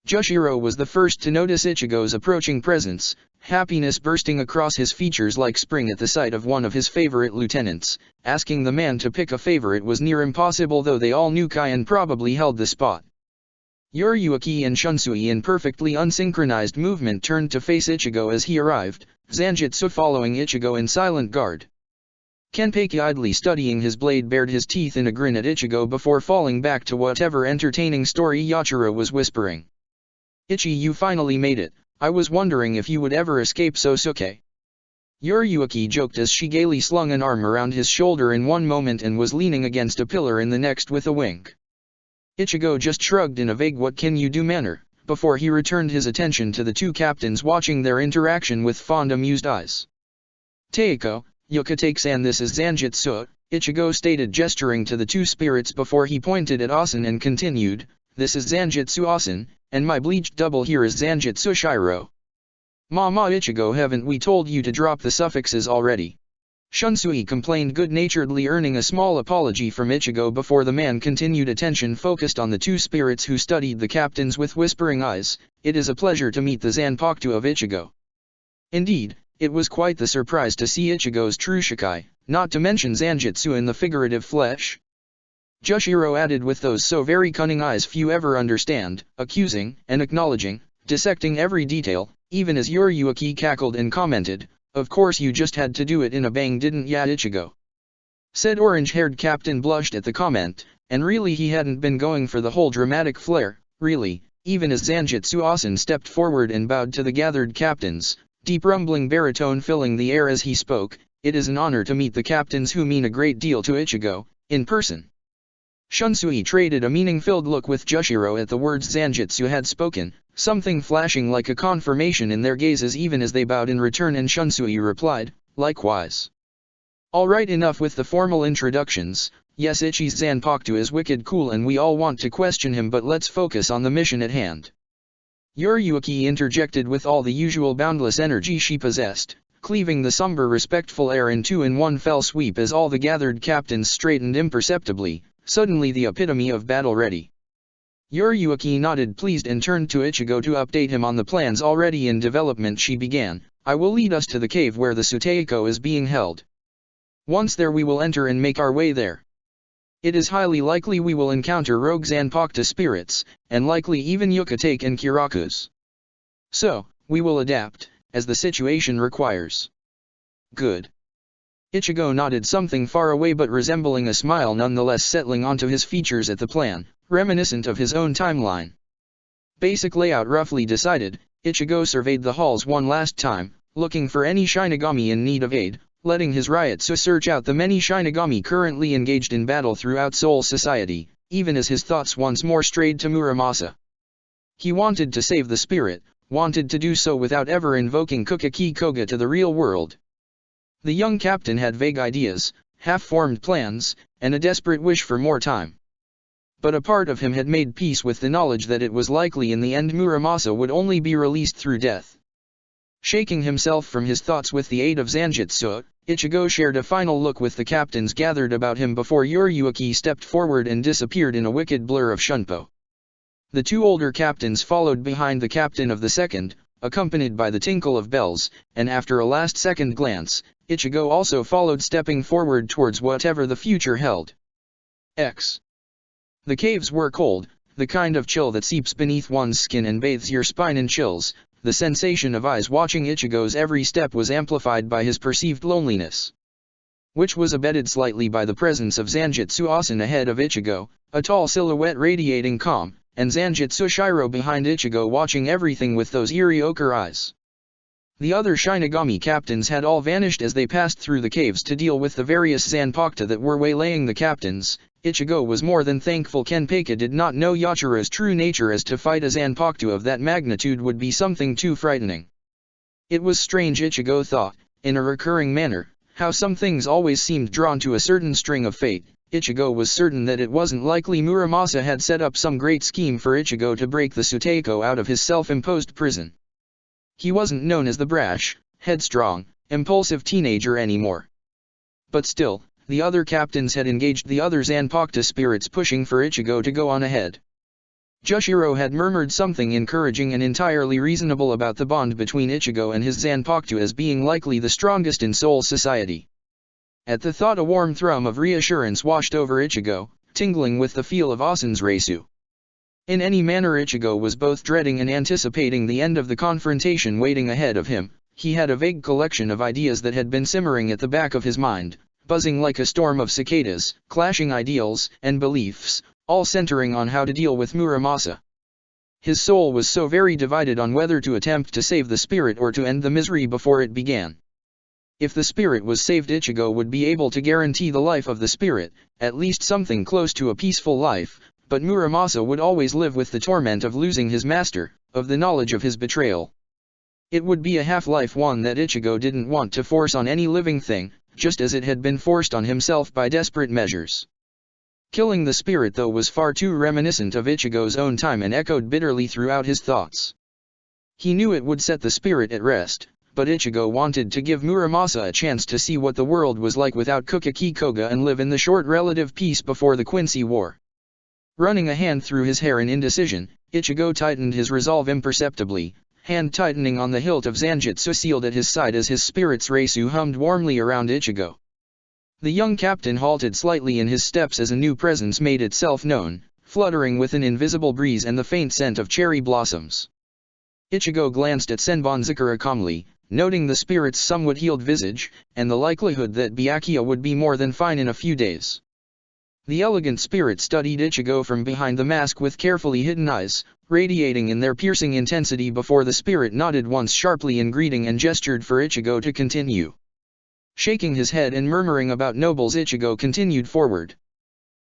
Jushiro was the first to notice Ichigo's approaching presence, happiness bursting across his features like spring at the sight of one of his favorite lieutenants. Asking the man to pick a favorite was near impossible, though they all knew Kaian probably held the spot. Yoriuki and Shunsui, in perfectly unsynchronized movement, turned to face Ichigo as he arrived, Zanjutsu following Ichigo in silent guard. Kenpeki, idly studying his blade, bared his teeth in a grin at Ichigo before falling back to whatever entertaining story Yachiro was whispering. "Ichi, you finally made it. I was wondering if you would ever escape Sosuke." Yoriuki joked as she gaily slung an arm around his shoulder in one moment and was leaning against a pillar in the next with a wink. Ichigo just shrugged in a vague "what can you do" manner, before he returned his attention to the two captains watching their interaction with fond, amused eyes. "Teiko, Yokotake-san, this is Zanjutsu," Ichigo stated, gesturing to the two spirits before he pointed at Asen and continued, this is Zanjitsu Asen, and my bleached double here is Zanjitsu Shiro. Mama Ichigo, haven't we told you to drop the suffixes already? Shunsui complained good-naturedly, earning a small apology from Ichigo before the man continued. Attention focused on the two spirits who studied the captains with whispering eyes. It is a pleasure to meet the Zanpakuto of Ichigo. Indeed, it was quite the surprise to see Ichigo's true Shikai, not to mention Zanjitsu in the figurative flesh. Jushiro added, with those so very cunning eyes few ever understand, accusing and acknowledging, dissecting every detail, even as Yuriyuki cackled and commented, "Of course you just had to do it in a bang, didn't ya, Ichigo?" Said orange-haired captain blushed at the comment, and really he hadn't been going for the whole dramatic flair, really, even as Zanjitsu Asen stepped forward and bowed to the gathered captains, deep rumbling baritone filling the air as he spoke. "It is an honor to meet the captains who mean a great deal to Ichigo, in person." Shunsui traded a meaning-filled look with Jushiro at the words Zanjitsu had spoken, something flashing like a confirmation in their gazes even as they bowed in return, and Shunsui replied, "Likewise." "All right, enough with the formal introductions. Yes, Ichi's Zanpakuto is wicked cool and we all want to question him, but let's focus on the mission at hand." Yuriyuki interjected with all the usual boundless energy she possessed, cleaving the somber respectful air in two in one fell sweep as all the gathered captains straightened imperceptibly, suddenly the epitome of battle ready. Yuriyuki nodded pleased and turned to Ichigo to update him on the plans already in development. She began, "I will lead us to the cave where the Suteiko is being held. Once there we will enter and make our way there. It is highly likely we will encounter rogue Zanpakuto spirits, and likely even Yukatake and Kirakus. So, we will adapt, as the situation requires." "Good." Ichigo nodded, something far away but resembling a smile nonetheless settling onto his features at the plan, reminiscent of his own timeline. Basic layout roughly decided, Ichigo surveyed the halls one last time, looking for any Shinigami in need of aid, letting his Ryutsu search out the many Shinigami currently engaged in battle throughout Soul Society, even as his thoughts once more strayed to Muramasa. He wanted to save the spirit, wanted to do so without ever invoking Kukaki Koga to the real world. The young captain had vague ideas, half-formed plans, and a desperate wish for more time. But a part of him had made peace with the knowledge that it was likely in the end Muramasa would only be released through death. Shaking himself from his thoughts with the aid of Zanjitsu, Ichigo shared a final look with the captains gathered about him before Yuriyuki stepped forward and disappeared in a wicked blur of Shunpo. The two older captains followed behind the captain of the second, accompanied by the tinkle of bells, and after a last-second glance, Ichigo also followed, stepping forward towards whatever the future held. The caves were cold, the kind of chill that seeps beneath one's skin and bathes your spine in chills. The sensation of eyes watching Ichigo's every step was amplified by his perceived loneliness, which was abetted slightly by the presence of Zanjitsu Asen ahead of Ichigo, a tall silhouette radiating calm, and Zanjitsu Shiro behind Ichigo watching everything with those eerie ochre eyes. The other Shinigami captains had all vanished as they passed through the caves to deal with the various Zanpakuto that were waylaying the captains. Ichigo was more than thankful Kenpei did not know Yachiro's true nature, as to fight a Zanpakuto of that magnitude would be something too frightening. It was strange, Ichigo thought, in a recurring manner, how some things always seemed drawn to a certain string of fate. Ichigo was certain that it wasn't likely Muramasa had set up some great scheme for Ichigo to break the Suteiko out of his self-imposed prison. He wasn't known as the brash, headstrong, impulsive teenager anymore. But still, the other captains had engaged the other Zanpakuto spirits, pushing for Ichigo to go on ahead. Jushiro had murmured something encouraging and entirely reasonable about the bond between Ichigo and his Zanpakuto as being likely the strongest in Soul Society. At the thought a warm thrum of reassurance washed over Ichigo, tingling with the feel of Asen's Reisu. In any manner, Ichigo was both dreading and anticipating the end of the confrontation waiting ahead of him. He had a vague collection of ideas that had been simmering at the back of his mind, buzzing like a storm of cicadas, clashing ideals and beliefs, all centering on how to deal with Muramasa. His soul was so very divided on whether to attempt to save the spirit or to end the misery before it began. If the spirit was saved, Ichigo would be able to guarantee the life of the spirit, at least something close to a peaceful life, but Muramasa would always live with the torment of losing his master, of the knowledge of his betrayal. It would be a half-life, one that Ichigo didn't want to force on any living thing, just as it had been forced on himself by desperate measures. Killing the spirit though was far too reminiscent of Ichigo's own time and echoed bitterly throughout his thoughts. He knew it would set the spirit at rest, but Ichigo wanted to give Muramasa a chance to see what the world was like without Kukaki Koga and live in the short relative peace before the Quincy War. Running a hand through his hair in indecision, Ichigo tightened his resolve imperceptibly, hand tightening on the hilt of Zanjitsu sealed at his side as his spirit's Reisu hummed warmly around Ichigo. The young captain halted slightly in his steps as a new presence made itself known, fluttering with an invisible breeze and the faint scent of cherry blossoms. Ichigo glanced at Senbonzakura calmly, noting the spirit's somewhat healed visage, and the likelihood that Byakuya would be more than fine in a few days. The elegant spirit studied Ichigo from behind the mask with carefully hidden eyes, radiating in their piercing intensity before the spirit nodded once sharply in greeting and gestured for Ichigo to continue. Shaking his head and murmuring about nobles, Ichigo continued forward.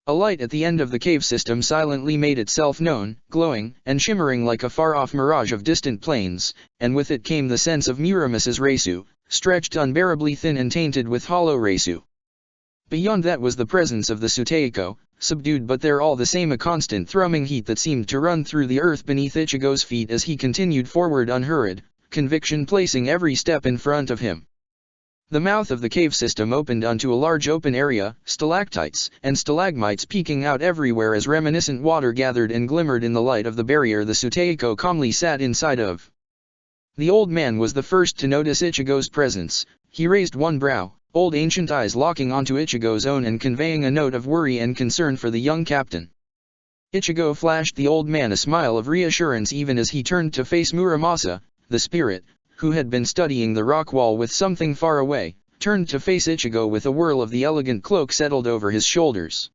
A light at the end of the cave system silently made itself known, glowing and shimmering like a far-off mirage of distant plains, and with it came the sense of Muramasa's Reisu, stretched unbearably thin and tainted with hollow Reisu. Beyond that was the presence of the Suteiko, subdued but there all the same a constant thrumming heat that seemed to run through the earth beneath Ichigo's feet as he continued forward unhurried, conviction placing every step in front of him. The mouth of the cave system opened onto a large open area, stalactites and stalagmites peeking out everywhere as reminiscent water gathered and glimmered in the light of the barrier the Suteiko calmly sat inside of. The old man was the first to notice Ichigo's presence. He raised one brow, old ancient eyes locking onto Ichigo's own and conveying a note of worry and concern for the young captain. Ichigo flashed the old man a smile of reassurance even as he turned to face Muramasa, the spirit, who had been studying the rock wall with something far away, turned to face Ichigo with a whirl of the elegant cloak settled over his shoulders.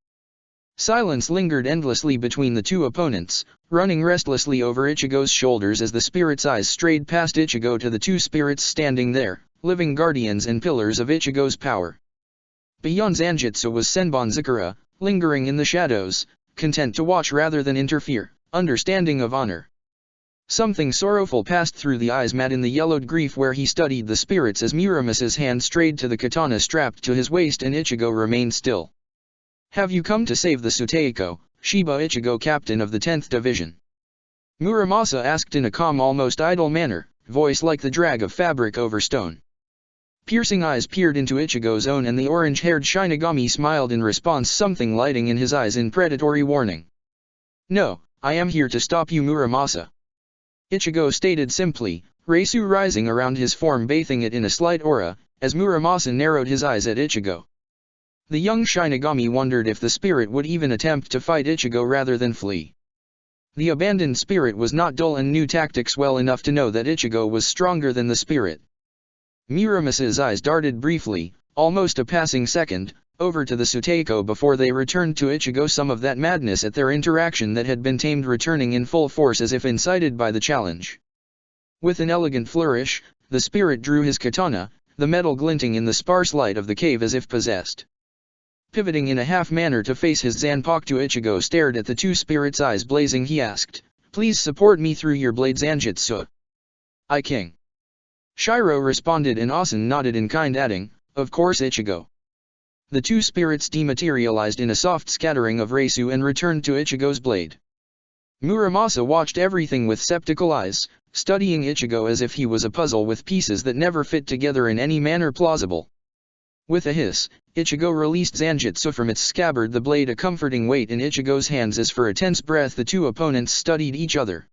Silence lingered endlessly between the two opponents, running restlessly over Ichigo's shoulders as the spirit's eyes strayed past Ichigo to the two spirits standing there, living guardians and pillars of Ichigo's power. Beyond Zanjitsu was Senbonzakura, lingering in the shadows, content to watch rather than interfere, understanding of honor. Something sorrowful passed through the eyes matte in the yellowed grief where he studied the spirits as Muramasa's hand strayed to the katana strapped to his waist and Ichigo remained still. "Have you come to save the Suteiko, Shiba Ichigo, captain of the 10th Division?" Muramasa asked in a calm almost idle manner, voice like the drag of fabric over stone. Piercing eyes peered into Ichigo's own and the orange-haired Shinigami smiled in response, something lighting in his eyes in predatory warning. "No, I am here to stop you, Muramasa," Ichigo stated simply, Reisu rising around his form bathing it in a slight aura, as Muramasa narrowed his eyes at Ichigo. The young Shinigami wondered if the spirit would even attempt to fight Ichigo rather than flee. The abandoned spirit was not dull and knew tactics well enough to know that Ichigo was stronger than the spirit. Muramasa's eyes darted briefly, almost a passing second, over to the Suteiko before they returned to Ichigo, some of that madness at their interaction that had been tamed returning in full force as if incited by the challenge. With an elegant flourish, the spirit drew his katana, the metal glinting in the sparse light of the cave as if possessed. Pivoting in a half manner to face his Zanpakuto, Ichigo stared at the two spirits' eyes blazing. He asked, "Please support me through your blade Zanjitsu." "Aye, King." Shiro responded and Asen nodded in kind, adding, "Of course, Ichigo." The two spirits dematerialized in a soft scattering of Reisu and returned to Ichigo's blade. Muramasa watched everything with skeptical eyes, studying Ichigo as if he was a puzzle with pieces that never fit together in any manner plausible. With a hiss, Ichigo released Zanjitsu from its scabbard, the blade a comforting weight in Ichigo's hands as for a tense breath the two opponents studied each other.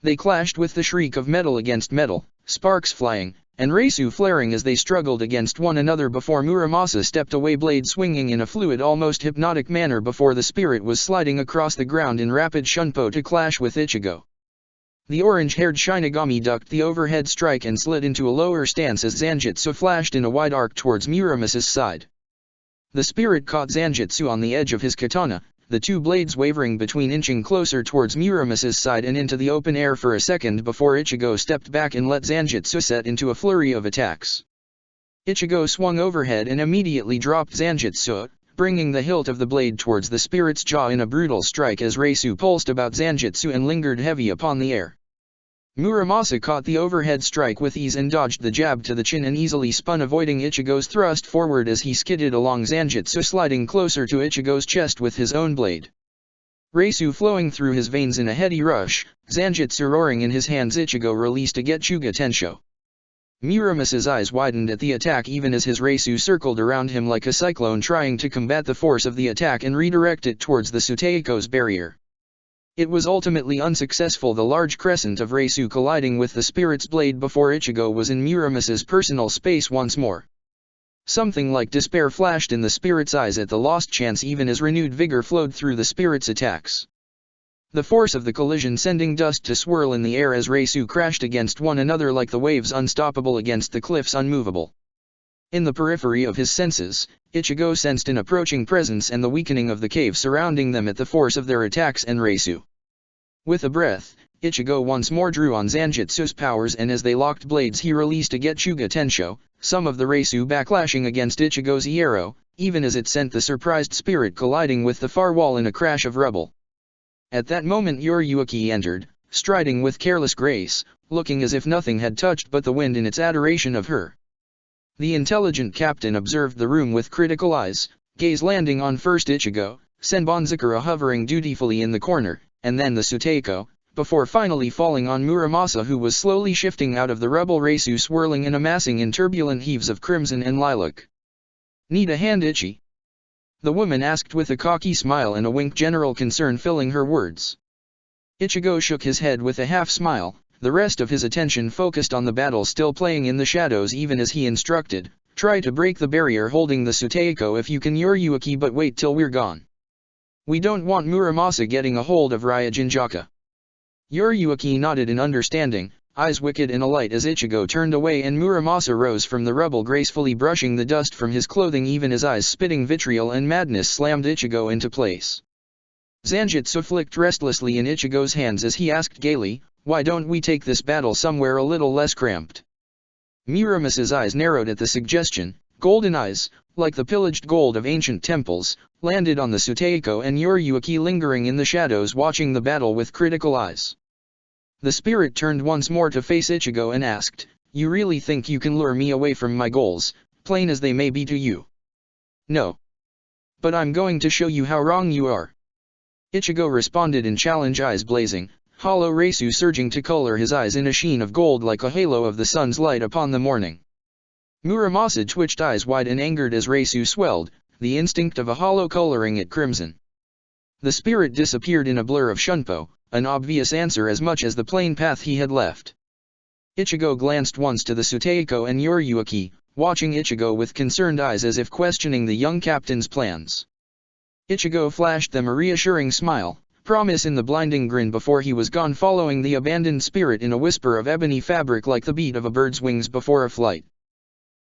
They clashed with the shriek of metal against metal, sparks flying, and Reisu flaring as they struggled against one another before Muramasa stepped away, blade swinging in a fluid, almost hypnotic manner before the spirit was sliding across the ground in rapid shunpo to clash with Ichigo. The orange-haired Shinigami ducked the overhead strike and slid into a lower stance as Zanjitsu flashed in a wide arc towards Muramasa's side. The spirit caught Zanjitsu on the edge of his katana, the two blades wavering between, inching closer towards Muramasa's side and into the open air for a second before Ichigo stepped back and let Zanjitsu set into a flurry of attacks. Ichigo swung overhead and immediately dropped Zanjitsu, bringing the hilt of the blade towards the spirit's jaw in a brutal strike as Reisu pulsed about Zanjitsu and lingered heavy upon the air. Muramasa caught the overhead strike with ease and dodged the jab to the chin and easily spun, avoiding Ichigo's thrust forward as he skidded along, Zanjutsu sliding closer to Ichigo's chest with his own blade. Reisu flowing through his veins in a heady rush, Zanjutsu roaring in his hands, Ichigo released a Getsuga Tensho. Muramasa's eyes widened at the attack even as his Reisu circled around him like a cyclone, trying to combat the force of the attack and redirect it towards the Suteiko's barrier. It was ultimately unsuccessful, the large crescent of Reisu colliding with the spirit's blade before Ichigo was in Muramasa's personal space once more. Something like despair flashed in the spirit's eyes at the lost chance even as renewed vigor flowed through the spirit's attacks. The force of the collision sending dust to swirl in the air as Reisu crashed against one another like the waves unstoppable against the cliffs unmovable. In the periphery of his senses, Ichigo sensed an approaching presence and the weakening of the cave surrounding them at the force of their attacks and Reisu. With a breath, Ichigo once more drew on Zanjutsu's powers, and as they locked blades he released a Getsuga Tensho, some of the Reisu backlashing against Ichigo's Iero, even as it sent the surprised spirit colliding with the far wall in a crash of rubble. At that moment Yoriyuki entered, striding with careless grace, looking as if nothing had touched but the wind in its adoration of her. The intelligent captain observed the room with critical eyes, gaze landing on first Ichigo, Senbonzakura hovering dutifully in the corner, and then the Suteiko, before finally falling on Muramasa, who was slowly shifting out of the rebel Reisu, swirling and amassing in turbulent heaves of crimson and lilac. "Need a hand, Ichi?" the woman asked with a cocky smile and a wink, general concern filling her words. Ichigo shook his head with a half-smile, the rest of his attention focused on the battle still playing in the shadows even as he instructed, "Try to break the barrier holding the Suteiko if you can, Yoriyuki, but wait till we're gone. We don't want Muramasa getting a hold of Ryujinjaka." Yoriyuki nodded in understanding, eyes wicked and alight as Ichigo turned away and Muramasa rose from the rubble, gracefully brushing the dust from his clothing even as eyes spitting vitriol and madness slammed Ichigo into place. Zanjutsu flicked restlessly in Ichigo's hands as he asked gaily, "Why don't we take this battle somewhere a little less cramped?" Muramasa's eyes narrowed at the suggestion, golden eyes, like the pillaged gold of ancient temples, landed on the Suteiko and Yoriyuki lingering in the shadows watching the battle with critical eyes. The spirit turned once more to face Ichigo and asked, "You really think you can lure me away from my goals, plain as they may be to you?" "No. But I'm going to show you how wrong you are." Ichigo responded in challenge, eyes blazing, hollow Reisu surging to color his eyes in a sheen of gold like a halo of the sun's light upon the morning. Muramasa twitched eyes wide and angered as Reisu swelled, the instinct of a hollow coloring it crimson. The spirit disappeared in a blur of Shunpo, an obvious answer as much as the plain path he had left. Ichigo glanced once to the Suteiko and Yoriyuki, watching Ichigo with concerned eyes as if questioning the young captain's plans. Ichigo flashed them a reassuring smile, promise in the blinding grin before he was gone, following the abandoned spirit in a whisper of ebony fabric like the beat of a bird's wings before a flight.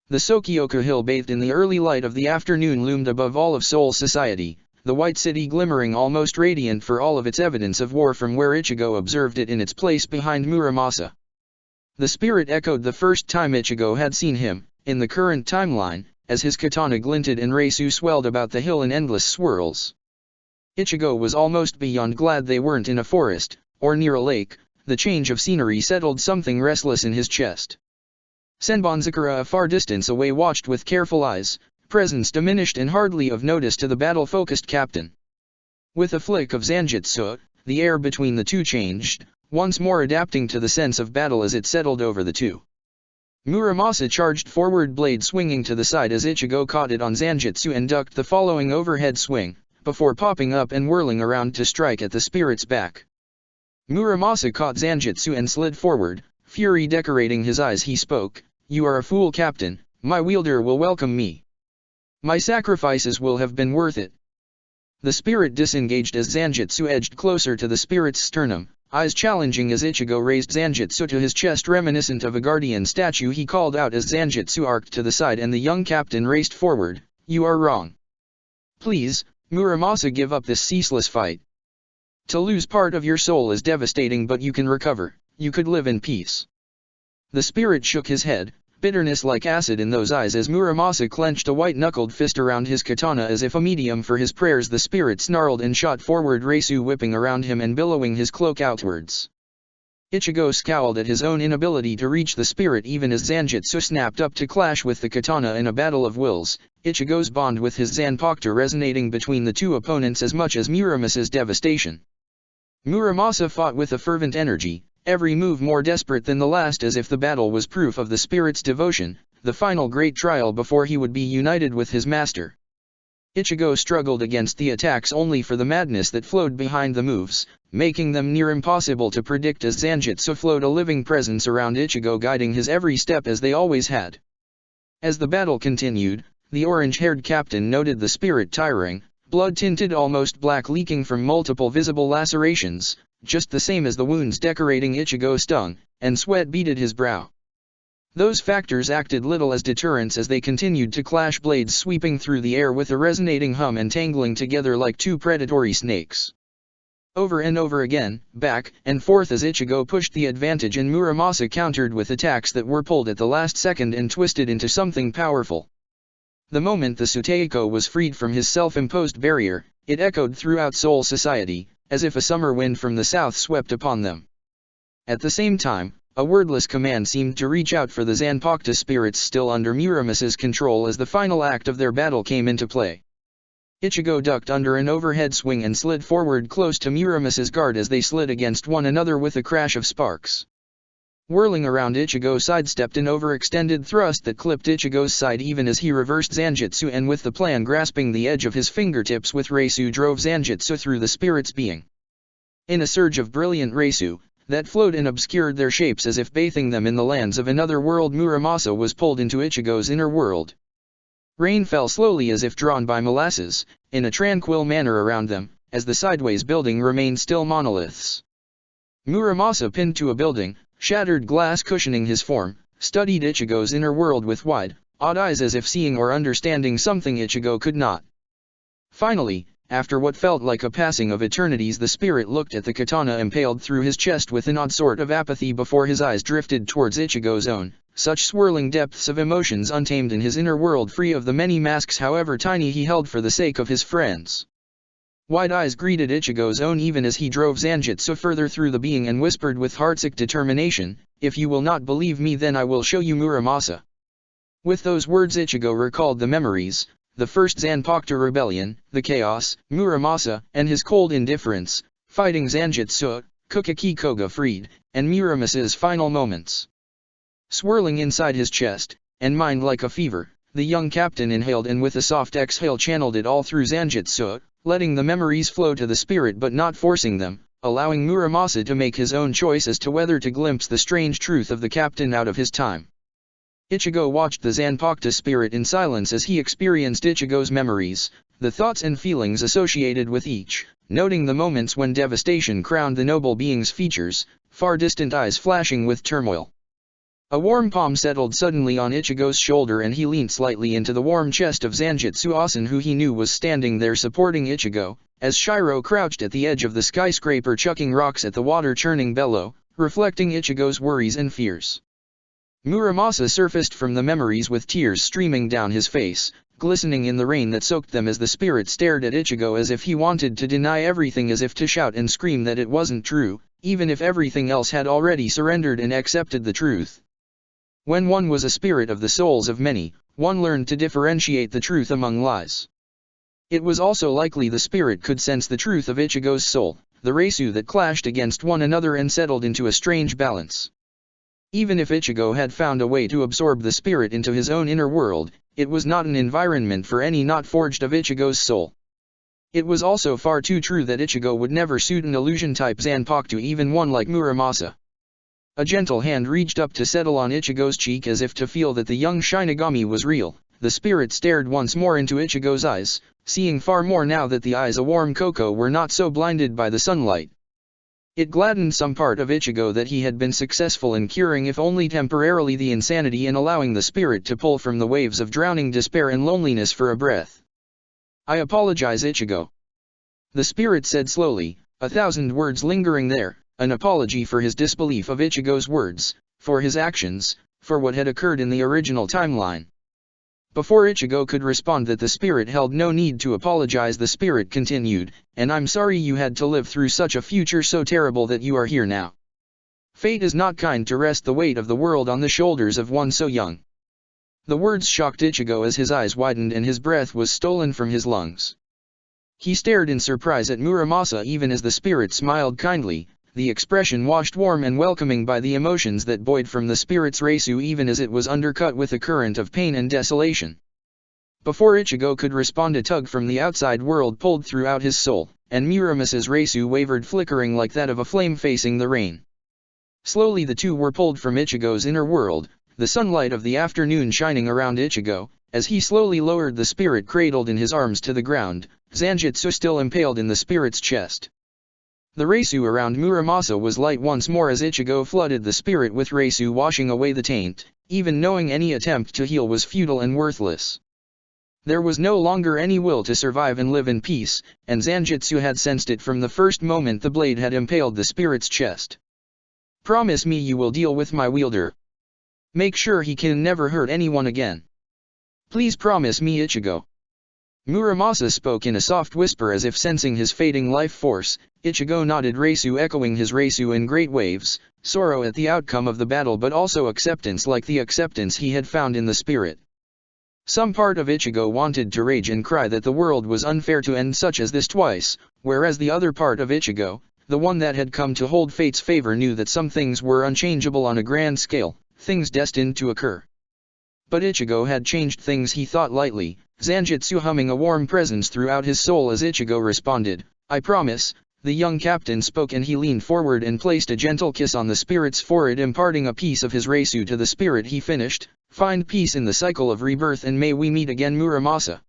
The Sokioka Hill, bathed in the early light of the afternoon, loomed above all of Seoul society, the white city glimmering almost radiant for all of its evidence of war from where Ichigo observed it in its place behind Muramasa. The spirit echoed the first time Ichigo had seen him, in the current timeline, as his katana glinted and Reisu swelled about the hill in endless swirls. Ichigo was almost beyond glad they weren't in a forest, or near a lake. The change of scenery settled something restless in his chest. Senbonzakura a far distance away watched with careful eyes, presence diminished and hardly of notice to the battle-focused captain. With a flick of Zanjutsu, the air between the two changed, once more adapting to the sense of battle as it settled over the two. Muramasa charged forward, blade swinging to the side as Ichigo caught it on Zanjutsu and ducked the following overhead swing, before popping up and whirling around to strike at the spirit's back. Muramasa caught Zanjutsu and slid forward, fury decorating his eyes. He spoke, "You are a fool, Captain. My wielder will welcome me. My sacrifices will have been worth it." The spirit disengaged as Zanjutsu edged closer to the spirit's sternum, eyes challenging as Ichigo raised Zanjutsu to his chest reminiscent of a guardian statue. He called out as Zanjutsu arced to the side and the young captain raced forward, "You are wrong. Please, Muramasa, give up this ceaseless fight. To lose part of your soul is devastating, but you can recover, you could live in peace." The spirit shook his head, bitterness like acid in those eyes as Muramasa clenched a white-knuckled fist around his katana as if a medium for his prayers. The spirit snarled and shot forward, Reisu whipping around him and billowing his cloak outwards. Ichigo scowled at his own inability to reach the spirit even as Zanjutsu snapped up to clash with the katana in a battle of wills, Ichigo's bond with his Zanpakuto resonating between the two opponents as much as Muramasa's devastation. Muramasa fought with a fervent energy, every move more desperate than the last, as if the battle was proof of the spirit's devotion, the final great trial before he would be united with his master. Ichigo struggled against the attacks only for the madness that flowed behind the moves, making them near impossible to predict as Zanjutsu flowed a living presence around Ichigo guiding his every step as they always had. As the battle continued, the orange-haired captain noted the spirit tiring, blood-tinted almost black leaking from multiple visible lacerations, just the same as the wounds decorating Ichigo's tongue, and sweat beaded his brow. Those factors acted little as deterrents as they continued to clash, blades sweeping through the air with a resonating hum and tangling together like two predatory snakes. Over and over again, back and forth as Ichigo pushed the advantage and Muramasa countered with attacks that were pulled at the last second and twisted into something powerful. The moment the Suteiko was freed from his self-imposed barrier, it echoed throughout Soul Society, as if a summer wind from the south swept upon them. At the same time, a wordless command seemed to reach out for the Zanpakuto spirits still under Muramasa's control as the final act of their battle came into play. Ichigo ducked under an overhead swing and slid forward close to Muramasa's guard as they slid against one another with a crash of sparks. Whirling around, Ichigo sidestepped an overextended thrust that clipped Ichigo's side even as he reversed Zanjutsu, and with the plan grasping the edge of his fingertips with Reisu drove Zanjutsu through the spirit's being. In a surge of brilliant Reisu, that flowed and obscured their shapes as if bathing them in the lands of another world, Muramasa was pulled into Ichigo's inner world. Rain fell slowly as if drawn by molasses, in a tranquil manner around them, as the sideways building remained still monoliths. Muramasa, pinned to a building, shattered glass cushioning his form, studied Ichigo's inner world with wide, odd eyes as if seeing or understanding something Ichigo could not. Finally, after what felt like a passing of eternities, the spirit looked at the katana impaled through his chest with an odd sort of apathy before his eyes drifted towards Ichigo's own, such swirling depths of emotions untamed in his inner world, free of the many masks however tiny he held for the sake of his friends. Wide eyes greeted Ichigo's own even as he drove Zanjutsu further through the being and whispered with heartsick determination, "If you will not believe me, then I will show you, Muramasa." With those words Ichigo recalled the memories, the first Zanpakuto rebellion, the chaos, Muramasa, and his cold indifference, fighting Zanjutsu, Kukaki Koga freed, and Muramasa's final moments. Swirling inside his chest and mind like a fever, the young captain inhaled and with a soft exhale channeled it all through Zanjutsu, letting the memories flow to the spirit but not forcing them, allowing Muramasa to make his own choice as to whether to glimpse the strange truth of the captain out of his time. Ichigo watched the Zanpakuto spirit in silence as he experienced Ichigo's memories, the thoughts and feelings associated with each, noting the moments when devastation crowned the noble being's features, far distant eyes flashing with turmoil. A warm palm settled suddenly on Ichigo's shoulder and he leaned slightly into the warm chest of Zanjutsu-Asen, who he knew was standing there supporting Ichigo, as Shiro crouched at the edge of the skyscraper chucking rocks at the water-churning bellow, reflecting Ichigo's worries and fears. Muramasa surfaced from the memories with tears streaming down his face, glistening in the rain that soaked them as the spirit stared at Ichigo as if he wanted to deny everything, as if to shout and scream that it wasn't true, even if everything else had already surrendered and accepted the truth. When one was a spirit of the souls of many, one learned to differentiate the truth among lies. It was also likely the spirit could sense the truth of Ichigo's soul, the Reisu that clashed against one another and settled into a strange balance. Even if Ichigo had found a way to absorb the spirit into his own inner world, it was not an environment for any not forged of Ichigo's soul. It was also far too true that Ichigo would never suit an illusion-type Zanpakuto, even one like Muramasa. A gentle hand reached up to settle on Ichigo's cheek as if to feel that the young Shinigami was real. The spirit stared once more into Ichigo's eyes, seeing far more now that the eyes a warm cocoa were not so blinded by the sunlight. It gladdened some part of Ichigo that he had been successful in curing, if only temporarily, the insanity in allowing the spirit to pull from the waves of drowning despair and loneliness for a breath. "I apologize, Ichigo," the spirit said slowly, 1,000 words lingering there. An apology for his disbelief of Ichigo's words, for his actions, for what had occurred in the original timeline. Before Ichigo could respond that the spirit held no need to apologize, the spirit continued, "And I'm sorry you had to live through such a future so terrible that you are here now. Fate is not kind to rest the weight of the world on the shoulders of one so young. The words shocked Ichigo as his eyes widened and his breath was stolen from his lungs. He stared in surprise at Muramasa even as the spirit smiled kindly, the expression washed warm and welcoming by the emotions that buoyed from the spirit's Reisu even as it was undercut with a current of pain and desolation. Before Ichigo could respond, a tug from the outside world pulled throughout his soul, and Muramasa's Reisu wavered, flickering like that of a flame facing the rain. Slowly the two were pulled from Ichigo's inner world, the sunlight of the afternoon shining around Ichigo, as he slowly lowered the spirit cradled in his arms to the ground, Zanjutsu still impaled in the spirit's chest. The Reisu around Muramasa was light once more as Ichigo flooded the spirit with Reisu, washing away the taint, even knowing any attempt to heal was futile and worthless. There was no longer any will to survive and live in peace, and Zanjutsu had sensed it from the first moment the blade had impaled the spirit's chest. "Promise me you will deal with my wielder. Make sure he can never hurt anyone again. Please promise me, Ichigo." Muramasa spoke in a soft whisper as if sensing his fading life force. Ichigo nodded, Reisu echoing his Reisu in great waves, sorrow at the outcome of the battle but also acceptance, like the acceptance he had found in the spirit. Some part of Ichigo wanted to rage and cry that the world was unfair to end such as this twice, whereas the other part of Ichigo, the one that had come to hold fate's favor, knew that some things were unchangeable on a grand scale, things destined to occur. But Ichigo had changed things, he thought lightly, Zanjutsu humming a warm presence throughout his soul as Ichigo responded, "I promise." The young captain spoke and he leaned forward and placed a gentle kiss on the spirit's forehead, imparting a piece of his Reisu to the spirit. He finished, "Find peace in the cycle of rebirth and may we meet again, Muramasa."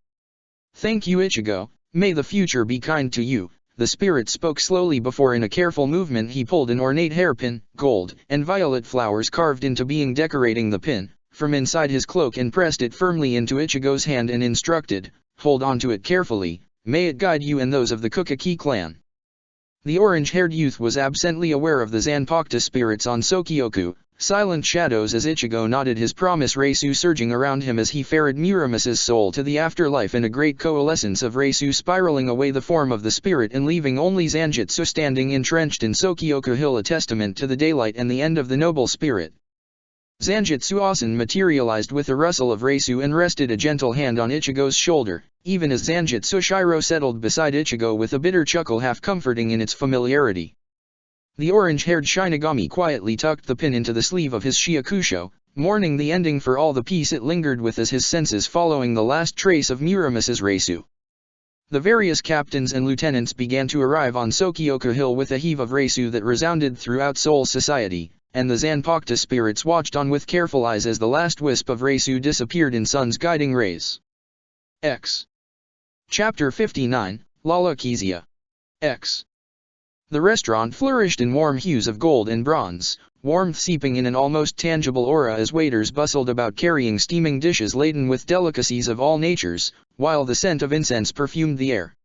"Thank you, Ichigo, may the future be kind to you." The spirit spoke slowly before in a careful movement he pulled an ornate hairpin, gold and violet flowers carved into being decorating the pin, from inside his cloak and pressed it firmly into Ichigo's hand and instructed, "Hold on to it carefully, may it guide you and those of the Kukaki clan." The orange-haired youth was absently aware of the Zanpakuto spirits on Sokyoku, silent shadows as Ichigo nodded his promise, Reisu surging around him as he ferried Muramasa's soul to the afterlife in a great coalescence of Reisu spiraling away the form of the spirit and leaving only Zanjutsu standing entrenched in Sokyoku Hill, a testament to the daylight and the end of the noble spirit. Zanjutsu Asen materialized with a rustle of Reisu and rested a gentle hand on Ichigo's shoulder, even as Zanjutsu Shiro settled beside Ichigo with a bitter chuckle half comforting in its familiarity. The orange-haired Shinigami quietly tucked the pin into the sleeve of his Shiakusho, mourning the ending for all the peace it lingered with as his senses following the last trace of Muramasa's Reisu. The various captains and lieutenants began to arrive on Sokyoku Hill with a heave of Reisu that resounded throughout Seoul society, and the Zanpakuto spirits watched on with careful eyes as the last wisp of Reisu disappeared in sun's guiding rays. X. Chapter 59, Lala Kezia. X. The restaurant flourished in warm hues of gold and bronze, warmth seeping in an almost tangible aura as waiters bustled about carrying steaming dishes laden with delicacies of all natures, while the scent of incense perfumed the air.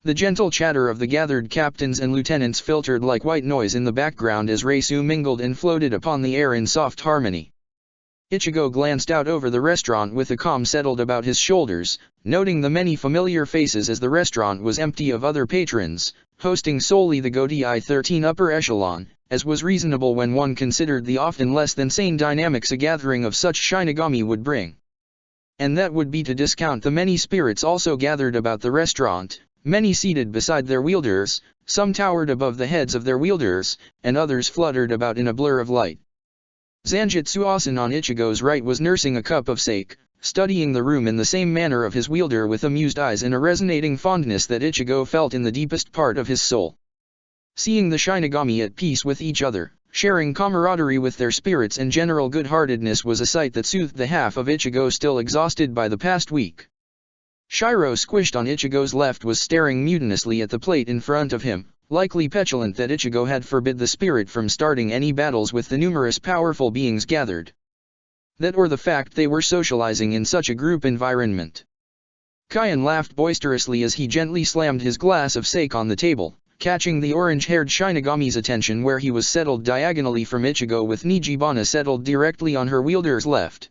The gentle chatter of the gathered captains and lieutenants filtered like white noise in the background as Reisu mingled and floated upon the air in soft harmony. Ichigo glanced out over the restaurant with a calm settled about his shoulders, noting the many familiar faces as the restaurant was empty of other patrons, hosting solely the Godei 13 upper echelon, as was reasonable when one considered the often less than sane dynamics a gathering of such Shinigami would bring. And that would be to discount the many spirits also gathered about the restaurant, many seated beside their wielders, some towered above the heads of their wielders, and others fluttered about in a blur of light. Zanjutsu Asen on Ichigo's right was nursing a cup of sake, studying the room in the same manner of his wielder with amused eyes and a resonating fondness that Ichigo felt in the deepest part of his soul. Seeing the Shinigami at peace with each other, sharing camaraderie with their spirits and general good-heartedness was a sight that soothed the half of Ichigo still exhausted by the past week. Shiro, squished on Ichigo's left, was staring mutinously at the plate in front of him, likely petulant that Ichigo had forbid the spirit from starting any battles with the numerous powerful beings gathered. That or the fact they were socializing in such a group environment. Kion laughed boisterously as he gently slammed his glass of sake on the table, catching the orange-haired Shinigami's attention where he was settled diagonally from Ichigo, with Nijibana settled directly on her wielder's left.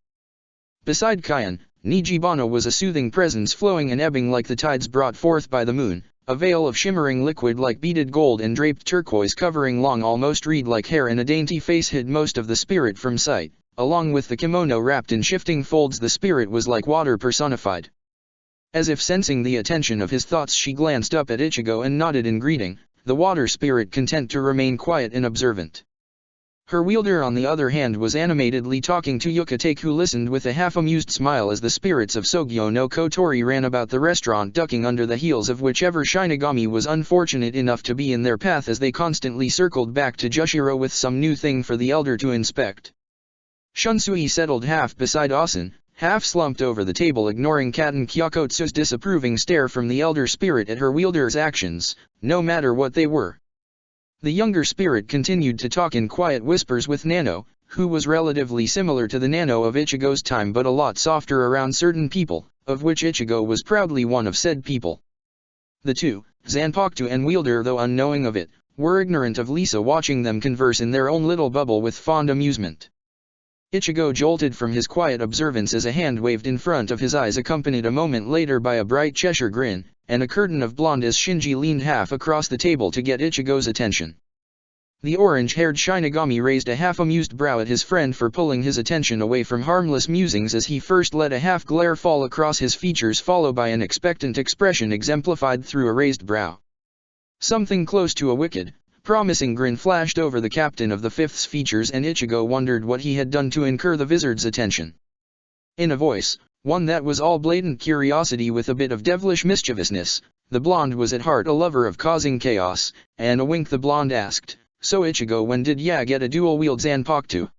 Beside Kion, Nijibana was a soothing presence flowing and ebbing like the tides brought forth by the moon, a veil of shimmering liquid like beaded gold and draped turquoise covering long almost reed-like hair and a dainty face hid most of the spirit from sight. Along with the kimono wrapped in shifting folds, the spirit was like water personified. As if sensing the attention of his thoughts, she glanced up at Ichigo and nodded in greeting, the water spirit content to remain quiet and observant. Her wielder on the other hand was animatedly talking to Yukatake, who listened with a half-amused smile as the spirits of Sogyo no Kotori ran about the restaurant, ducking under the heels of whichever Shinigami was unfortunate enough to be in their path as they constantly circled back to Jushiro with some new thing for the elder to inspect. Shunsui settled half beside Asen, half slumped over the table, ignoring Katen Kyokotsu's disapproving stare from the elder spirit at her wielder's actions, no matter what they were. The younger spirit continued to talk in quiet whispers with Nano, who was relatively similar to the Nano of Ichigo's time but a lot softer around certain people, of which Ichigo was proudly one of said people. The two, Zanpakuto and Wielder, though unknowing of it, were ignorant of Lisa watching them converse in their own little bubble with fond amusement. Ichigo jolted from his quiet observance as a hand waved in front of his eyes, accompanied a moment later by a bright Cheshire grin, and a curtain of blonde as Shinji leaned half across the table to get Ichigo's attention. The orange-haired Shinigami raised a half-amused brow at his friend for pulling his attention away from harmless musings as he first let a half-glare fall across his features, followed by an expectant expression exemplified through a raised brow. Something close to a wicked, promising grin flashed over the captain of the Fifth's features, and Ichigo wondered what he had done to incur the wizard's attention. In a voice, one that was all blatant curiosity with a bit of devilish mischievousness, the blonde was at heart a lover of causing chaos, and a wink the blonde asked, "So Ichigo, when did ya get a dual-wield Zanpakuto?"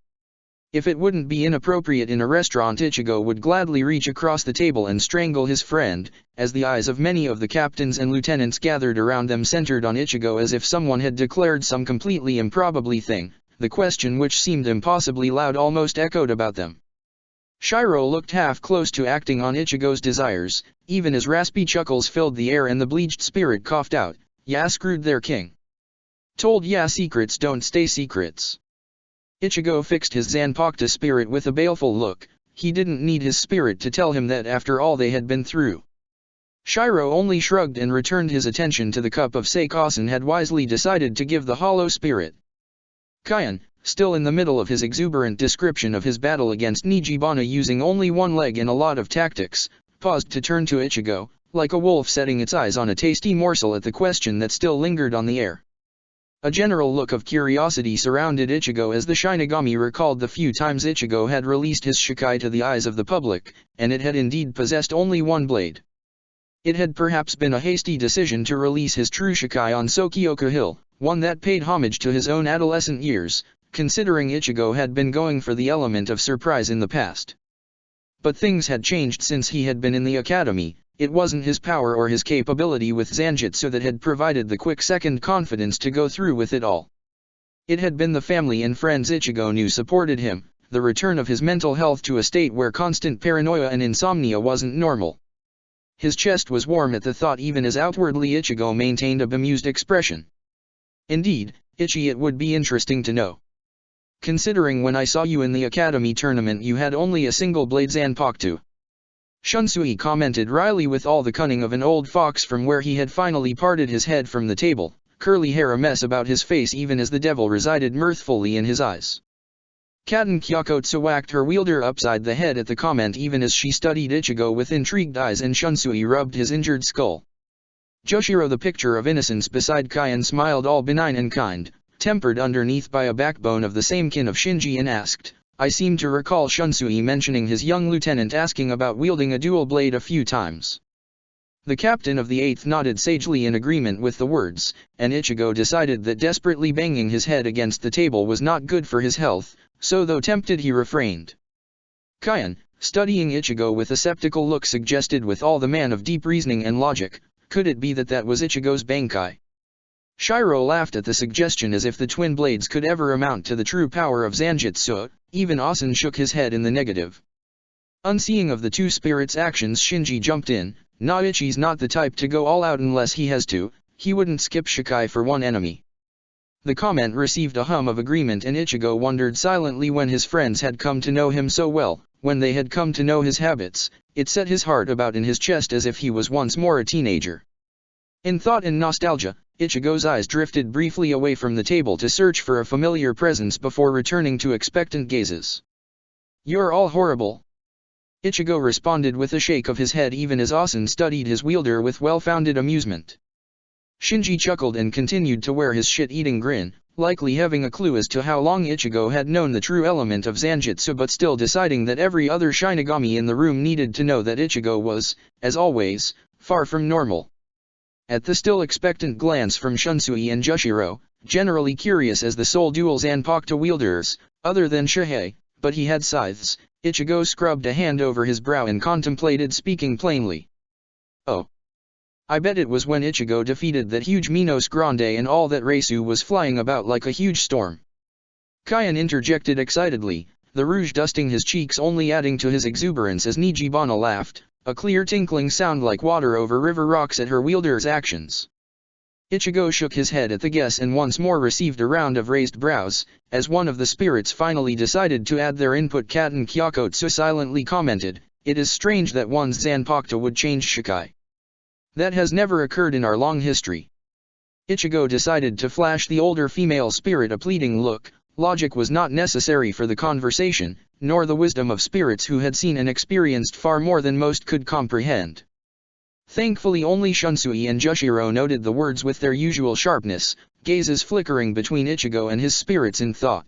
If it wouldn't be inappropriate in a restaurant, Ichigo would gladly reach across the table and strangle his friend, as the eyes of many of the captains and lieutenants gathered around them centered on Ichigo as if someone had declared some completely improbably thing. The question, which seemed impossibly loud, almost echoed about them. Shiro looked half close to acting on Ichigo's desires, even as raspy chuckles filled the air and the bleached spirit coughed out, "Ya screwed their king. Told ya secrets don't stay secrets." Ichigo fixed his Zanpakuto spirit with a baleful look. He didn't need his spirit to tell him that after all they had been through. Shiro only shrugged and returned his attention to the cup of sake Asen had wisely decided to give the hollow spirit. Kion, still in the middle of his exuberant description of his battle against Nijibana using only one leg and a lot of tactics, paused to turn to Ichigo, like a wolf setting its eyes on a tasty morsel at the question that still lingered on the air. A general look of curiosity surrounded Ichigo as the Shinigami recalled the few times Ichigo had released his Shikai to the eyes of the public, and it had indeed possessed only one blade. It had perhaps been a hasty decision to release his true Shikai on Sokioku Hill, one that paid homage to his own adolescent years, considering Ichigo had been going for the element of surprise in the past. But things had changed since he had been in the academy. It wasn't his power or his capability with Zanjutsu that had provided the quick-second confidence to go through with it all. It had been the family and friends Ichigo knew supported him, the return of his mental health to a state where constant paranoia and insomnia wasn't normal. His chest was warm at the thought, even as outwardly Ichigo maintained a bemused expression. "Indeed, Ichi, it would be interesting to know. Considering when I saw you in the academy tournament you had only a single blade Zanpakuto." Shunsui commented wryly with all the cunning of an old fox from where he had finally parted his head from the table, curly hair a mess about his face even as the devil resided mirthfully in his eyes. Katen Kyokotsu whacked her wielder upside the head at the comment even as she studied Ichigo with intrigued eyes, and Shunsui rubbed his injured skull. Joshiro, the picture of innocence beside Kion, smiled all benign and kind, tempered underneath by a backbone of the same kin of Shinji, and asked, "I seem to recall Shunsui mentioning his young lieutenant asking about wielding a dual blade a few times." The captain of the 8th nodded sagely in agreement with the words, and Ichigo decided that desperately banging his head against the table was not good for his health, so though tempted he refrained. Kion, studying Ichigo with a skeptical look, suggested with all the man of deep reasoning and logic, "Could it be that that was Ichigo's Bankai?" Shiro laughed at the suggestion as if the twin blades could ever amount to the true power of Zanjutsu. Even Asen shook his head in the negative. Unseeing of the two spirits' actions, Shinji jumped in. "Nah, Ichi's not the type to go all out unless he has to. He wouldn't skip Shikai for one enemy." The comment received a hum of agreement, and Ichigo wondered silently when his friends had come to know him so well, when they had come to know his habits. It set his heart about in his chest as if he was once more a teenager. In thought and nostalgia, Ichigo's eyes drifted briefly away from the table to search for a familiar presence before returning to expectant gazes. "You're all horrible," Ichigo responded with a shake of his head even as Asen studied his wielder with well-founded amusement. Shinji chuckled and continued to wear his shit-eating grin, likely having a clue as to how long Ichigo had known the true element of Zanjutsu but still deciding that every other Shinigami in the room needed to know that Ichigo was, as always, far from normal. At the still expectant glance from Shunsui and Jushiro, generally curious as the sole dual Zanpakuto wielders, other than Shihei, but he had scythes, Ichigo scrubbed a hand over his brow and contemplated speaking plainly. "Oh. I bet it was when Ichigo defeated that huge Minos Grande and all that Reisu was flying about like a huge storm." Kaien interjected excitedly, the rouge dusting his cheeks only adding to his exuberance as Nijibana laughed, a clear tinkling sound like water over river rocks at her wielder's actions. Ichigo shook his head at the guess and once more received a round of raised brows, as one of the spirits finally decided to add their input. Katen Kyokotsu silently commented, "It is strange that one's Zanpakuto would change Shikai. That has never occurred in our long history." Ichigo decided to flash the older female spirit a pleading look. Logic was not necessary for the conversation, nor the wisdom of spirits who had seen and experienced far more than most could comprehend. Thankfully only Shunsui and Jushiro noted the words with their usual sharpness, gazes flickering between Ichigo and his spirits in thought.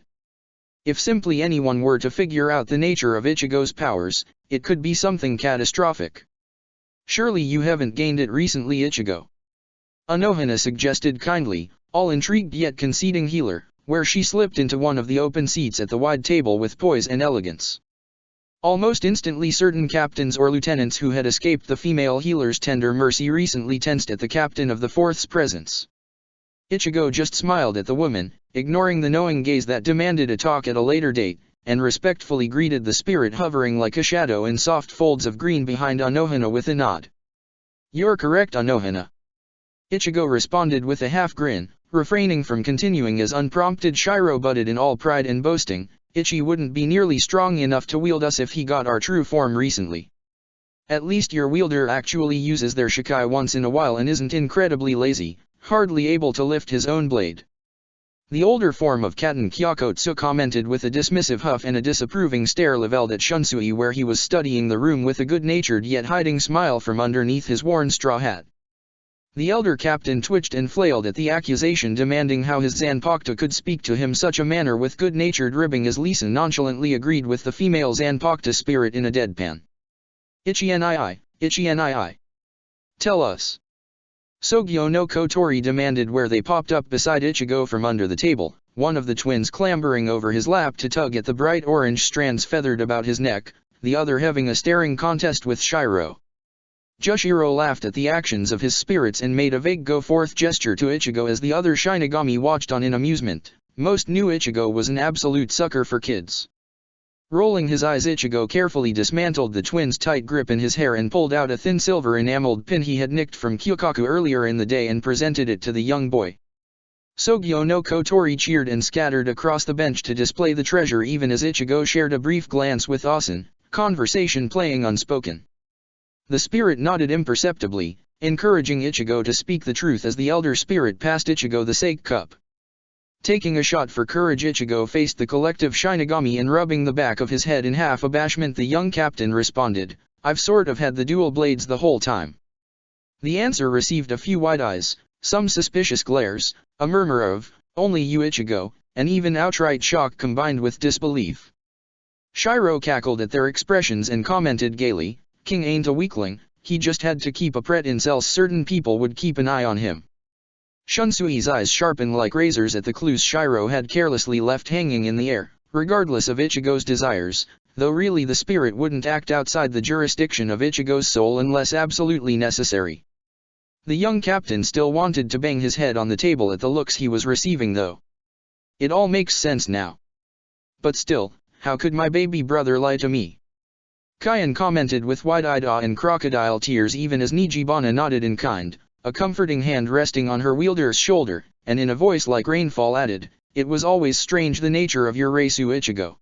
If simply anyone were to figure out the nature of Ichigo's powers, it could be something catastrophic. "Surely you haven't gained it recently, Ichigo?" Anohana suggested kindly, all intrigued yet conceding healer, where she slipped into one of the open seats at the wide table with poise and elegance. Almost instantly certain captains or lieutenants who had escaped the female healer's tender mercy recently tensed at the captain of the Fourth's presence. Ichigo just smiled at the woman, ignoring the knowing gaze that demanded a talk at a later date, and respectfully greeted the spirit hovering like a shadow in soft folds of green behind Anohana with a nod. "You're correct, Anohana," Ichigo responded with a half-grin, refraining from continuing as unprompted Shiro butted in all pride and boasting, "Ichi wouldn't be nearly strong enough to wield us if he got our true form recently. At least your wielder actually uses their Shikai once in a while and isn't incredibly lazy, hardly able to lift his own blade." The older form of Katen Kyokotsu commented with a dismissive huff and a disapproving stare leveled at Shunsui where he was studying the room with a good-natured yet hiding smile from underneath his worn straw hat. The elder captain twitched and flailed at the accusation demanding how his Zanpakuto could speak to him such a manner with good-natured ribbing as Lisa nonchalantly agreed with the female Zanpakuto spirit in a deadpan. Ichi-ni-I. Tell us." Sogyo no Kotori demanded where they popped up beside Ichigo from under the table, one of the twins clambering over his lap to tug at the bright orange strands feathered about his neck, the other having a staring contest with Shiro. Jushiro laughed at the actions of his spirits and made a vague go-forth gesture to Ichigo as the other Shinigami watched on in amusement. Most knew Ichigo was an absolute sucker for kids. Rolling his eyes, Ichigo carefully dismantled the twins' tight grip in his hair and pulled out a thin silver enameled pin he had nicked from Kyokaku earlier in the day and presented it to the young boy. Sogyo no Kotori cheered and scattered across the bench to display the treasure even as Ichigo shared a brief glance with Asen, conversation playing unspoken. The spirit nodded imperceptibly, encouraging Ichigo to speak the truth as the elder spirit passed Ichigo the sake cup. Taking a shot for courage, Ichigo faced the collective Shinigami and rubbing the back of his head in half abashment the young captain responded, "I've sort of had the dual blades the whole time." The answer received a few wide eyes, some suspicious glares, a murmur of, "Only you, Ichigo," and even outright shock combined with disbelief. Shiro cackled at their expressions and commented gaily, "King ain't a weakling, he just had to keep a pretense else certain people would keep an eye on him." Shunsui's eyes sharpened like razors at the clues Shiro had carelessly left hanging in the air, regardless of Ichigo's desires, though really the spirit wouldn't act outside the jurisdiction of Ichigo's soul unless absolutely necessary. The young captain still wanted to bang his head on the table at the looks he was receiving though. It all makes sense now. But still, how could my baby brother lie to me? Kaien commented with wide-eyed awe and crocodile tears even as Nijibana nodded in kind, a comforting hand resting on her wielder's shoulder, and in a voice like rainfall added, "It was always strange the nature of your Reisu, Ichigo.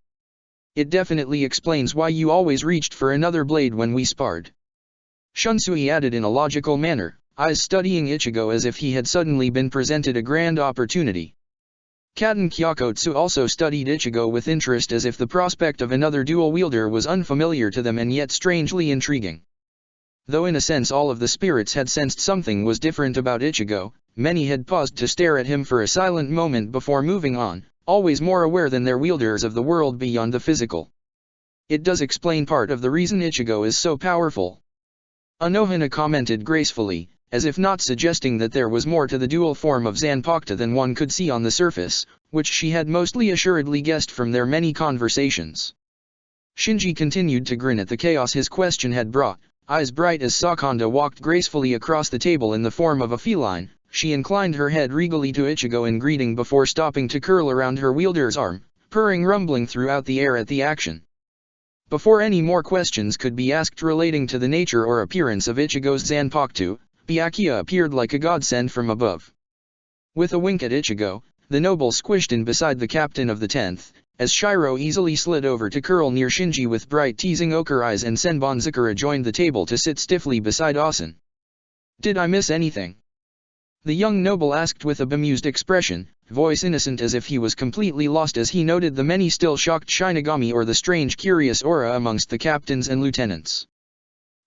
It definitely explains why you always reached for another blade when we sparred." Shunsui added in a logical manner, eyes studying Ichigo as if he had suddenly been presented a grand opportunity. Katen Kyokotsu also studied Ichigo with interest as if the prospect of another dual wielder was unfamiliar to them and yet strangely intriguing. Though in a sense all of the spirits had sensed something was different about Ichigo, many had paused to stare at him for a silent moment before moving on, always more aware than their wielders of the world beyond the physical. It does explain part of the reason Ichigo is so powerful. Anohana commented gracefully, as if not suggesting that there was more to the dual form of Zanpakuto than one could see on the surface, which she had mostly assuredly guessed from their many conversations. Shinji continued to grin at the chaos his question had brought, eyes bright as Sakanda walked gracefully across the table in the form of a feline. She inclined her head regally to Ichigo in greeting before stopping to curl around her wielder's arm, purring rumbling throughout the air at the action. Before any more questions could be asked relating to the nature or appearance of Ichigo's Zanpakuto, Byakuya appeared like a godsend from above. With a wink at Ichigo, the noble squished in beside the captain of the 10th, as Shiro easily slid over to curl near Shinji with bright teasing ochre eyes, and Senbon Zakura joined the table to sit stiffly beside Asen. "Did I miss anything?" the young noble asked with a bemused expression, voice innocent as if he was completely lost as he noted the many still shocked Shinigami or the strange curious aura amongst the captains and lieutenants.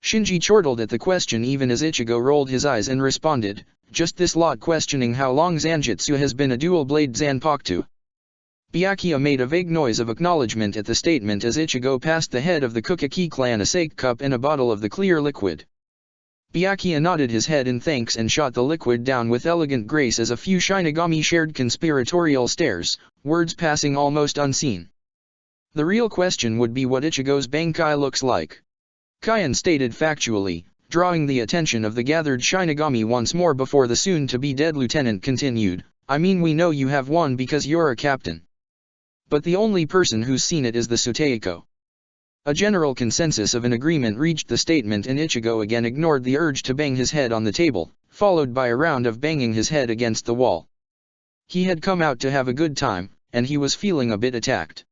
Shinji chortled at the question even as Ichigo rolled his eyes and responded, "Just this lot questioning how long Zanjutsu has been a dual-blade Zanpakuto." Byakuya made a vague noise of acknowledgement at the statement as Ichigo passed the head of the Kukaki clan a sake cup and a bottle of the clear liquid. Byakuya nodded his head in thanks and shot the liquid down with elegant grace as a few Shinigami shared conspiratorial stares, words passing almost unseen. The real question would be what Ichigo's Bankai looks like. Kaien stated factually, drawing the attention of the gathered Shinigami once more before the soon-to-be-dead lieutenant continued, "I mean, we know you have one because you're a captain. But the only person who's seen it is the Suteiko." A general consensus of an agreement reached the statement, and Ichigo again ignored the urge to bang his head on the table, followed by a round of banging his head against the wall. He had come out to have a good time, and he was feeling a bit attacked.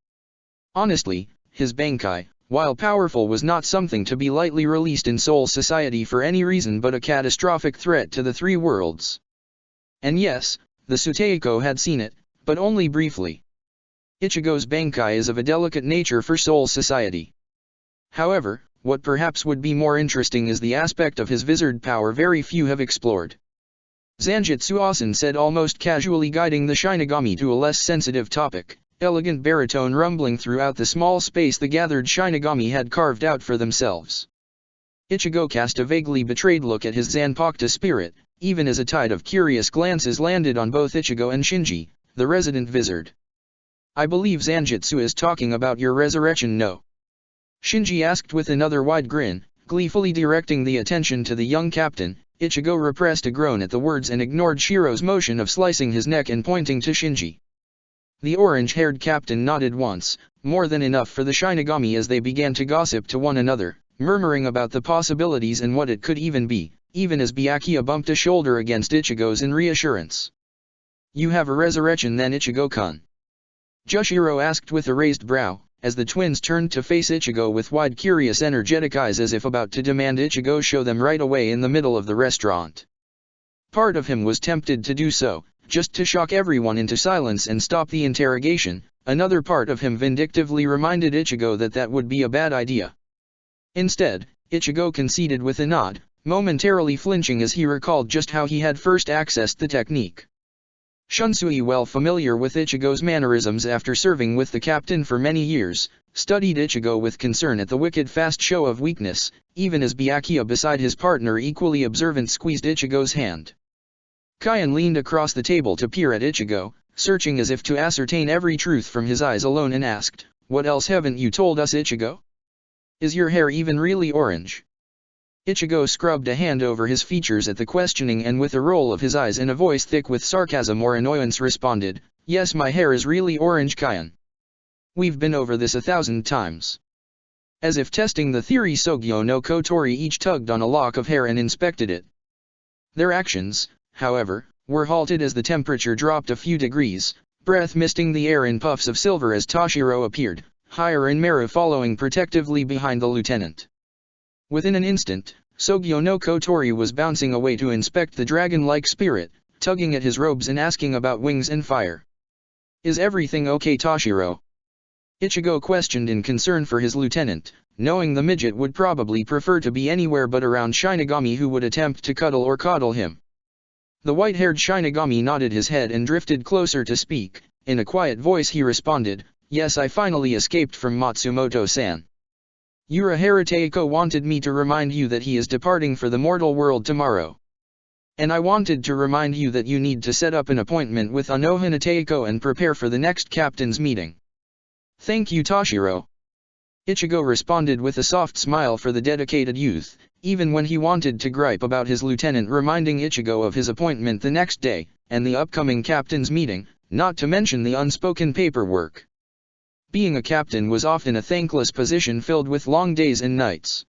Honestly, his Bankai, while powerful, was not something to be lightly released in Soul Society for any reason but a catastrophic threat to the three worlds. And yes, the Suteiko had seen it, but only briefly. Ichigo's Bankai is of a delicate nature for Soul Society. However, what perhaps would be more interesting is the aspect of his wizard power very few have explored. Zanjutsu Asen said, almost casually guiding the Shinigami to a less sensitive topic, elegant baritone rumbling throughout the small space the gathered Shinigami had carved out for themselves. Ichigo cast a vaguely betrayed look at his Zanpakuto spirit, even as a tide of curious glances landed on both Ichigo and Shinji, the resident wizard. "I believe Zanjutsu is talking about your resurrection, no?" Shinji asked with another wide grin, gleefully directing the attention to the young captain. Ichigo repressed a groan at the words and ignored Shiro's motion of slicing his neck and pointing to Shinji. The orange-haired captain nodded once, more than enough for the Shinigami as they began to gossip to one another, murmuring about the possibilities and what it could even be, even as Byakuya bumped a shoulder against Ichigo's in reassurance. "You have a resurrection then, Ichigo-kun?" Jushiro asked with a raised brow, as the twins turned to face Ichigo with wide curious energetic eyes as if about to demand Ichigo show them right away in the middle of the restaurant. Part of him was tempted to do so, just to shock everyone into silence and stop the interrogation. Another part of him vindictively reminded Ichigo that that would be a bad idea. Instead, Ichigo conceded with a nod, momentarily flinching as he recalled just how he had first accessed the technique. Shunsui, well familiar with Ichigo's mannerisms after serving with the captain for many years, studied Ichigo with concern at the wicked fast show of weakness, even as Byakuya beside his partner equally observant squeezed Ichigo's hand. Kaien leaned across the table to peer at Ichigo, searching as if to ascertain every truth from his eyes alone, and asked, "What else haven't you told us, Ichigo? Is your hair even really orange?" Ichigo scrubbed a hand over his features at the questioning and with a roll of his eyes and a voice thick with sarcasm or annoyance responded, "Yes, my hair is really orange, Kaien. We've been over this 1,000 times." As if testing the theory, Sogyo no Kotori each tugged on a lock of hair and inspected it. Their actions, however, were halted as the temperature dropped a few degrees, breath misting the air in puffs of silver as Toshiro appeared, higher in Meru following protectively behind the lieutenant. Within an instant, Sogyo no Kotori was bouncing away to inspect the dragon-like spirit, tugging at his robes and asking about wings and fire. Is everything okay, Toshiro? Ichigo questioned in concern for his lieutenant, knowing the midget would probably prefer to be anywhere but around Shinigami who would attempt to cuddle or coddle him. The white-haired Shinigami nodded his head and drifted closer to speak. In a quiet voice he responded, "Yes, I finally escaped from Matsumoto-san. Urahara Teiko wanted me to remind you that he is departing for the mortal world tomorrow. And I wanted to remind you that you need to set up an appointment with Anohana Teiko and prepare for the next captain's meeting." "Thank you, Toshiro." Ichigo responded with a soft smile for the dedicated youth, even when he wanted to gripe about his lieutenant reminding Ichigo of his appointment the next day, and the upcoming captain's meeting, not to mention the unspoken paperwork. Being a captain was often a thankless position filled with long days and nights.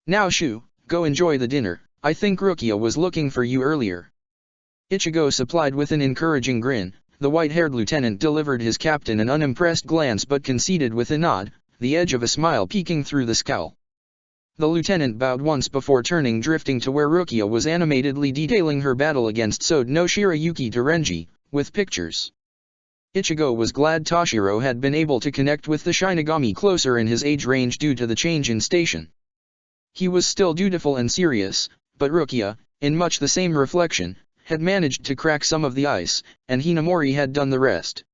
"Now Shu, go enjoy the dinner, I think Rukia was looking for you earlier." Ichigo supplied with an encouraging grin. The white-haired lieutenant delivered his captain an unimpressed glance but conceded with a nod, the edge of a smile peeking through the scowl. The lieutenant bowed once before turning drifting to where Rukia was animatedly detailing her battle against Sode no Shirayuki Terenji, with pictures. Ichigo was glad Toshiro had been able to connect with the Shinigami closer in his age range due to the change in station. He was still dutiful and serious, but Rukia, in much the same reflection, had managed to crack some of the ice, and Hinamori had done the rest.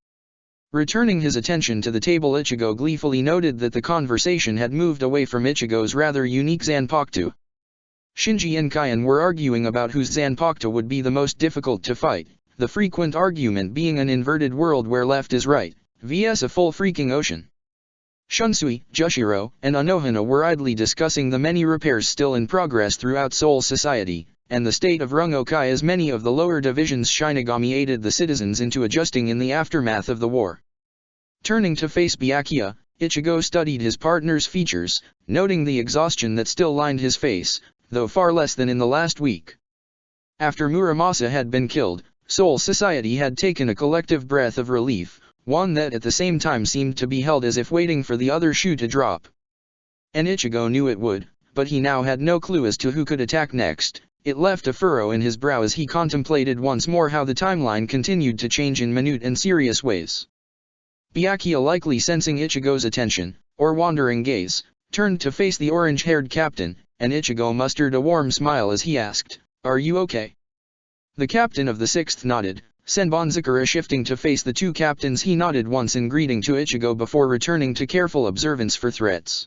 Returning his attention to the table, Ichigo gleefully noted that the conversation had moved away from Ichigo's rather unique Zanpakuto. Shinji and Kyan were arguing about whose Zanpakuto would be the most difficult to fight, the frequent argument being an inverted world where left is right, vs a full freaking ocean. Shunsui, Jushiro, and Anohana were idly discussing the many repairs still in progress throughout Seoul society, and the state of Rungokai as many of the lower division's Shinigami aided the citizens into adjusting in the aftermath of the war. Turning to face Byakuya, Ichigo studied his partner's features, noting the exhaustion that still lined his face, though far less than in the last week. After Muramasa had been killed, Seoul society had taken a collective breath of relief, one that at the same time seemed to be held as if waiting for the other shoe to drop. And Ichigo knew it would, but he now had no clue as to who could attack next. It left a furrow in his brow as he contemplated once more how the timeline continued to change in minute and serious ways. Byakuya, likely sensing Ichigo's attention, or wandering gaze, turned to face the orange-haired captain, and Ichigo mustered a warm smile as he asked, "Are you okay?" The captain of the 6th nodded. Senbonzakura shifting to face the two captains, he nodded once in greeting to Ichigo before returning to careful observance for threats.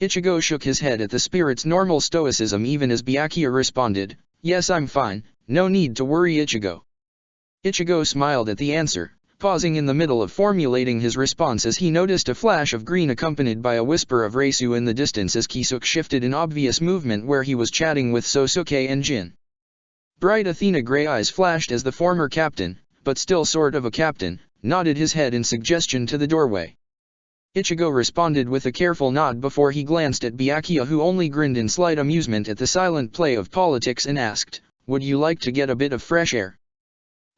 Ichigo shook his head at the spirit's normal stoicism even as Byakuya responded, "Yes, I'm fine, no need to worry, Ichigo." Ichigo smiled at the answer, pausing in the middle of formulating his response as he noticed a flash of green accompanied by a whisper of Reisu in the distance as Kisuke shifted in obvious movement where he was chatting with Sosuke and Jin. Bright Athena gray eyes flashed as the former captain, but still sort of a captain, nodded his head in suggestion to the doorway. Ichigo responded with a careful nod before he glanced at Byakuya, who only grinned in slight amusement at the silent play of politics and asked, "Would you like to get a bit of fresh air?"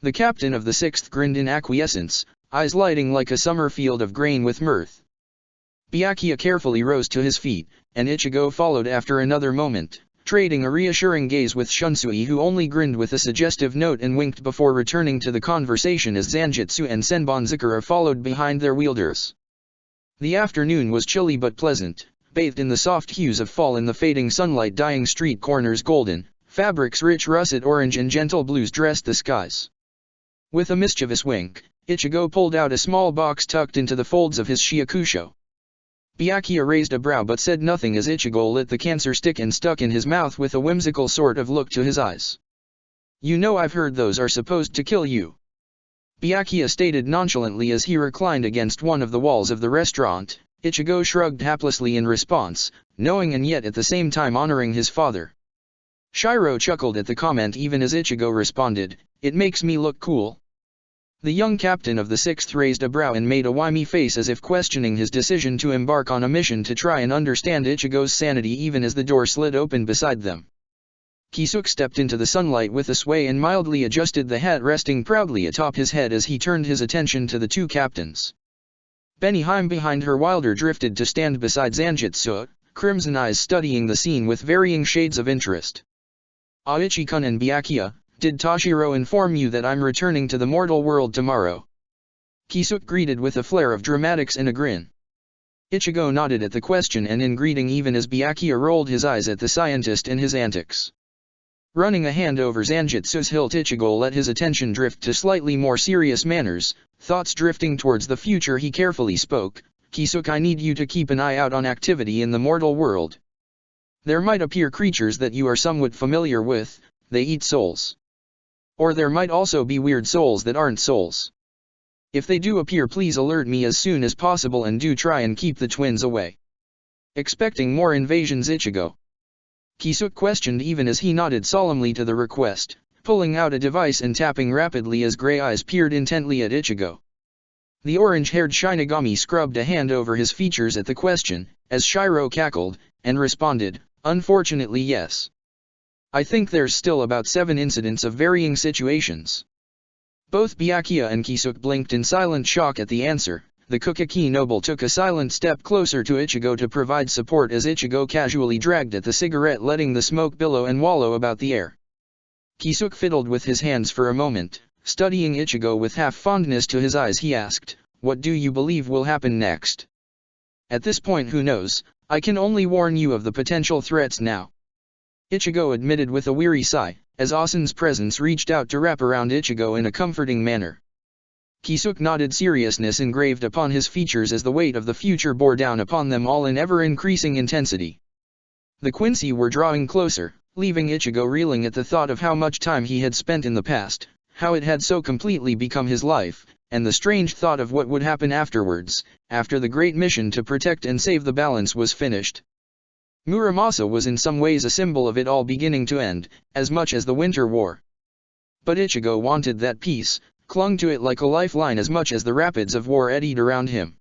The captain of the 6th grinned in acquiescence, eyes lighting like a summer field of grain with mirth. Byakuya carefully rose to his feet, and Ichigo followed after another moment, trading a reassuring gaze with Shunsui, who only grinned with a suggestive note and winked before returning to the conversation as Zanjitsu and Senbonzakura followed behind their wielders. The afternoon was chilly but pleasant, bathed in the soft hues of fall and the fading sunlight dyeing street corners golden, fabrics rich russet orange and gentle blues dressed the skies. With a mischievous wink, Ichigo pulled out a small box tucked into the folds of his shiakusho. Byakuya raised a brow but said nothing as Ichigo lit the cancer stick and stuck in his mouth with a whimsical sort of look to his eyes. "You know, I've heard those are supposed to kill you," Byakuya stated nonchalantly as he reclined against one of the walls of the restaurant. Ichigo shrugged haplessly in response, knowing and yet at the same time honoring his father. Shiro chuckled at the comment even as Ichigo responded, "It makes me look cool." The young captain of the 6th raised a brow and made a whimy face as if questioning his decision to embark on a mission to try and understand Ichigo's sanity even as the door slid open beside them. Kisuke stepped into the sunlight with a sway and mildly adjusted the hat resting proudly atop his head as he turned his attention to the two captains. Benihime behind her Wilder drifted to stand beside Zanjitsu, crimson eyes studying the scene with varying shades of interest. Ichi-kun and Byakuya, did Toshiro inform you that I'm returning to the mortal world tomorrow? Kisuke greeted with a flare of dramatics and a grin. Ichigo nodded at the question and in greeting even as Byakuya rolled his eyes at the scientist and his antics. Running a hand over Zanjitsu's hilt, Ichigo let his attention drift to slightly more serious manners, thoughts drifting towards the future. He carefully spoke, Kisuke, I need you to keep an eye out on activity in the mortal world. There might appear creatures that you are somewhat familiar with, they eat souls. Or there might also be weird souls that aren't souls. If they do appear, please alert me as soon as possible and do try and keep the twins away. Expecting more invasions, Ichigo? Kisuke questioned even as he nodded solemnly to the request, pulling out a device and tapping rapidly as gray eyes peered intently at Ichigo. The orange-haired Shinigami scrubbed a hand over his features at the question, as Shiro cackled, and responded, unfortunately yes. I think there's still about 7 incidents of varying situations. Both Byakuya and Kisuke blinked in silent shock at the answer. The Kokaki noble took a silent step closer to Ichigo to provide support as Ichigo casually dragged at the cigarette, letting the smoke billow and wallow about the air. Kisuke fiddled with his hands for a moment, studying Ichigo with half fondness to his eyes. He asked, what do you believe will happen next? At this point, who knows, I can only warn you of the potential threats now. Ichigo admitted with a weary sigh, as Asen's presence reached out to wrap around Ichigo in a comforting manner. Kisuke nodded, seriousness engraved upon his features as the weight of the future bore down upon them all in ever-increasing intensity. The Quincy were drawing closer, leaving Ichigo reeling at the thought of how much time he had spent in the past, how it had so completely become his life, and the strange thought of what would happen afterwards, after the great mission to protect and save the balance was finished. Muramasa was in some ways a symbol of it all beginning to end, as much as the Winter War. But Ichigo wanted that peace, clung to it like a lifeline as much as the rapids of war eddied around him.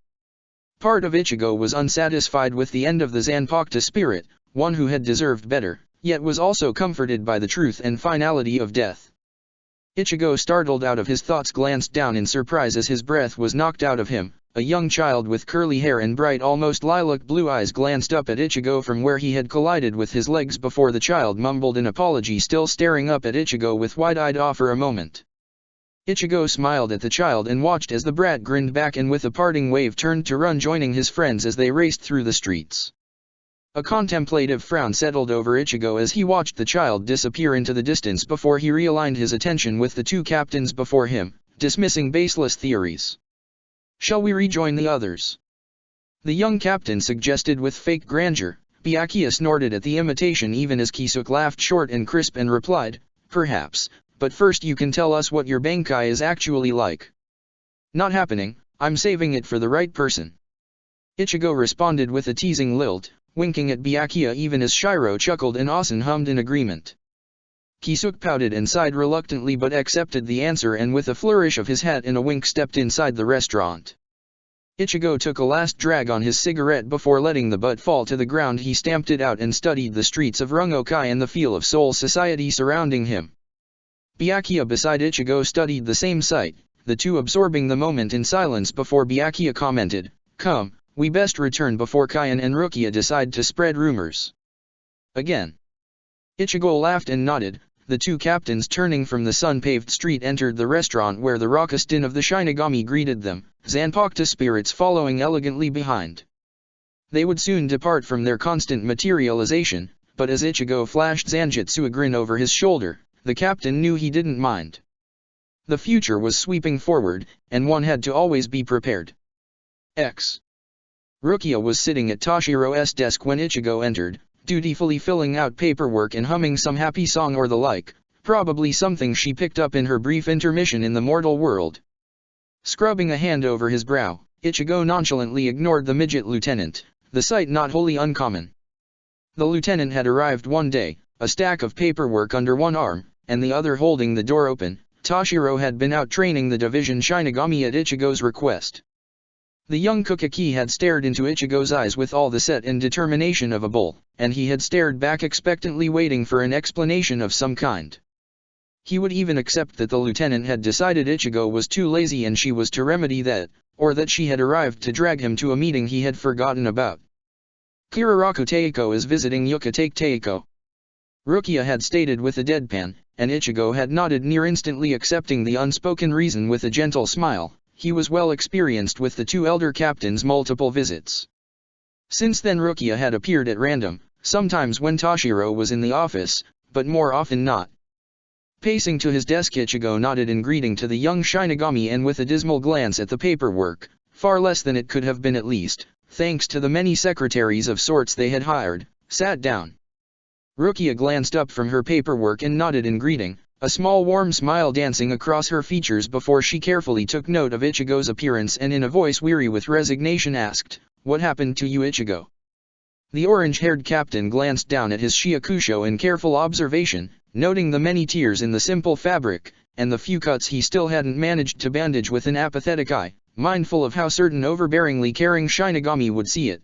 Part of Ichigo was unsatisfied with the end of the Zanpakuto spirit, one who had deserved better, yet was also comforted by the truth and finality of death. Ichigo, startled out of his thoughts, glanced down in surprise as his breath was knocked out of him. A young child with curly hair and bright, almost lilac blue eyes glanced up at Ichigo from where he had collided with his legs before. The child mumbled an apology, still staring up at Ichigo with wide-eyed awe for a moment. Ichigo smiled at the child and watched as the brat grinned back and with a parting wave turned to run, joining his friends as they raced through the streets. A contemplative frown settled over Ichigo as he watched the child disappear into the distance before he realigned his attention with the 2 captains before him, dismissing baseless theories. Shall we rejoin the others? The young captain suggested with fake grandeur. Byakuya snorted at the imitation even as Kisuke laughed short and crisp and replied, perhaps, but first you can tell us what your Bankai is actually like. Not happening, I'm saving it for the right person. Ichigo responded with a teasing lilt, winking at Byakuya even as Shiro chuckled and Asen hummed in agreement. Kisuke pouted and sighed reluctantly but accepted the answer and with a flourish of his hat and a wink stepped inside the restaurant. Ichigo took a last drag on his cigarette before letting the butt fall to the ground. He stamped it out and studied the streets of Rungokai and the feel of Seoul society surrounding him. Byakuya beside Ichigo studied the same sight, the two absorbing the moment in silence before Byakuya commented, come, we best return before Kaien and Rukia decide to spread rumors. Again. Ichigo laughed and nodded. The 2 captains, turning from the sun-paved street, entered the restaurant where the raucous din of the Shinigami greeted them, Zanpakuto spirits following elegantly behind. They would soon depart from their constant materialization, but as Ichigo flashed Zanjitsu a grin over his shoulder, the captain knew he didn't mind. The future was sweeping forward, and one had to always be prepared. Rukia was sitting at Toshiro's desk when Ichigo entered, dutifully filling out paperwork and humming some happy song or the like, probably something she picked up in her brief intermission in the mortal world. Scrubbing a hand over his brow, Ichigo nonchalantly ignored the midget lieutenant, the sight not wholly uncommon. The lieutenant had arrived one day, a stack of paperwork under one arm, and the other holding the door open. Toshiro had been out training the division Shinigami at Ichigo's request. The young Kokaki had stared into Ichigo's eyes with all the set and determination of a bull, and he had stared back expectantly, waiting for an explanation of some kind. He would even accept that the lieutenant had decided Ichigo was too lazy and she was to remedy that, or that she had arrived to drag him to a meeting he had forgotten about. Kiriraku Teiko is visiting Yuka take Teiko. Rukia had stated with a deadpan, and Ichigo had nodded near instantly accepting the unspoken reason with a gentle smile. He was well experienced with the two elder captains' multiple visits. Since then Rukia had appeared at random, sometimes when Toshiro was in the office, but more often not. Pacing to his desk, Ichigo nodded in greeting to the young Shinigami, and with a dismal glance at the paperwork, far less than it could have been at least, thanks to the many secretaries of sorts they had hired, sat down. Rukia glanced up from her paperwork and nodded in greeting, a small warm smile dancing across her features before she carefully took note of Ichigo's appearance and in a voice weary with resignation asked, "What happened to you, Ichigo?" The orange-haired captain glanced down at his Shiakusho in careful observation, noting the many tears in the simple fabric, and the few cuts he still hadn't managed to bandage with an apathetic eye, mindful of how certain overbearingly caring Shinigami would see it.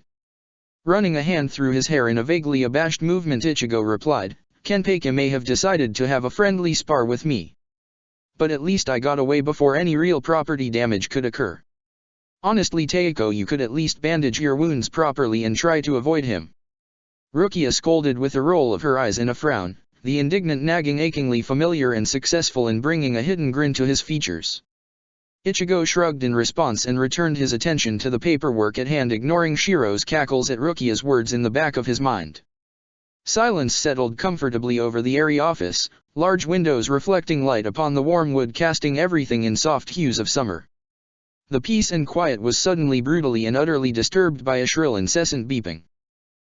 Running a hand through his hair in a vaguely abashed movement, Ichigo replied, "Kenpei may have decided to have a friendly spar with me. But at least I got away before any real property damage could occur. Honestly, Teiko, you could at least bandage your wounds properly and try to avoid him." Rukia scolded with a roll of her eyes and a frown, the indignant nagging achingly familiar and successful in bringing a hidden grin to his features. Ichigo shrugged in response and returned his attention to the paperwork at hand, ignoring Shiro's cackles at Rukia's words in the back of his mind. Silence settled comfortably over the airy office, large windows reflecting light upon the warm wood, casting everything in soft hues of summer. The peace and quiet was suddenly brutally and utterly disturbed by a shrill incessant beeping.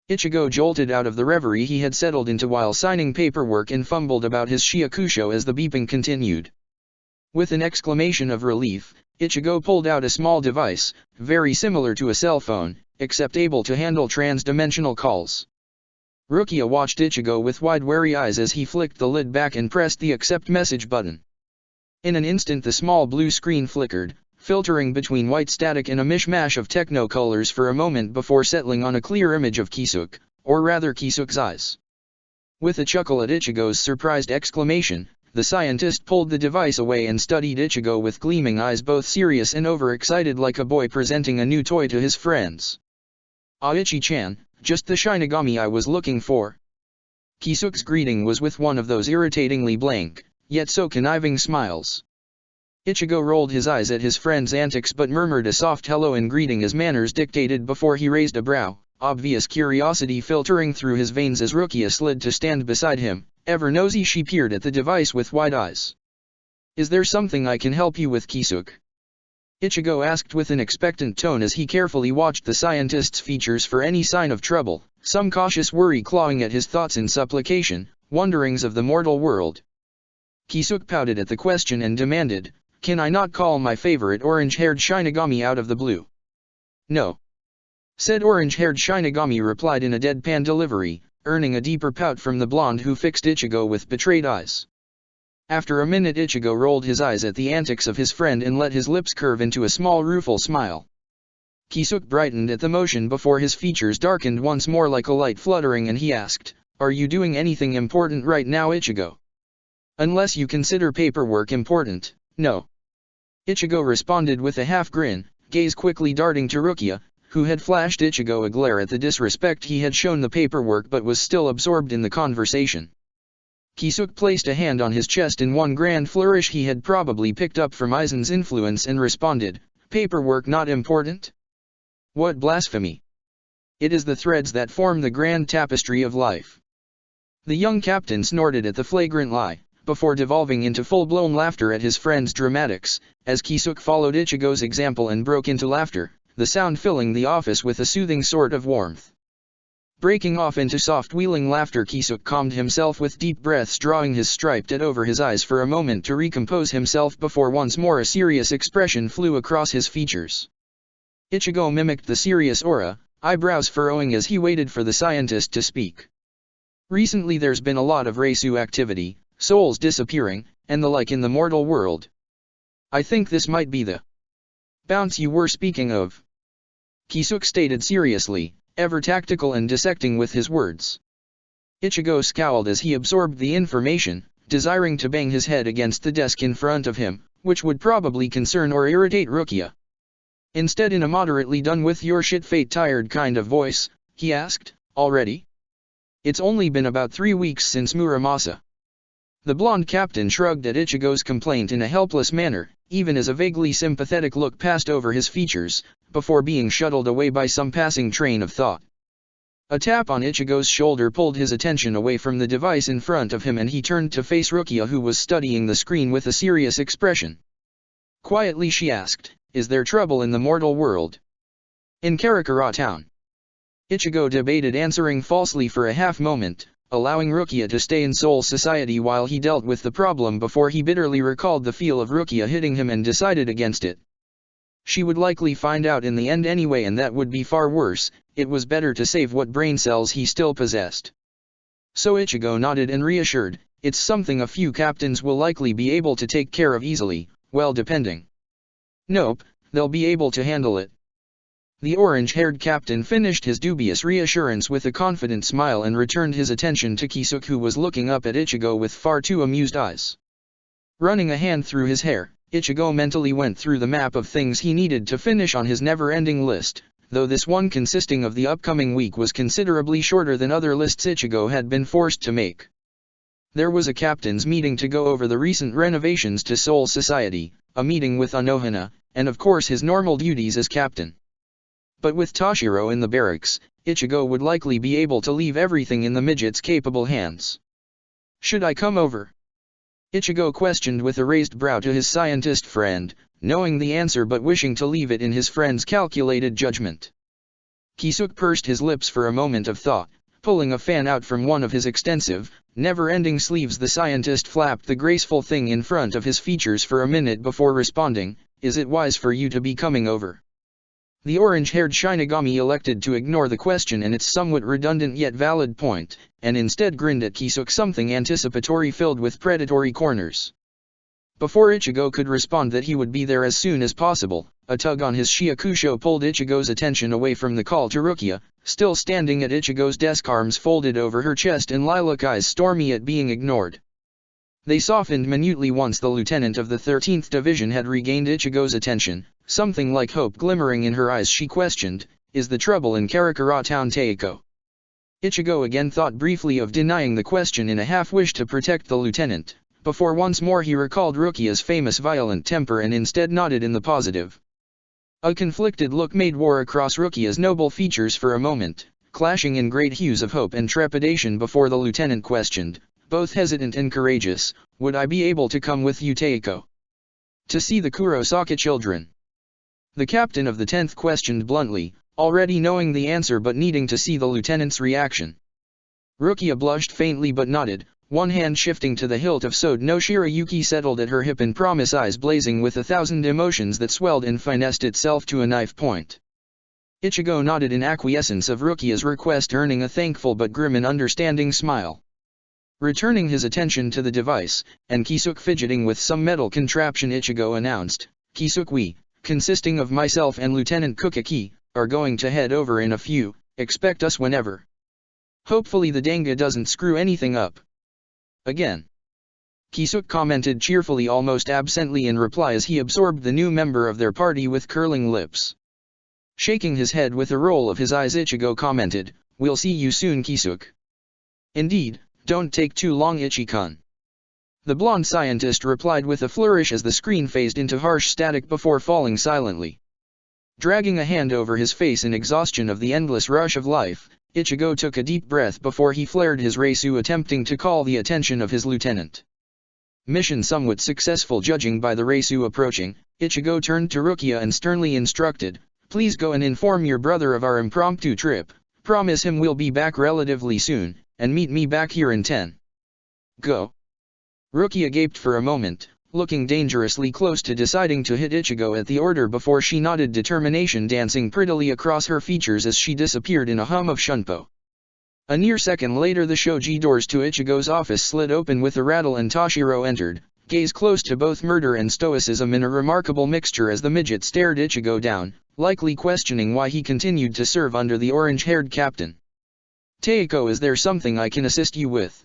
Ichigo jolted out of the reverie he had settled into while signing paperwork and fumbled about his Shiakusho as the beeping continued. With an exclamation of relief, Ichigo pulled out a small device, very similar to a cell phone, except able to handle trans-dimensional calls. Rukia watched Ichigo with wide wary eyes as he flicked the lid back and pressed the accept message button. In an instant the small blue screen flickered, filtering between white static and a mishmash of techno-colors for a moment before settling on a clear image of Kisuk, or rather Kisuk's eyes. With a chuckle at Ichigo's surprised exclamation, the scientist pulled the device away and studied Ichigo with gleaming eyes, both serious and overexcited like a boy presenting a new toy to his friends. "Ah, Ichi-chan, just the Shinigami I was looking for." Kisuk's greeting was with one of those irritatingly blank, yet so conniving smiles. Ichigo rolled his eyes at his friend's antics but murmured a soft hello in greeting as manners dictated before he raised a brow, obvious curiosity filtering through his veins as Rukia slid to stand beside him. Ever nosy, she peered at the device with wide eyes. "Is there something I can help you with, Kisuk?" Ichigo asked with an expectant tone as he carefully watched the scientist's features for any sign of trouble, some cautious worry clawing at his thoughts in supplication, wonderings of the mortal world. Kisuk pouted at the question and demanded, "Can I not call my favorite orange-haired Shinigami out of the blue?" "No," said orange-haired Shinigami replied in a deadpan delivery, earning a deeper pout from the blonde who fixed Ichigo with betrayed eyes. After a minute Ichigo rolled his eyes at the antics of his friend and let his lips curve into a small rueful smile. Kisuk brightened at the motion before his features darkened once more like a light fluttering and he asked, "Are you doing anything important right now, Ichigo?" "Unless you consider paperwork important, no." Ichigo responded with a half grin, gaze quickly darting to Rukia, who had flashed Ichigo a glare at the disrespect he had shown the paperwork but was still absorbed in the conversation. Kisuk placed a hand on his chest in one grand flourish he had probably picked up from Aizen's influence and responded, "Paperwork not important? What blasphemy! It is the threads that form the grand tapestry of life." The young captain snorted at the flagrant lie, before devolving into full-blown laughter at his friend's dramatics, as Kisuk followed Ichigo's example and broke into laughter, the sound filling the office with a soothing sort of warmth. Breaking off into soft wheeling laughter, Kisuk calmed himself with deep breaths, drawing his striped hat over his eyes for a moment to recompose himself before once more a serious expression flew across his features. Ichigo mimicked the serious aura, eyebrows furrowing as he waited for the scientist to speak. "Recently there's been a lot of Reisu activity, souls disappearing, and the like in the mortal world. I think this might be the bounce you were speaking of," Kisuk stated seriously, ever tactical and dissecting with his words. Ichigo scowled as he absorbed the information, desiring to bang his head against the desk in front of him, which would probably concern or irritate Rukia. Instead, in a moderately done with your shit fate tired kind of voice, he asked, already? It's only been about 3 weeks since Muramasa. The blonde captain shrugged at Ichigo's complaint in a helpless manner, even as a vaguely sympathetic look passed over his features, before being shuttled away by some passing train of thought. A tap on Ichigo's shoulder pulled his attention away from the device in front of him, and he turned to face Rukia, who was studying the screen with a serious expression. Quietly she asked, "Is there trouble in the mortal world?" "In Karakura town." Ichigo debated answering falsely for a half moment, allowing Rukia to stay in Soul Society while he dealt with the problem before he bitterly recalled the feel of Rukia hitting him and decided against it. She would likely find out in the end anyway, and that would be far worse. It was better to save what brain cells he still possessed. So Ichigo nodded and reassured, "It's something a few captains will likely be able to take care of easily, well depending." "Nope, they'll be able to handle it." The orange-haired captain finished his dubious reassurance with a confident smile and returned his attention to Kisuke, who was looking up at Ichigo with far too amused eyes. Running a hand through his hair, Ichigo mentally went through the map of things he needed to finish on his never-ending list, though this one consisting of the upcoming week was considerably shorter than other lists Ichigo had been forced to make. There was a captain's meeting to go over the recent renovations to Soul Society, a meeting with Anohana, and of course his normal duties as captain. But with Toshiro in the barracks, Ichigo would likely be able to leave everything in the midget's capable hands. "Should I come over?" Ichigo questioned with a raised brow to his scientist friend, knowing the answer but wishing to leave it in his friend's calculated judgment. Kisuke pursed his lips for a moment of thought, pulling a fan out from one of his extensive, never-ending sleeves. The scientist flapped the graceful thing in front of his features for a minute before responding, "Is it wise for you to be coming over?" The orange-haired Shinigami elected to ignore the question and its somewhat redundant yet valid point, and instead grinned at Kisuke, something anticipatory filled with predatory corners. Before Ichigo could respond that he would be there as soon as possible, a tug on his Shiakusho pulled Ichigo's attention away from the call to Rukia, still standing at Ichigo's desk, arms folded over her chest and lilac eyes stormy at being ignored. They softened minutely once the lieutenant of the 13th Division had regained Ichigo's attention, something like hope glimmering in her eyes. She questioned, "Is the trouble in Karakura town, Taiko?" Ichigo again thought briefly of denying the question in a half-wish to protect the lieutenant, before once more he recalled Rukia's famous violent temper and instead nodded in the positive. A conflicted look made war across Rukia's noble features for a moment, clashing in great hues of hope and trepidation before the lieutenant questioned, both hesitant and courageous, "Would I be able to come with you, Taiko? To see the Kurosaka children?" The captain of the 10th questioned bluntly, already knowing the answer but needing to see the lieutenant's reaction. Rukia blushed faintly but nodded, one hand shifting to the hilt of Sode no Shirayuki settled at her hip and promise, eyes blazing with 1,000 emotions that swelled and finessed itself to a knife point. Ichigo nodded in acquiescence of Rukia's request, earning a thankful but grim and understanding smile. Returning his attention to the device, and Kisuke fidgeting with some metal contraption, Ichigo announced, "Kisuke, consisting of myself and Lieutenant Kukaki, are going to head over in a few, expect us whenever. Hopefully the Danga doesn't screw anything up again." Kisuke commented cheerfully, almost absently in reply, as he absorbed the new member of their party with curling lips. Shaking his head with a roll of his eyes, Ichigo commented, "We'll see you soon, Kisuke." "Indeed, don't take too long, Ichi-kun," the blonde scientist replied with a flourish as the screen phased into harsh static before falling silently. Dragging a hand over his face in exhaustion of the endless rush of life, Ichigo took a deep breath before he flared his Reisu, attempting to call the attention of his lieutenant. Mission somewhat successful judging by the Reisu approaching, Ichigo turned to Rukia and sternly instructed, "Please go and inform your brother of our impromptu trip, promise him we'll be back relatively soon, and meet me back here in 10. Go." Rukia gaped for a moment, looking dangerously close to deciding to hit Ichigo at the order before she nodded, determination dancing prettily across her features as she disappeared in a hum of shunpo. A near second later the shoji doors to Ichigo's office slid open with a rattle and Toshiro entered, gaze close to both murder and stoicism in a remarkable mixture as the midget stared Ichigo down, likely questioning why he continued to serve under the orange-haired captain. "Taiko, is there something I can assist you with?"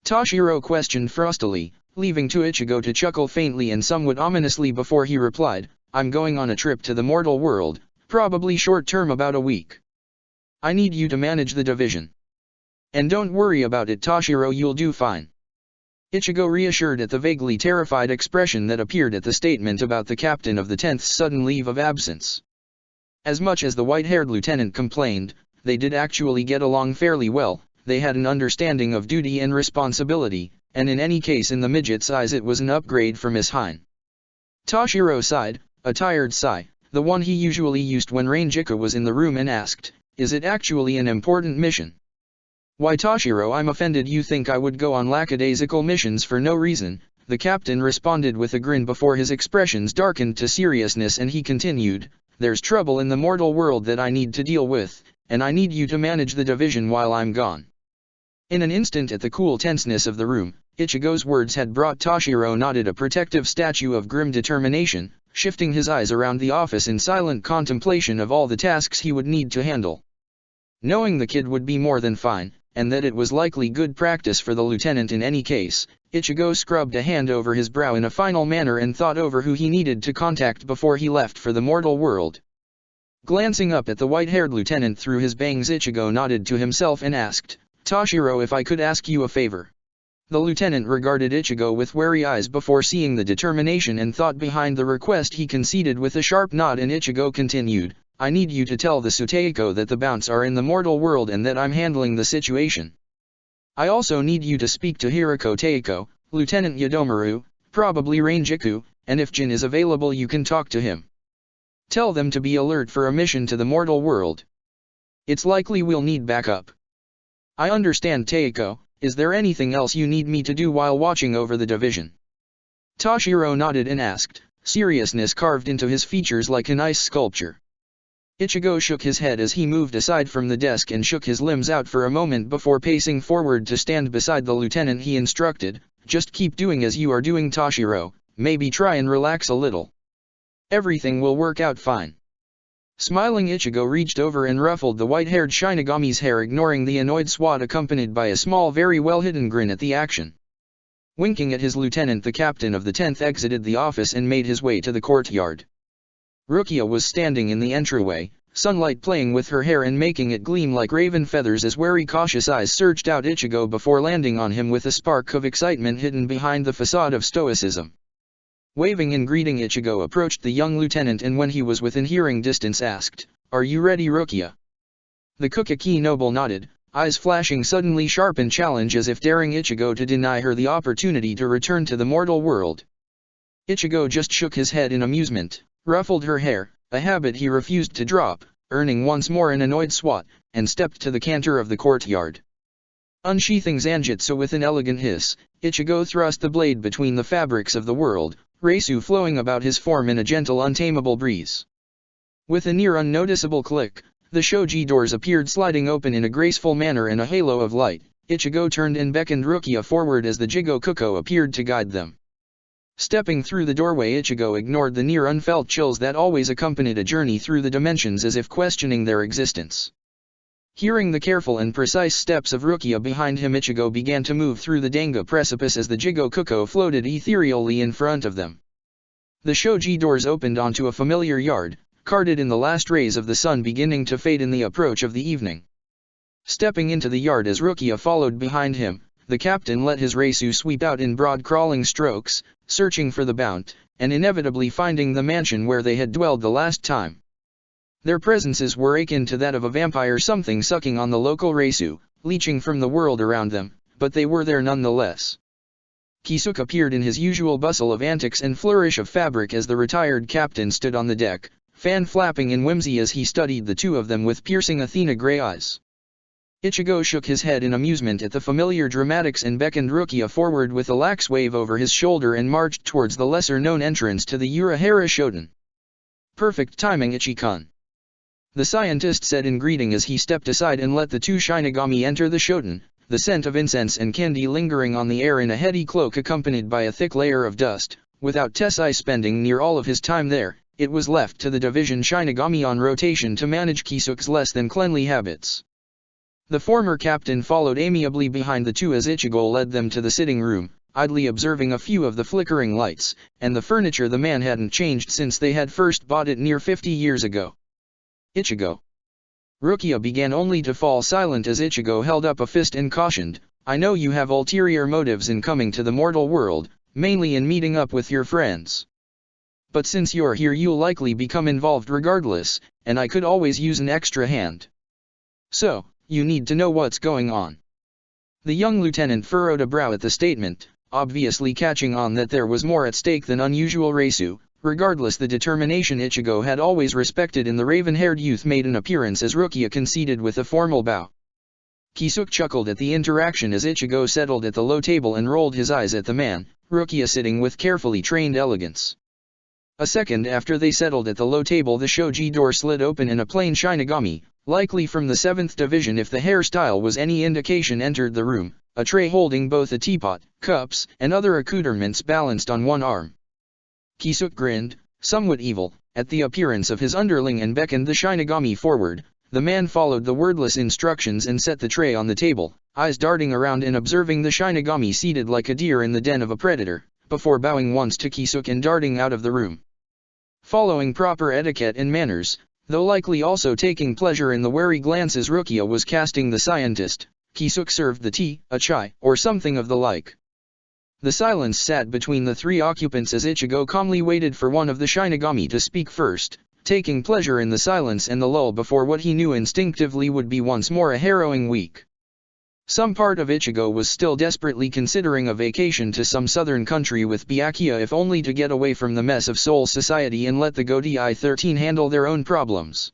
Toshiro questioned frostily, leaving to Ichigo to chuckle faintly and somewhat ominously before he replied, "I'm going on a trip to the mortal world, probably short-term, about a week. I need you to manage the division. And don't worry about it, Toshiro, you'll do fine. Ichigo reassured at the vaguely terrified expression that appeared at the statement about the captain of the 10th's sudden leave of absence. As much as the white-haired lieutenant complained, they did actually get along fairly well. They had an understanding of duty and responsibility, and in any case in the midget's eyes it was an upgrade for Miss Hine. Toshiro sighed, a tired sigh, the one he usually used when Ranjika was in the room, and asked, "Is it actually an important mission?" "Why, Toshiro, I'm offended you think I would go on lackadaisical missions for no reason," the captain responded with a grin before his expressions darkened to seriousness, and he continued, "There's trouble in the mortal world that I need to deal with, and I need you to manage the division while I'm gone." In an instant, at the cool tenseness of the room, Ichigo's words had brought Toshiro knotted a protective statue of grim determination, shifting his eyes around the office in silent contemplation of all the tasks he would need to handle. Knowing the kid would be more than fine, and that it was likely good practice for the lieutenant in any case, Ichigo scrubbed a hand over his brow in a final manner and thought over who he needed to contact before he left for the mortal world. Glancing up at the white-haired lieutenant through his bangs, Ichigo nodded to himself and asked, "Toshiro, if I could ask you a favor." The lieutenant regarded Ichigo with wary eyes before seeing the determination and thought behind the request. He conceded with a sharp nod, and Ichigo continued, "I need you to tell the Suteiko that the Bounce are in the mortal world and that I'm handling the situation. I also need you to speak to Hirako Teiko, Lieutenant Yadomaru, probably Ranjiku, and if Jin is available you can talk to him. Tell them to be alert for a mission to the mortal world. It's likely we'll need backup." "I understand, Teiko. Is there anything else you need me to do while watching over the division?" Toshiro nodded and asked, seriousness carved into his features like an ice sculpture. Ichigo shook his head as he moved aside from the desk and shook his limbs out for a moment before pacing forward to stand beside the lieutenant. He instructed, "Just keep doing as you are doing, Toshiro, maybe try and relax a little. Everything will work out fine." Smiling, Ichigo reached over and ruffled the white-haired Shinigami's hair, ignoring the annoyed swat, accompanied by a small, very well-hidden grin at the action. Winking at his lieutenant, the captain of the 10th exited the office and made his way to the courtyard. Rukia was standing in the entryway, sunlight playing with her hair and making it gleam like raven feathers as wary, cautious eyes searched out Ichigo before landing on him with a spark of excitement hidden behind the facade of stoicism. Waving in greeting, Ichigo approached the young lieutenant and when he was within hearing distance asked, "Are you ready, Rukia?" The Kukaki noble nodded, eyes flashing suddenly sharp in challenge as if daring Ichigo to deny her the opportunity to return to the mortal world. Ichigo just shook his head in amusement, ruffled her hair, a habit he refused to drop, earning once more an annoyed swat, and stepped to the canter of the courtyard. Unsheathing Zanjutsu with an elegant hiss, Ichigo thrust the blade between the fabrics of the world, Reisu flowing about his form in a gentle, untamable breeze. With a near unnoticeable click, the shoji doors appeared, sliding open in a graceful manner in a halo of light. Ichigo turned and beckoned Rukia forward as the Jigo Kuko appeared to guide them. Stepping through the doorway, Ichigo ignored the near unfelt chills that always accompanied a journey through the dimensions, as if questioning their existence. Hearing the careful and precise steps of Rukia behind him, Ichigo began to move through the Danga precipice as the Jigo Kuko floated ethereally in front of them. The shoji doors opened onto a familiar yard, carded in the last rays of the sun beginning to fade in the approach of the evening. Stepping into the yard as Rukia followed behind him, the captain let his Reisu sweep out in broad crawling strokes, searching for the Bount, and inevitably finding the mansion where they had dwelled the last time. Their presences were akin to that of a vampire, something sucking on the local Reisu, leeching from the world around them, but they were there nonetheless. Kisuke appeared in his usual bustle of antics and flourish of fabric as the retired captain stood on the deck, fan flapping in whimsy as he studied the two of them with piercing Athena grey eyes. Ichigo shook his head in amusement at the familiar dramatics and beckoned Rukia forward with a lax wave over his shoulder and marched towards the lesser-known entrance to the Urahara Shoten. "Perfect timing, Ichi-kun," the scientist said in greeting as he stepped aside and let the two Shinigami enter the Shoten, the scent of incense and candy lingering on the air in a heady cloak accompanied by a thick layer of dust. Without Tessai spending near all of his time there, it was left to the division Shinigami on rotation to manage Kisuke's less than cleanly habits. The former captain followed amiably behind the two as Ichigo led them to the sitting room, idly observing a few of the flickering lights, and the furniture. The man hadn't changed since they had first bought it near 50 years ago. "Ichigo." Rukia began only to fall silent as Ichigo held up a fist and cautioned, "I know you have ulterior motives in coming to the mortal world, mainly in meeting up with your friends. But since you're here you'll likely become involved regardless, and I could always use an extra hand. So, you need to know what's going on." The young lieutenant furrowed a brow at the statement, obviously catching on that there was more at stake than unusual Reisu. Regardless, the determination Ichigo had always respected in the raven-haired youth made an appearance as Rukia conceded with a formal bow. Kisuke chuckled at the interaction as Ichigo settled at the low table and rolled his eyes at the man, Rukia sitting with carefully trained elegance. A second after they settled at the low table, the shoji door slid open and a plain Shinigami, likely from the 7th Division if the hairstyle was any indication, entered the room, a tray holding both a teapot, cups, and other accoutrements balanced on one arm. Kisuke grinned, somewhat evil, at the appearance of his underling and beckoned the Shinigami forward. The man followed the wordless instructions and set the tray on the table, eyes darting around and observing the Shinigami seated like a deer in the den of a predator, before bowing once to Kisuke and darting out of the room. Following proper etiquette and manners, though likely also taking pleasure in the wary glances Rukia was casting the scientist, Kisuke served the tea, a chai, or something of the like. The silence sat between the three occupants as Ichigo calmly waited for one of the Shinigami to speak first, taking pleasure in the silence and the lull before what he knew instinctively would be once more a harrowing week. Some part of Ichigo was still desperately considering a vacation to some southern country with Byakuya, if only to get away from the mess of Soul Society and let the Godi 13 handle their own problems.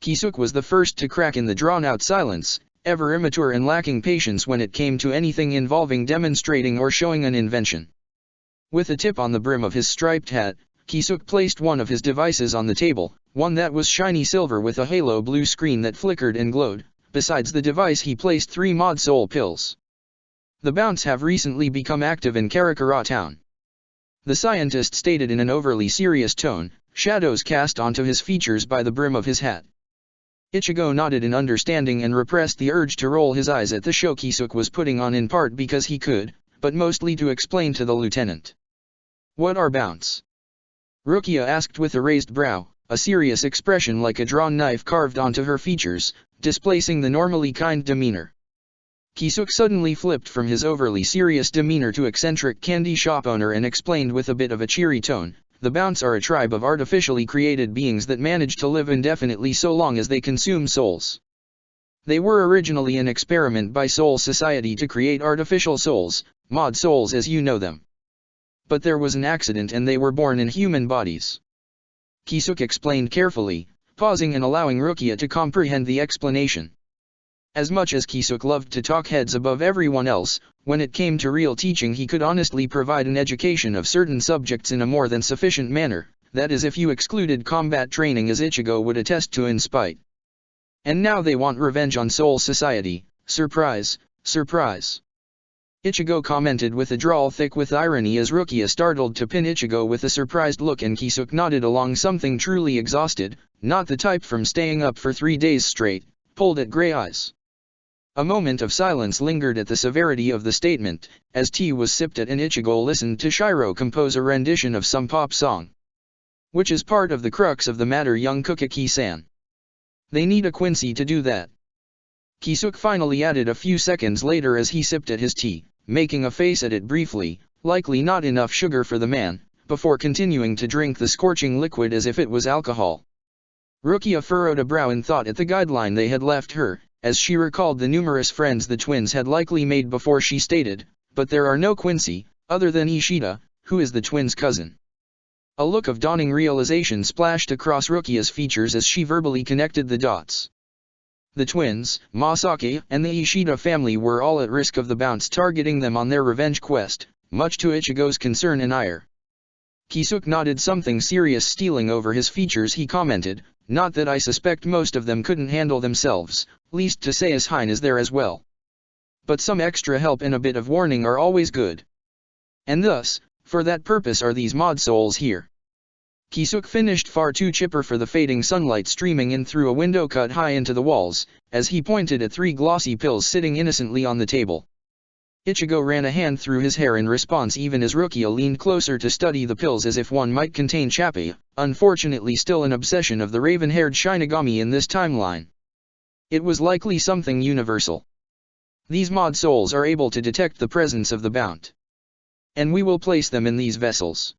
Kisuke was the first to crack in the drawn-out silence, ever immature and lacking patience when it came to anything involving demonstrating or showing an invention. With a tip on the brim of his striped hat, Kisuke placed one of his devices on the table, one that was shiny silver with a halo blue screen that flickered and glowed. Besides the device he placed 3 Mod Soul pills. The Bounce have recently become active in Karakura town. The scientist stated in an overly serious tone, shadows cast onto his features by the brim of his hat. Ichigo nodded in understanding and repressed the urge to roll his eyes at the show Kisuke was putting on, in part because he could, but mostly to explain to the lieutenant. "What are Bounce?" Rukia asked with a raised brow, a serious expression like a drawn knife carved onto her features, displacing the normally kind demeanor. Kisuke suddenly flipped from his overly serious demeanor to eccentric candy shop owner and explained with a bit of a cheery tone, "The Bounce are a tribe of artificially created beings that manage to live indefinitely so long as they consume souls. They were originally an experiment by Soul Society to create artificial souls, mod souls as you know them. But there was an accident and they were born in human bodies." Kisuke explained carefully, pausing and allowing Rukia to comprehend the explanation. As much as Kisuke loved to talk heads above everyone else, when it came to real teaching he could honestly provide an education of certain subjects in a more than sufficient manner, that is if you excluded combat training, as Ichigo would attest to in spite. And now they want revenge on Soul Society, surprise, surprise. Ichigo commented with a drawl thick with irony as Rukia startled to pin Ichigo with a surprised look, and Kisuke nodded along, something truly exhausted, not the type from staying up for 3 days straight, pulled at gray eyes. A moment of silence lingered at the severity of the statement, as tea was sipped at and Ichigo listened to Shiro compose a rendition of some pop song. Which is part of the crux of the matter, young Kukaki-san. They need a Quincy to do that. Kisuke finally added a few seconds later as he sipped at his tea, making a face at it briefly, likely not enough sugar for the man, before continuing to drink the scorching liquid as if it was alcohol. Rukia furrowed a brow in thought at the guideline they had left her, as she recalled the numerous friends the twins had likely made before she stated, "But there are no Quincy, other than Ishida, who is the twins' cousin." A look of dawning realization splashed across Rukia's features as she verbally connected the dots. The twins, Masaki, and the Ishida family were all at risk of the Bounce targeting them on their revenge quest, much to Ichigo's concern and ire. Kisuke nodded, something serious stealing over his features. He commented, "Not that I suspect most of them couldn't handle themselves, least to say Hine is there as well. But some extra help and a bit of warning are always good. And thus, for that purpose are these mod souls here." Kisuke finished, far too chipper for the fading sunlight streaming in through a window cut high into the walls, as he pointed at 3 glossy pills sitting innocently on the table. Ichigo ran a hand through his hair in response, even as Rukia leaned closer to study the pills as if one might contain Chappie, unfortunately still an obsession of the raven-haired Shinigami in this timeline. It was likely something universal. These mod souls are able to detect the presence of the Bount. And we will place them in these vessels.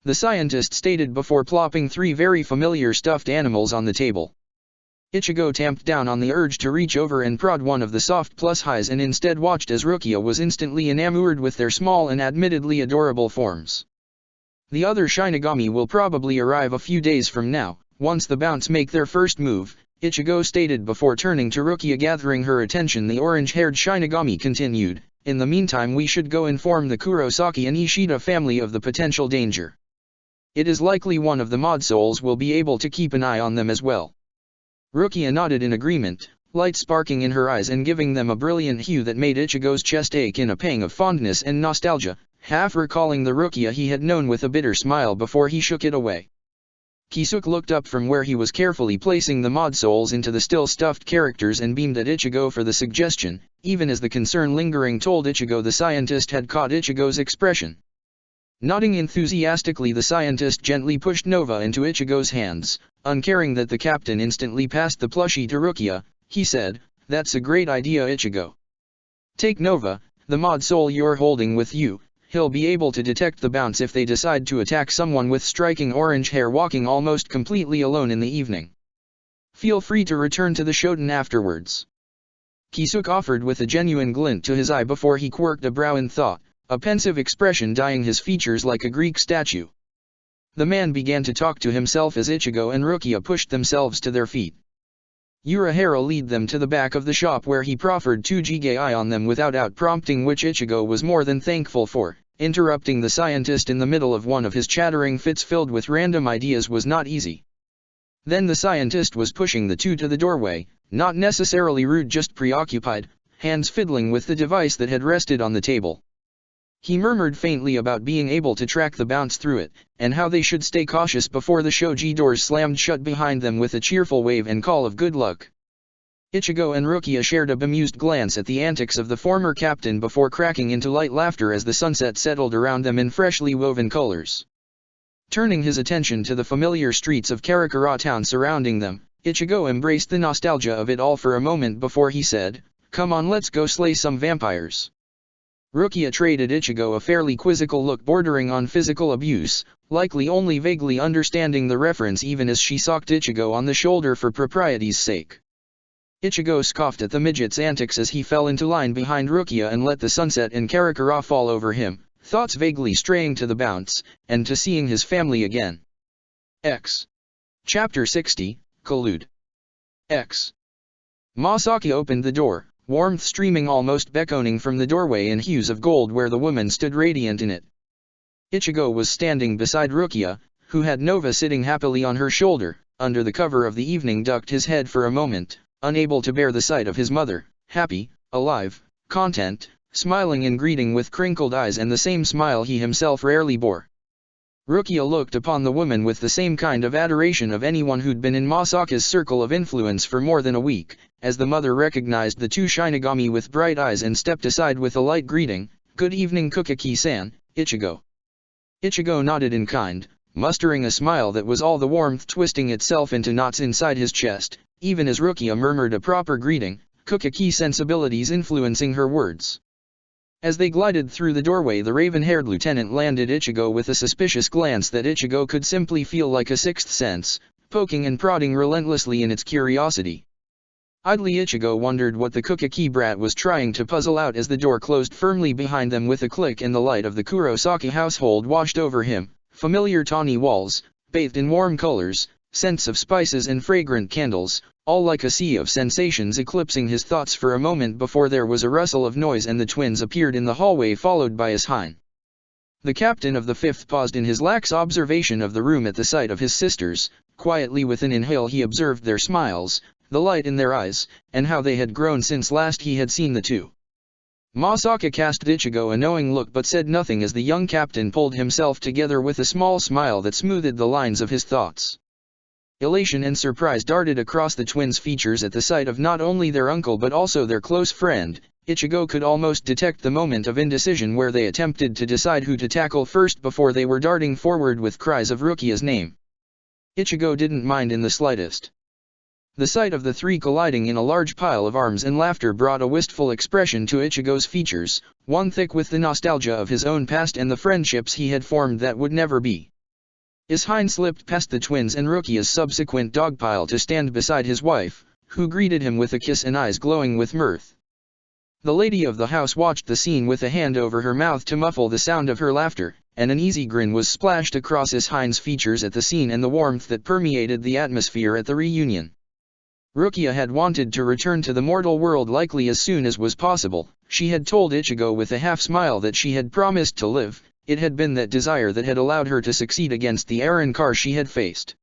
The scientist stated before plopping 3 very familiar stuffed animals on the table. Ichigo tamped down on the urge to reach over and prod one of the soft plus highs and instead watched as Rukia was instantly enamored with their small and admittedly adorable forms. The other Shinigami will probably arrive a few days from now, once the Bounts make their first move, Ichigo stated before turning to Rukia. Gathering her attention, the orange-haired Shinigami continued, in the meantime we should go inform the Kurosaki and Ishida family of the potential danger. It is likely one of the mod souls will be able to keep an eye on them as well. Rukia nodded in agreement, light sparking in her eyes and giving them a brilliant hue that made Ichigo's chest ache in a pang of fondness and nostalgia, half recalling the Rukia he had known with a bitter smile before he shook it away. Kisuke looked up from where he was carefully placing the mod souls into the still stuffed characters and beamed at Ichigo for the suggestion, even as the concern lingering told Ichigo the scientist had caught Ichigo's expression. Nodding enthusiastically, the scientist gently pushed Nova into Ichigo's hands, uncaring that the captain instantly passed the plushie to Rukia. He said, "That's a great idea, Ichigo. Take Nova, the mod soul you're holding with you. He'll be able to detect the Bounts if they decide to attack someone with striking orange hair walking almost completely alone in the evening. Feel free to return to the Shoten afterwards." Kisuke offered with a genuine glint to his eye before he quirked a brow in thought, a pensive expression dyeing his features like a Greek statue. The man began to talk to himself as Ichigo and Rukia pushed themselves to their feet. Urahara led them to the back of the shop where he proffered 2 Jigai on them without prompting, which Ichigo was more than thankful for. Interrupting the scientist in the middle of one of his chattering fits filled with random ideas was not easy. Then the scientist was pushing the 2 to the doorway, not necessarily rude, just preoccupied, hands fiddling with the device that had rested on the table. He murmured faintly about being able to track the Bounts through it, and how they should stay cautious before the shoji doors slammed shut behind them with a cheerful wave and call of good luck. Ichigo and Rukia shared a bemused glance at the antics of the former captain before cracking into light laughter as the sunset settled around them in freshly woven colors. Turning his attention to the familiar streets of Karakura town surrounding them, Ichigo embraced the nostalgia of it all for a moment before he said, "Come on, let's go slay some vampires." Rukia traded Ichigo a fairly quizzical look bordering on physical abuse, likely only vaguely understanding the reference even as she socked Ichigo on the shoulder for propriety's sake. Ichigo scoffed at the midget's antics as he fell into line behind Rukia and let the sunset and Karakura fall over him, thoughts vaguely straying to the Bounts, and to seeing his family again. X. Chapter 60, Collude. X. Masaki opened the door, warmth streaming almost beckoning from the doorway in hues of gold where the woman stood radiant in it. Ichigo was standing beside Rukia, who had Nova sitting happily on her shoulder, under the cover of the evening ducked his head for a moment, unable to bear the sight of his mother, happy, alive, content, smiling in greeting with crinkled eyes and the same smile he himself rarely bore. Rukia looked upon the woman with the same kind of adoration of anyone who'd been in Masaka's circle of influence for more than a week, as the mother recognized the 2 Shinigami with bright eyes and stepped aside with a light greeting, "Good evening Kukaki-san, Ichigo." Ichigo nodded in kind, mustering a smile that was all the warmth twisting itself into knots inside his chest, even as Rukia murmured a proper greeting, Kukaki sensibilities influencing her words. As they glided through the doorway, the raven-haired lieutenant landed Ichigo with a suspicious glance that Ichigo could simply feel like a sixth sense, poking and prodding relentlessly in its curiosity. Idly Ichigo wondered what the Kukaki brat was trying to puzzle out as the door closed firmly behind them with a click and the light of the Kurosaki household washed over him, familiar tawny walls, bathed in warm colors, scents of spices and fragrant candles, all like a sea of sensations eclipsing his thoughts for a moment before there was a rustle of noise and the twins appeared in the hallway followed by Ashine. The captain of the 5th paused in his lax observation of the room at the sight of his sisters. Quietly with an inhale he observed their smiles, the light in their eyes, and how they had grown since last he had seen the 2. Masaka cast Ichigo a knowing look but said nothing as the young captain pulled himself together with a small smile that smoothed the lines of his thoughts. Elation and surprise darted across the twins' features at the sight of not only their uncle but also their close friend. Ichigo could almost detect the moment of indecision where they attempted to decide who to tackle first before they were darting forward with cries of Rukia's name. Ichigo didn't mind in the slightest. The sight of the three colliding in a large pile of arms and laughter brought a wistful expression to Ichigo's features, one thick with the nostalgia of his own past and the friendships he had formed that would never be. Ishine slipped past the twins and Rukia's subsequent dogpile to stand beside his wife, who greeted him with a kiss and eyes glowing with mirth. The lady of the house watched the scene with a hand over her mouth to muffle the sound of her laughter, and an easy grin was splashed across Ishine's features at the scene and the warmth that permeated the atmosphere at the reunion. Rukia had wanted to return to the mortal world likely as soon as was possible. She had told Ichigo with a half-smile that she had promised to live. It had been that desire that had allowed her to succeed against the Arrancar she had faced.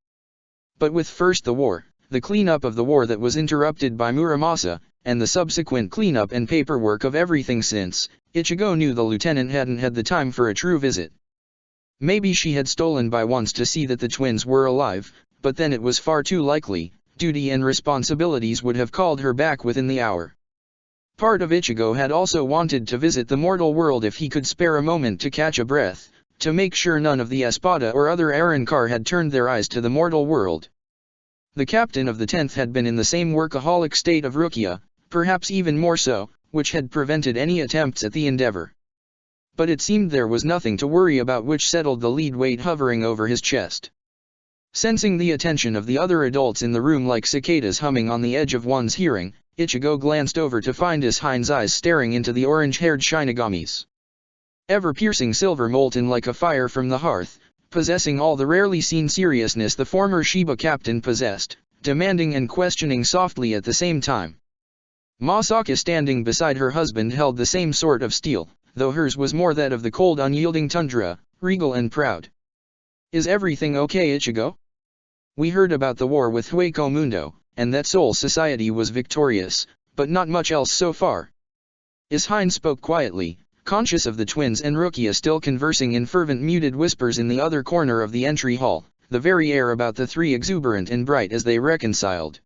But with first the war, the cleanup of the war that was interrupted by Muramasa, and the subsequent cleanup and paperwork of everything since, Ichigo knew the lieutenant hadn't had the time for a true visit. Maybe she had stolen by once to see that the twins were alive, but then it was far too likely. Duty and responsibilities would have called her back within the hour. Part of Ichigo had also wanted to visit the mortal world if he could spare a moment to catch a breath, to make sure none of the Espada or other Arrancar had turned their eyes to the mortal world. The captain of the 10th had been in the same workaholic state of Rukia, perhaps even more so, which had prevented any attempts at the endeavor. But it seemed there was nothing to worry about, which settled the lead weight hovering over his chest. Sensing the attention of the other adults in the room like cicadas humming on the edge of one's hearing, Ichigo glanced over to find Ishine's eyes staring into the orange-haired Shinigami's. Ever-piercing silver molten like a fire from the hearth, possessing all the rarely seen seriousness the former Shiba captain possessed, demanding and questioning softly at the same time. Masaka standing beside her husband held the same sort of steel, though hers was more that of the cold unyielding tundra, regal and proud. "Is everything okay, Ichigo? We heard about the war with Hueco Mundo, and that Soul Society was victorious, but not much else so far." Ishine spoke quietly, conscious of the twins and Rukia still conversing in fervent muted whispers in the other corner of the entry hall, the very air about the three exuberant and bright as they reconciled.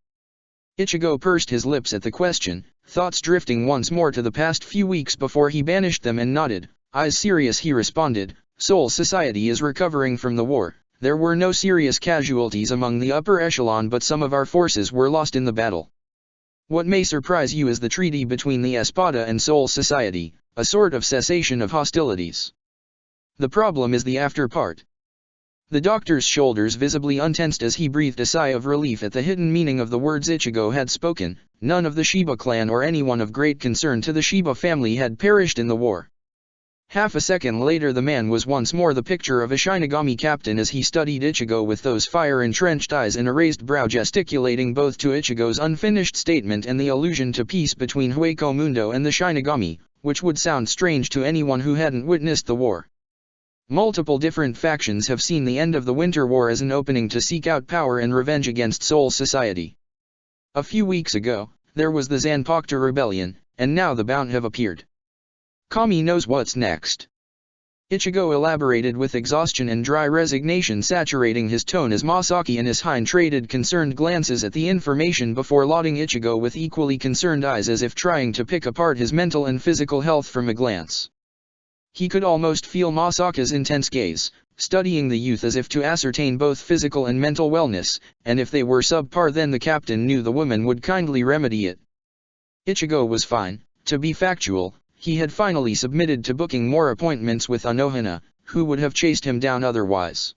Ichigo pursed his lips at the question, thoughts drifting once more to the past few weeks before he banished them, and nodded. Eyes serious, he responded. "Soul Society is recovering from the war. There were no serious casualties among the upper echelon, but some of our forces were lost in the battle. What may surprise you is the treaty between the Espada and Soul Society, a sort of cessation of hostilities. The problem is the after part." The doctor's shoulders visibly untensed as he breathed a sigh of relief at the hidden meaning of the words Ichigo had spoken. None of the Shiba clan or anyone of great concern to the Shiba family had perished in the war. Half a second later the man was once more the picture of a Shinigami captain as he studied Ichigo with those fire-entrenched eyes and a raised brow, gesticulating both to Ichigo's unfinished statement and the allusion to peace between Hueco Mundo and the Shinigami, which would sound strange to anyone who hadn't witnessed the war. Multiple different factions have seen the end of the Winter War as an opening to seek out power and revenge against Soul Society. A few weeks ago, there was the Zanpakuto Rebellion, and now the Bount have appeared. Kami knows what's next. Ichigo elaborated with exhaustion and dry resignation saturating his tone as Masaki and Ishine traded concerned glances at the information before lauding Ichigo with equally concerned eyes, as if trying to pick apart his mental and physical health from a glance. He could almost feel Masaka's intense gaze, studying the youth as if to ascertain both physical and mental wellness, and if they were subpar then the captain knew the woman would kindly remedy it. Ichigo was fine. To be factual, he had finally submitted to booking more appointments with Anohana, who would have chased him down otherwise.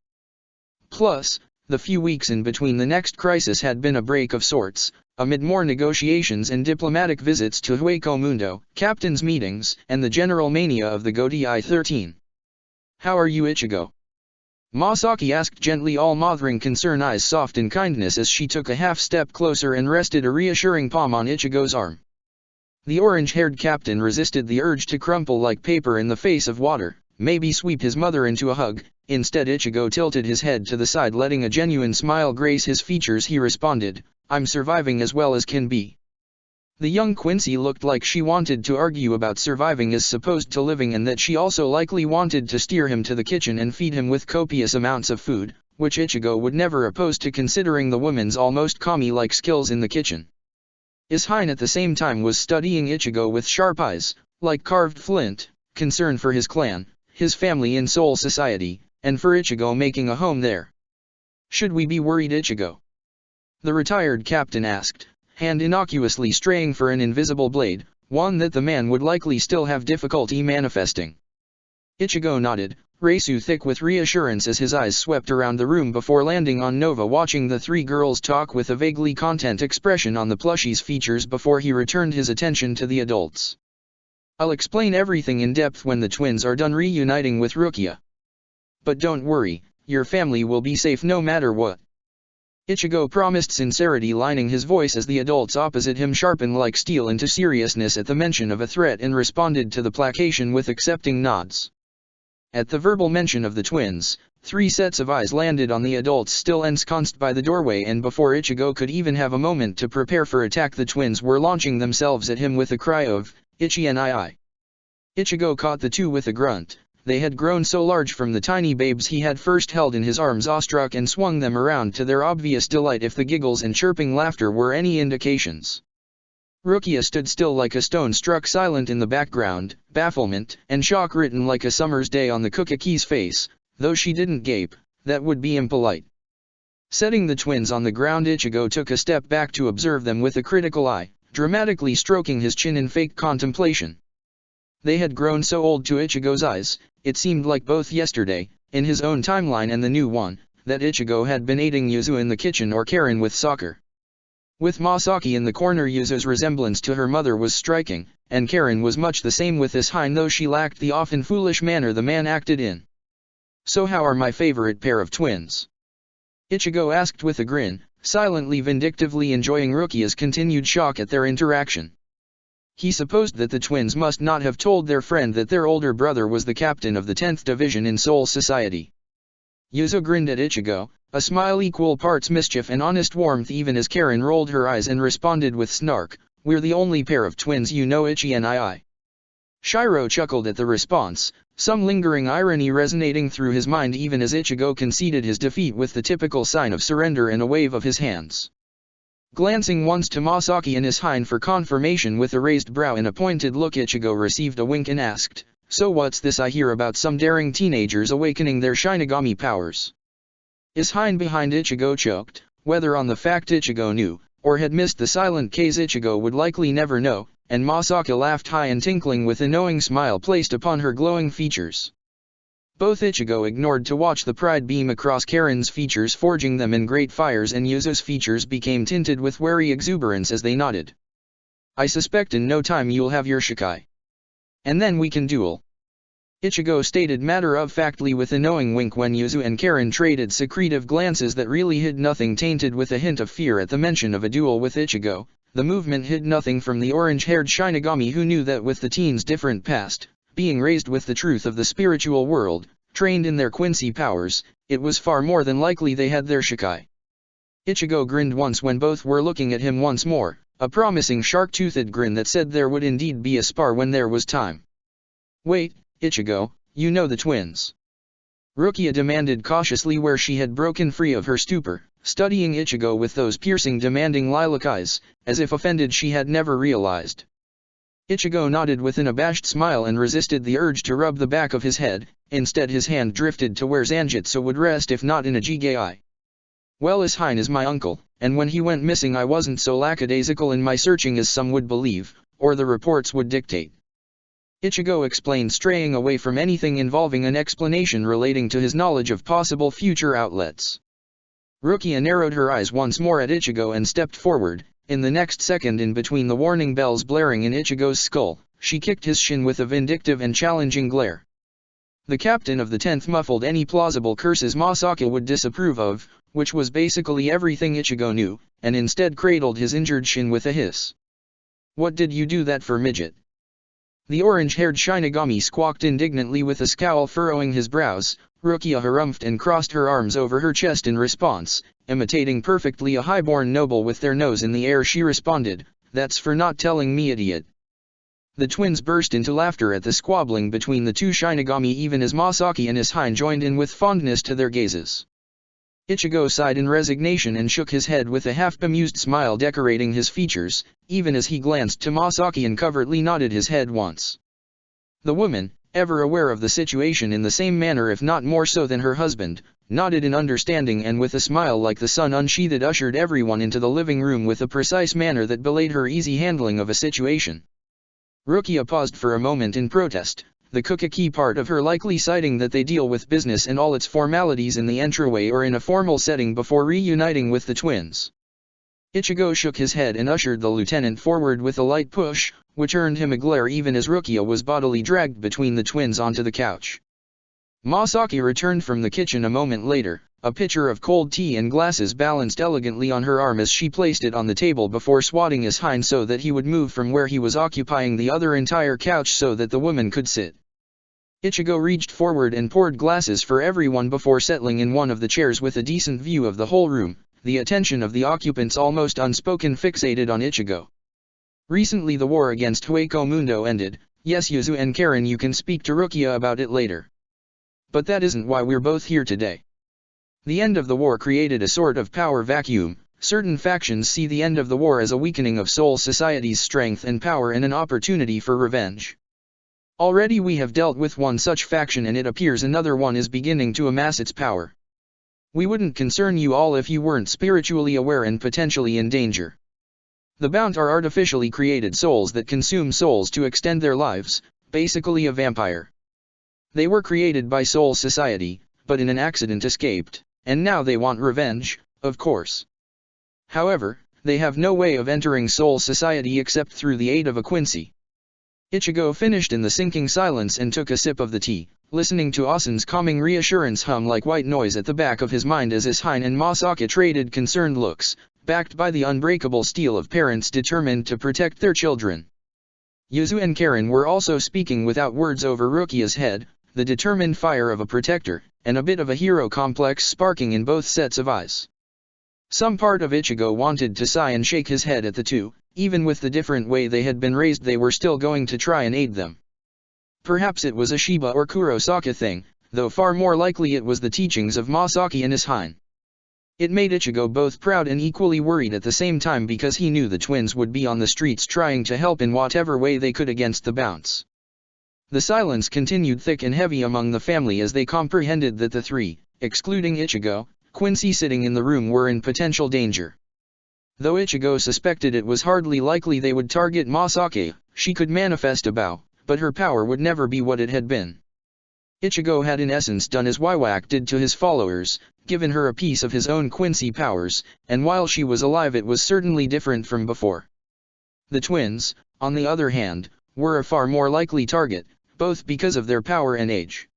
Plus, the few weeks in between the next crisis had been a break of sorts, amid more negotiations and diplomatic visits to Hueco Mundo, captains' meetings, and the general mania of the Godei 13. "How are you, Ichigo?" Masaki asked gently, all mothering concern, eyes soft in kindness, as she took a half-step closer and rested a reassuring palm on Ichigo's arm. The orange-haired captain resisted the urge to crumple like paper in the face of water, maybe sweep his mother into a hug. Instead Ichigo tilted his head to the side, letting a genuine smile grace his features. He responded, "I'm surviving as well as can be." The young Quincy looked like she wanted to argue about surviving as opposed to living, and that she also likely wanted to steer him to the kitchen and feed him with copious amounts of food, which Ichigo would never oppose to, considering the woman's almost Kami-like skills in the kitchen. Ishine at the same time was studying Ichigo with sharp eyes, like carved flint, concern for his clan, his family in Soul Society, and for Ichigo making a home there. "Should we be worried, Ichigo?" the retired captain asked, hand innocuously straying for an invisible blade, one that the man would likely still have difficulty manifesting. Ichigo nodded, Reisu thick with reassurance as his eyes swept around the room before landing on Nova, watching the three girls talk with a vaguely content expression on the plushie's features before he returned his attention to the adults. I'll explain everything in depth when the twins are done reuniting with Rukia. But don't worry, your family will be safe no matter what. Ichigo promised, sincerity lining his voice as the adults opposite him sharpened like steel into seriousness at the mention of a threat and responded to the placation with accepting nods. At the verbal mention of the twins, 3 sets of eyes landed on the adults still ensconced by the doorway, and before Ichigo could even have a moment to prepare for attack, the twins were launching themselves at him with a cry of, "Ichi and I." Ichigo caught the two with a grunt. They had grown so large from the tiny babes he had first held in his arms, awestruck, and swung them around to their obvious delight if the giggles and chirping laughter were any indications. Rukia stood still like a stone, struck silent in the background, bafflement and shock written like a summer's day on the Kukaki's face, though she didn't gape, that would be impolite. Setting the twins on the ground, Ichigo took a step back to observe them with a critical eye, dramatically stroking his chin in fake contemplation. They had grown so old to Ichigo's eyes, it seemed like both yesterday, in his own timeline and the new one, that Ichigo had been aiding Yuzu in the kitchen or Karen with soccer. With Masaki in the corner, Yuzu's resemblance to her mother was striking, and Karen was much the same with Ishine, though she lacked the often foolish manner the man acted in. "So how are my favorite pair of twins?" Ichigo asked with a grin, silently vindictively enjoying Rukia's continued shock at their interaction. He supposed that the twins must not have told their friend that their older brother was the captain of the 10th Division in Soul Society. Yuzu grinned at Ichigo, a smile equal parts mischief and honest warmth, even as Karen rolled her eyes and responded with snark, "We're the only pair of twins you know, Ichi and I." Shiro chuckled at the response, some lingering irony resonating through his mind even as Ichigo conceded his defeat with the typical sign of surrender and a wave of his hands. Glancing once to Masaki and Ishine for confirmation with a raised brow and a pointed look, Ichigo received a wink and asked, "So what's this I hear about some daring teenagers awakening their Shinigami powers?" Ishine behind Ichigo choked, whether on the fact Ichigo knew, or had missed the silent case Ichigo would likely never know, and Masaki laughed high and tinkling with a knowing smile placed upon her glowing features. Both Ichigo ignored to watch the pride beam across Karen's features, forging them in great fires, and Yuzu's features became tinted with wary exuberance as they nodded. "I suspect in no time you'll have your Shikai. And then we can duel," Ichigo stated matter-of-factly with a knowing wink when Yuzu and Karen traded secretive glances that really hid nothing, tainted with a hint of fear at the mention of a duel with Ichigo. The movement hid nothing from the orange-haired Shinigami, who knew that with the teens' different past, being raised with the truth of the spiritual world, trained in their Quincy powers, it was far more than likely they had their Shikai. Ichigo grinned once when both were looking at him once more, a promising shark-toothed grin that said there would indeed be a spar when there was time. "Wait, Ichigo, you know the twins?" Rukia demanded cautiously, where she had broken free of her stupor, studying Ichigo with those piercing, demanding lilac eyes, as if offended she had never realized. Ichigo nodded with an abashed smile and resisted the urge to rub the back of his head. Instead his hand drifted to where Zanjitsu would rest if not in a Jigai. "Well, Ishine is my uncle, and when he went missing I wasn't so lackadaisical in my searching as some would believe, or the reports would dictate," Ichigo explained, straying away from anything involving an explanation relating to his knowledge of possible future outlets. Rukia narrowed her eyes once more at Ichigo and stepped forward. In the next second, in between the warning bells blaring in Ichigo's skull, she kicked his shin with a vindictive and challenging glare. The captain of the 10th muffled any plausible curses Masaki would disapprove of, which was basically everything Ichigo knew, and instead cradled his injured shin with a hiss. "What did you do that for, midget?" The orange-haired Shinigami squawked indignantly with a scowl furrowing his brows. Rukia harumphed and crossed her arms over her chest in response, imitating perfectly a high-born noble with their nose in the air. She responded, "That's for not telling me, idiot." The twins burst into laughter at the squabbling between the two Shinigami, even as Masaki and Ishine joined in with fondness to their gazes. Ichigo sighed in resignation and shook his head with a half-bemused smile decorating his features, even as he glanced to Masaki and covertly nodded his head once. The woman, ever aware of the situation in the same manner if not more so than her husband, nodded in understanding and with a smile like the sun unsheathed ushered everyone into the living room with a precise manner that belied her easy handling of a situation. Rukia paused for a moment in protest, the cook a key part of her likely citing that they deal with business and all its formalities in the entryway or in a formal setting before reuniting with the twins. Ichigo shook his head and ushered the lieutenant forward with a light push, which earned him a glare even as Rukia was bodily dragged between the twins onto the couch. Masaki returned from the kitchen a moment later, a pitcher of cold tea and glasses balanced elegantly on her arm as she placed it on the table before swatting Ishine so that he would move from where he was occupying the other entire couch so that the woman could sit. Ichigo reached forward and poured glasses for everyone before settling in one of the chairs with a decent view of the whole room, the attention of the occupants almost unspoken fixated on Ichigo. Recently the war against Hueco Mundo ended. Yes, Yuzu and Karen, you can speak to Rukia about it later. But that isn't why we're both here today. The end of the war created a sort of power vacuum. Certain factions see the end of the war as a weakening of Soul Society's strength and power and an opportunity for revenge. Already we have dealt with one such faction and it appears another one is beginning to amass its power. We wouldn't concern you all if you weren't spiritually aware and potentially in danger. The Bount are artificially created souls that consume souls to extend their lives, basically a vampire. They were created by Soul Society, but in an accident escaped, and now they want revenge, of course. However, they have no way of entering Soul Society except through the aid of a Quincy. Ichigo finished in the sinking silence and took a sip of the tea, listening to Asen's calming reassurance hum like white noise at the back of his mind as Ishine and Masaki traded concerned looks, backed by the unbreakable steel of parents determined to protect their children. Yuzu and Karen were also speaking without words over Rukia's head, the determined fire of a protector, and a bit of a hero complex sparking in both sets of eyes. Some part of Ichigo wanted to sigh and shake his head at the two, even with the different way they had been raised they were still going to try and aid them. Perhaps it was a Shiba or Kurosaka thing, though far more likely it was the teachings of Masaki and Ishine. It made Ichigo both proud and equally worried at the same time because he knew the twins would be on the streets trying to help in whatever way they could against the Bounts. The silence continued thick and heavy among the family as they comprehended that the three, excluding Ichigo, Quincy sitting in the room were in potential danger. Though Ichigo suspected it was hardly likely they would target Masaki, she could manifest a bow, but her power would never be what it had been. Ichigo had in essence done as Wiwak did to his followers, given her a piece of his own Quincy powers, and while she was alive it was certainly different from before. The twins, on the other hand, were a far more likely target, both because of their power and age.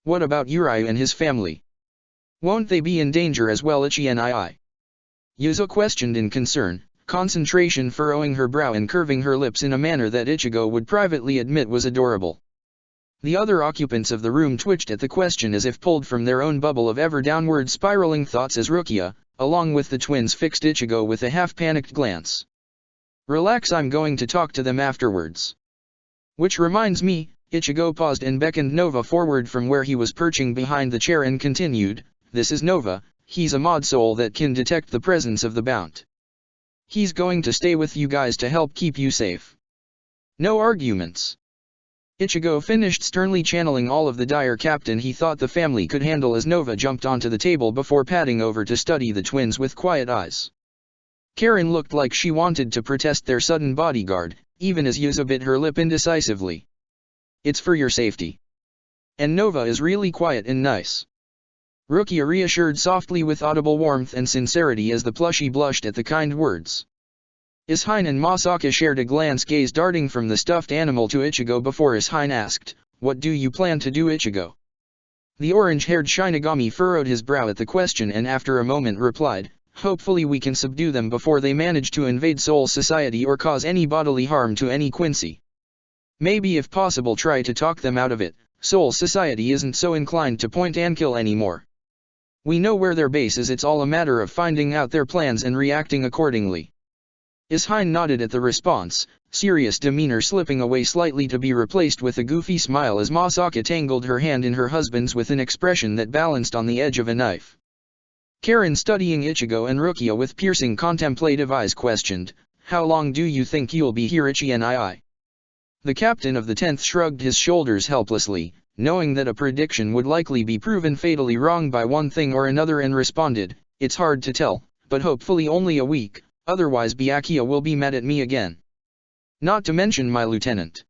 What about Uri and his family? Won't they be in danger as well? Ichi? Yuzu questioned in concern, concentration furrowing her brow and curving her lips in a manner that Ichigo would privately admit was adorable. The other occupants of the room twitched at the question as if pulled from their own bubble of ever downward spiraling thoughts as Rukia, along with the twins, fixed Ichigo with a half-panicked glance. Relax, I'm going to talk to them afterwards. Which reminds me, Ichigo paused and beckoned Nova forward from where he was perching behind the chair and continued, this is Nova, he's a mod soul that can detect the presence of the Bount. He's going to stay with you guys to help keep you safe. No arguments. Ichigo finished sternly channeling all of the dire captain he thought the family could handle as Nova jumped onto the table before padding over to study the twins with quiet eyes. Karen looked like she wanted to protest their sudden bodyguard, even as Yuzu bit her lip indecisively. It's for your safety. And Nova is really quiet and nice. Rukia reassured softly with audible warmth and sincerity as the plushie blushed at the kind words. Ishine and Masaki shared a glance gaze darting from the stuffed animal to Ichigo before Ishine asked, what do you plan to do, Ichigo? The orange-haired Shinigami furrowed his brow at the question and after a moment replied, hopefully we can subdue them before they manage to invade Soul Society or cause any bodily harm to any Quincy. Maybe if possible try to talk them out of it. Soul Society isn't so inclined to point and kill anymore. We know where their base is, it's all a matter of finding out their plans and reacting accordingly. Ishine nodded at the response, serious demeanor slipping away slightly to be replaced with a goofy smile as Masaki tangled her hand in her husband's with an expression that balanced on the edge of a knife. Karen, studying Ichigo and Rukia with piercing contemplative eyes, questioned, how long do you think you'll be here, Ichi? The captain of the 10th shrugged his shoulders helplessly, knowing that a prediction would likely be proven fatally wrong by one thing or another, and responded, "It's hard to tell, but hopefully only a week, otherwise Byakuya will be mad at me again. Not to mention my lieutenant."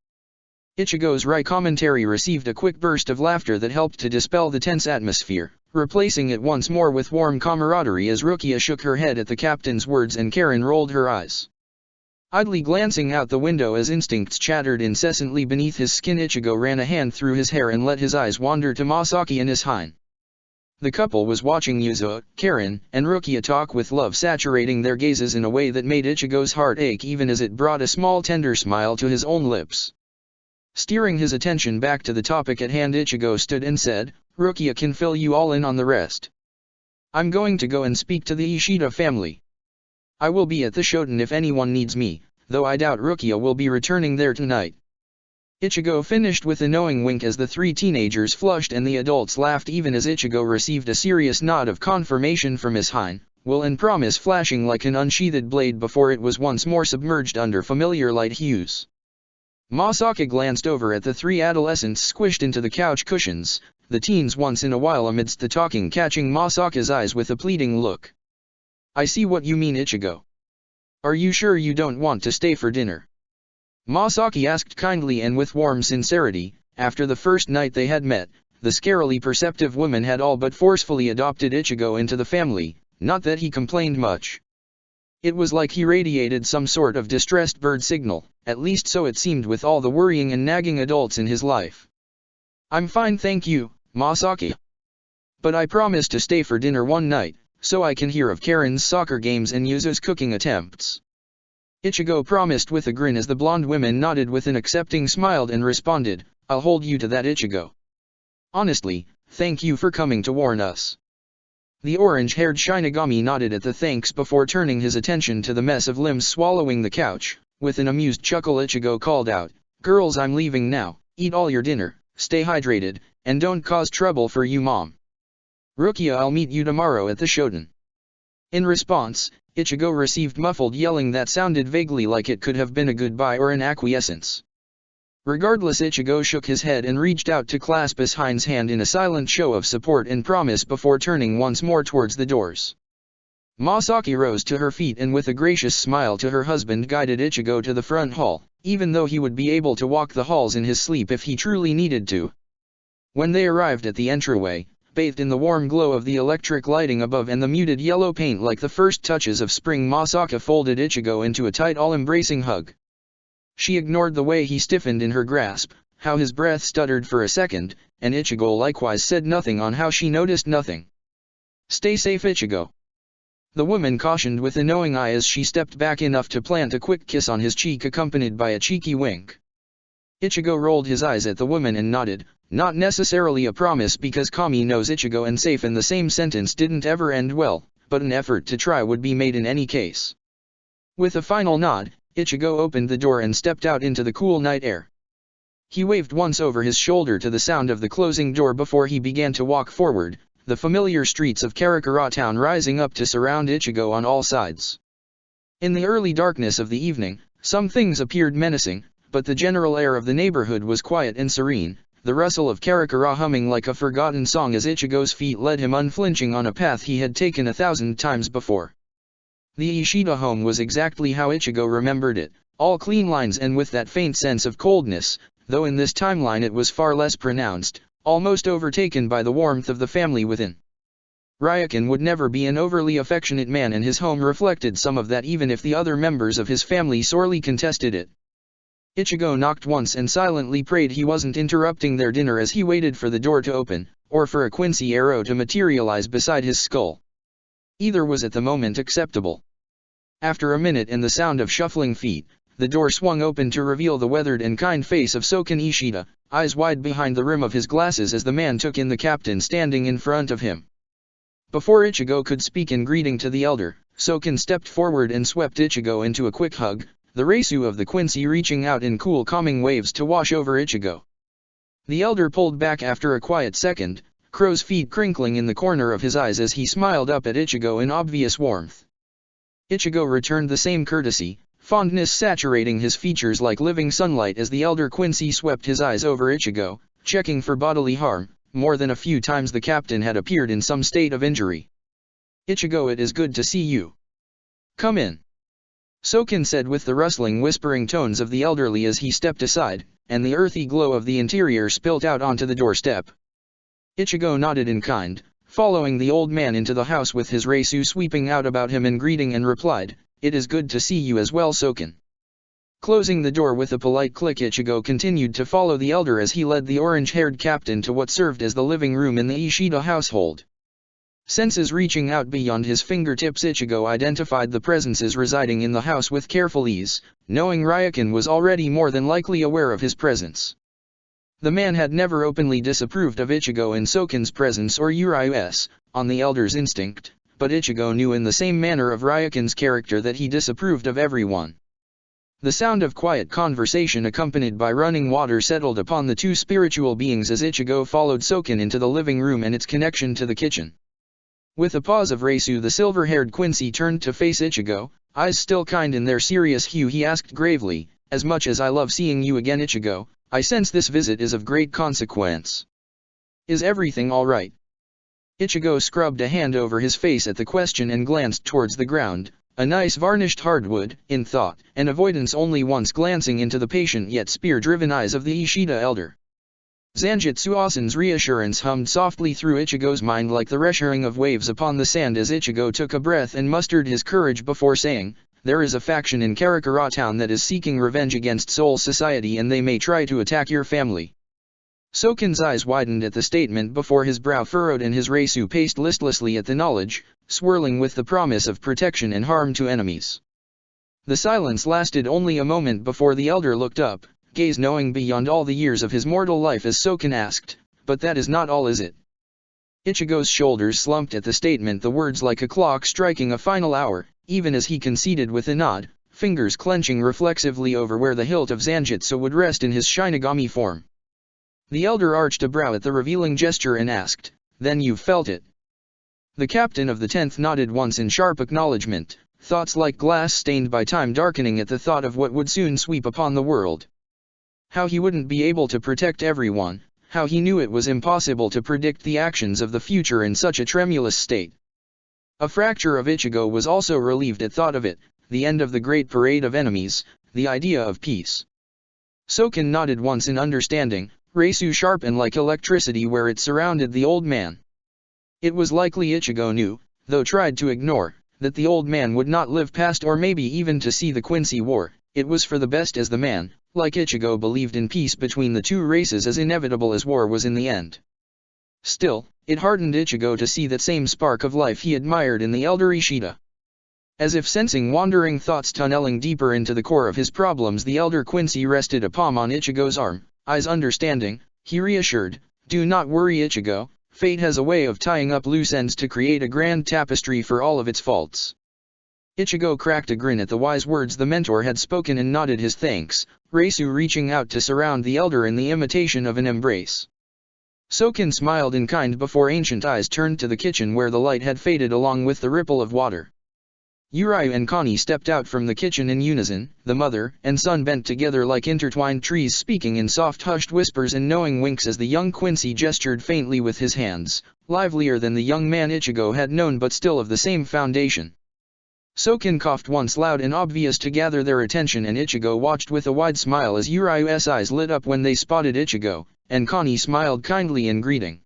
Ichigo's wry commentary received a quick burst of laughter that helped to dispel the tense atmosphere, replacing it once more with warm camaraderie as Rukia shook her head at the captain's words and Karen rolled her eyes. Idly glancing out the window as instincts chattered incessantly beneath his skin, Ichigo ran a hand through his hair and let his eyes wander to Masaki and Ishine. The couple was watching Yuzo, Karen, and Rukia talk with love saturating their gazes in a way that made Ichigo's heart ache even as it brought a small tender smile to his own lips. Steering his attention back to the topic at hand, Ichigo stood and said, "Rukia can fill you all in on the rest. I'm going to go and speak to the Ishida family. I will be at the Shoten if anyone needs me, though I doubt Rukia will be returning there tonight." Ichigo finished with a knowing wink as the three teenagers flushed and the adults laughed, even as Ichigo received a serious nod of confirmation from Ishine, will and promise flashing like an unsheathed blade before it was once more submerged under familiar light hues. Masaki glanced over at the three adolescents squished into the couch cushions, the teens once in a while amidst the talking catching Masaki's eyes with a pleading look. "I see what you mean, Ichigo. Are you sure you don't want to stay for dinner?" Masaki asked kindly and with warm sincerity. After the first night they had met, the scarily perceptive woman had all but forcefully adopted Ichigo into the family, not that he complained much. It was like he radiated some sort of distressed bird signal, at least so it seemed with all the worrying and nagging adults in his life. "I'm fine, thank you, Masaki. But I promise to stay for dinner one night, so I can hear of Karen's soccer games and Yuzo's cooking attempts." Ichigo promised with a grin as the blonde woman nodded with an accepting smile and responded, "I'll hold you to that, Ichigo. Honestly, thank you for coming to warn us." The orange-haired Shinigami nodded at the thanks before turning his attention to the mess of limbs swallowing the couch. With an amused chuckle, Ichigo called out, "Girls, I'm leaving now. Eat all your dinner, stay hydrated, and don't cause trouble for you mom. Rukia, I'll meet you tomorrow at the Shoten." In response, Ichigo received muffled yelling that sounded vaguely like it could have been a goodbye or an acquiescence. Regardless, Ichigo shook his head and reached out to clasp Ishine's hand in a silent show of support and promise before turning once more towards the doors. Masaki rose to her feet and with a gracious smile to her husband guided Ichigo to the front hall, even though he would be able to walk the halls in his sleep if he truly needed to. When they arrived at the entryway, bathed in the warm glow of the electric lighting above and the muted yellow paint like the first touches of spring, Masaki folded Ichigo into a tight, all-embracing hug. She ignored the way he stiffened in her grasp, how his breath stuttered for a second, and Ichigo likewise said nothing on how she noticed nothing. "Stay safe, Ichigo," the woman cautioned with a knowing eye as she stepped back enough to plant a quick kiss on his cheek accompanied by a cheeky wink. Ichigo rolled his eyes at the woman and nodded, not necessarily a promise because Kami knows Ichigo and safe in the same sentence didn't ever end well, but an effort to try would be made in any case. With a final nod, Ichigo opened the door and stepped out into the cool night air. He waved once over his shoulder to the sound of the closing door before he began to walk forward, the familiar streets of Karakura town rising up to surround Ichigo on all sides. In the early darkness of the evening, some things appeared menacing, but the general air of the neighborhood was quiet and serene, the rustle of Karakura humming like a forgotten song as Ichigo's feet led him unflinching on a path he had taken 1,000 times before. The Ishida home was exactly how Ichigo remembered it, all clean lines and with that faint sense of coldness, though in this timeline it was far less pronounced, almost overtaken by the warmth of the family within. Ryukin would never be an overly affectionate man and his home reflected some of that even if the other members of his family sorely contested it. Ichigo knocked once and silently prayed he wasn't interrupting their dinner as he waited for the door to open, or for a Quincy arrow to materialize beside his skull. Either was at the moment acceptable. After a minute and the sound of shuffling feet, the door swung open to reveal the weathered and kind face of Soken Ishida, eyes wide behind the rim of his glasses as the man took in the captain standing in front of him. Before Ichigo could speak in greeting to the elder, Soken stepped forward and swept Ichigo into a quick hug, the Reisu of the Quincy reaching out in cool calming waves to wash over Ichigo. The elder pulled back after a quiet second, crow's feet crinkling in the corner of his eyes as he smiled up at Ichigo in obvious warmth. Ichigo returned the same courtesy, fondness saturating his features like living sunlight as the elder Quincy swept his eyes over Ichigo, checking for bodily harm. More than a few times the captain had appeared in some state of injury. "Ichigo, it is good to see you. Come in," Soken said with the rustling whispering tones of the elderly as he stepped aside, and the earthy glow of the interior spilt out onto the doorstep. Ichigo nodded in kind, following the old man into the house with his Reisu sweeping out about him in greeting, and replied, "It is good to see you as well, Soken." Closing the door with a polite click, Ichigo continued to follow the elder as he led the orange-haired captain to what served as the living room in the Ishida household. Senses reaching out beyond his fingertips, Ichigo identified the presences residing in the house with careful ease, knowing Ryukin was already more than likely aware of his presence. The man had never openly disapproved of Ichigo in Soken's presence or Uriu's, on the elder's instinct, but Ichigo knew in the same manner of Ryukin's character that he disapproved of everyone. The sound of quiet conversation accompanied by running water settled upon the two spiritual beings as Ichigo followed Soken into the living room and its connection to the kitchen. With a pause of Reisu, the silver-haired Quincy turned to face Ichigo, eyes still kind in their serious hue. He asked gravely, "As much as I love seeing you again, Ichigo, I sense this visit is of great consequence. Is everything all right?" Ichigo scrubbed a hand over his face at the question and glanced towards the ground. A nice varnished hardwood, in thought and avoidance, only once glancing into the patient yet spear-driven eyes of the Ishida elder. Zanjitsu Asen's reassurance hummed softly through Ichigo's mind like the rushing of waves upon the sand as Ichigo took a breath and mustered his courage before saying, "There is a faction in Karakura town that is seeking revenge against Soul Society, and they may try to attack your family." Soken's eyes widened at the statement before his brow furrowed and his Reisu paced listlessly at the knowledge, swirling with the promise of protection and harm to enemies. The silence lasted only a moment before the elder looked up, gaze knowing beyond all the years of his mortal life as Soken asked, "But that is not all, is it?" Ichigo's shoulders slumped at the statement, the words like a clock striking a final hour, even as he conceded with a nod, fingers clenching reflexively over where the hilt of Zanjitsu would rest in his Shinigami form. The elder arched a brow at the revealing gesture and asked, "Then you've felt it?" The captain of the 10th nodded once in sharp acknowledgement, thoughts like glass stained by time darkening at the thought of what would soon sweep upon the world. How he wouldn't be able to protect everyone, how he knew it was impossible to predict the actions of the future in such a tremulous state. A fracture of Ichigo was also relieved at thought of it, the end of the great parade of enemies, the idea of peace. Soken nodded once in understanding, Reisu sharpened like electricity where it surrounded the old man. It was likely, Ichigo knew, though tried to ignore, that the old man would not live past or maybe even to see the Quincy War. It was for the best, as the man, like Ichigo, believed in peace between the two races as inevitable as war was in the end. Still, it heartened Ichigo to see that same spark of life he admired in the elder Ishida. As if sensing wandering thoughts tunneling deeper into the core of his problems, the elder Quincy rested a palm on Ichigo's arm, eyes understanding. He reassured, "Do not worry, Ichigo, fate has a way of tying up loose ends to create a grand tapestry for all of its faults." Ichigo cracked a grin at the wise words the mentor had spoken and nodded his thanks, Reisu reaching out to surround the elder in the imitation of an embrace. Soken smiled in kind before ancient eyes turned to the kitchen where the light had faded along with the ripple of water. Uriu and Connie stepped out from the kitchen in unison, the mother and son bent together like intertwined trees, speaking in soft hushed whispers and knowing winks as the young Quincy gestured faintly with his hands, livelier than the young man Ichigo had known but still of the same foundation. Soken coughed once loud and obvious to gather their attention, and Ichigo watched with a wide smile as Uriu's eyes lit up when they spotted Ichigo, and Connie smiled kindly in greeting.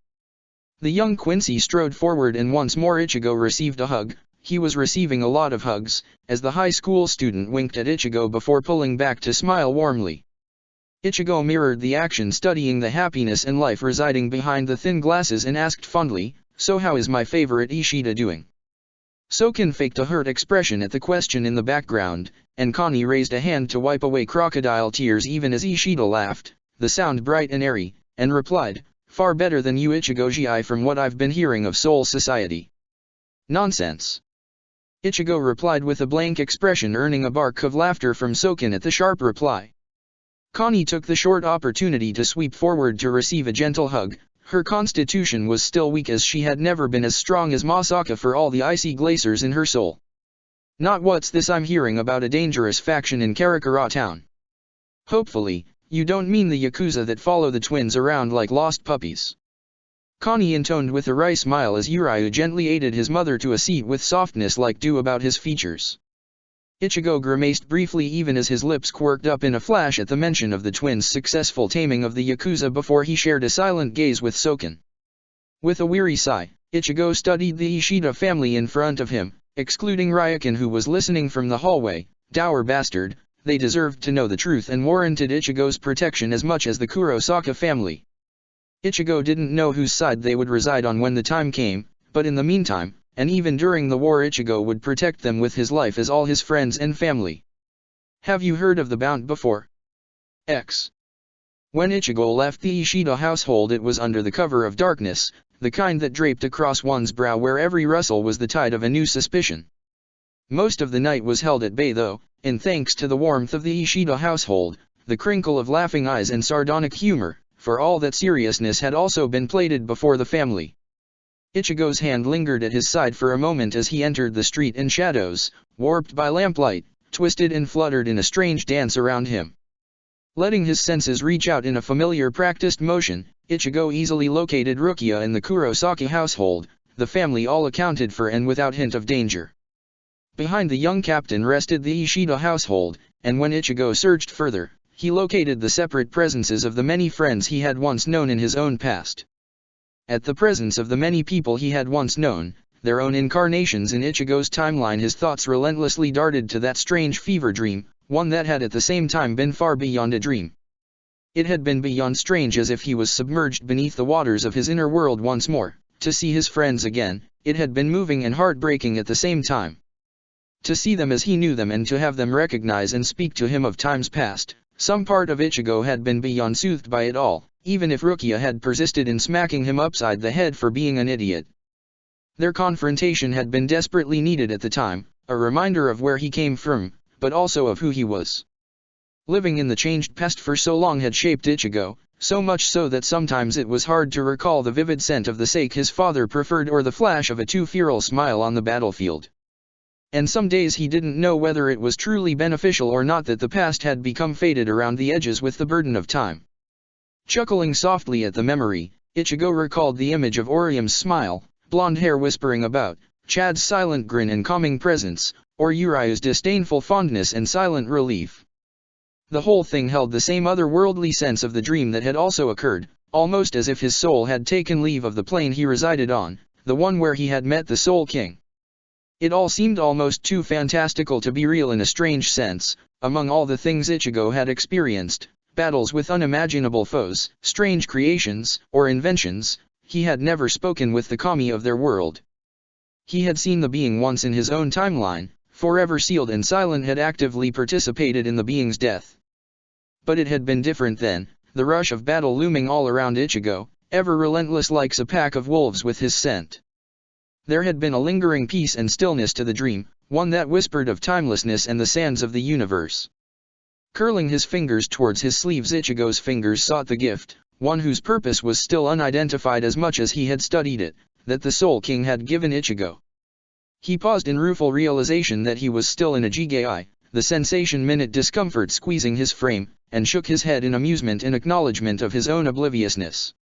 The young Quincy strode forward and once more Ichigo received a hug. He was receiving a lot of hugs, as the high school student winked at Ichigo before pulling back to smile warmly. Ichigo mirrored the action, studying the happiness and life residing behind the thin glasses, and asked fondly, "So how is my favorite Ishida doing?" Soken faked a hurt expression at the question in the background, and Connie raised a hand to wipe away crocodile tears even as Ishida laughed, the sound bright and airy, and replied, "Far better than you, Ichigo-ji, from what I've been hearing of Soul Society." "Nonsense," Ichigo replied with a blank expression, earning a bark of laughter from Soken at the sharp reply. Connie took the short opportunity to sweep forward to receive a gentle hug. Her constitution was still weak, as she had never been as strong as Masaka for all the icy glaciers in her soul. "Not what's this I'm hearing about a dangerous faction in Karakura town?" "Hopefully, You don't mean the Yakuza that follow the twins around like lost puppies? Connie intoned with a wry smile as Uriu gently aided his mother to a seat with softness like dew about his features. Ichigo grimaced briefly even as his lips quirked up in a flash at the mention of the twins' successful taming of the Yakuza before he shared a silent gaze with Soken. With a weary sigh, Ichigo studied the Ishida family in front of him, excluding Ryukin who was listening from the hallway. Dour bastard, they deserved to know the truth and warranted Ichigo's protection as much as the Kurosaka family. Ichigo didn't know whose side they would reside on when the time came, but in the meantime, and even during the war, Ichigo would protect them with his life as all his friends and family. Have you heard of the Bount before? X. When Ichigo left the Ishida household, it was under the cover of darkness, the kind that draped across one's brow where every rustle was the tide of a new suspicion. Most of the night was held at bay though, and thanks to the warmth of the Ishida household, the crinkle of laughing eyes and sardonic humor, for all that seriousness had also been plated before the family. Ichigo's hand lingered at his side for a moment as he entered the street, and shadows, warped by lamplight, twisted and fluttered in a strange dance around him. Letting his senses reach out in a familiar practiced motion, Ichigo easily located Rukia in the Kurosaki household, the family all accounted for and without hint of danger. Behind the young captain rested the Ishida household, and when Ichigo searched further, he located the separate presences of the many friends he had once known in his own past. At the presence of the many people he had once known, their own incarnations in Ichigo's timeline, his thoughts relentlessly darted to that strange fever dream, one that had at the same time been far beyond a dream. It had been beyond strange, as if he was submerged beneath the waters of his inner world once more. To see his friends again, it had been moving and heartbreaking at the same time. To see them as he knew them and to have them recognize and speak to him of times past, some part of Ichigo had been beyond soothed by it all, even if Rukia had persisted in smacking him upside the head for being an idiot. Their confrontation had been desperately needed at the time, a reminder of where he came from, but also of who he was. Living in the changed past for so long had shaped Ichigo, so much so that sometimes it was hard to recall the vivid scent of the sake his father preferred or the flash of a too-feral smile on the battlefield. And some days he didn't know whether it was truly beneficial or not that the past had become faded around the edges with the burden of time. Chuckling softly at the memory, Ichigo recalled the image of Orium's smile, blonde hair whispering about, Chad's silent grin and calming presence, or Uriu's disdainful fondness and silent relief. The whole thing held the same otherworldly sense of the dream that had also occurred, almost as if his soul had taken leave of the plane he resided on, the one where he had met the Soul King. It all seemed almost too fantastical to be real in a strange sense. Among all the things Ichigo had experienced, battles with unimaginable foes, strange creations, or inventions, he had never spoken with the kami of their world. He had seen the being once in his own timeline, forever sealed and silent, had actively participated in the being's death. But it had been different then, the rush of battle looming all around Ichigo, ever relentless like a pack of wolves with his scent. There had been a lingering peace and stillness to the dream, one that whispered of timelessness and the sands of the universe. Curling his fingers towards his sleeves, Ichigo's fingers sought the gift, one whose purpose was still unidentified as much as he had studied it, that the Soul King had given Ichigo. He paused in rueful realization that he was still in a Jigai, the sensation-minute discomfort squeezing his frame, and shook his head in amusement in acknowledgement of his own obliviousness.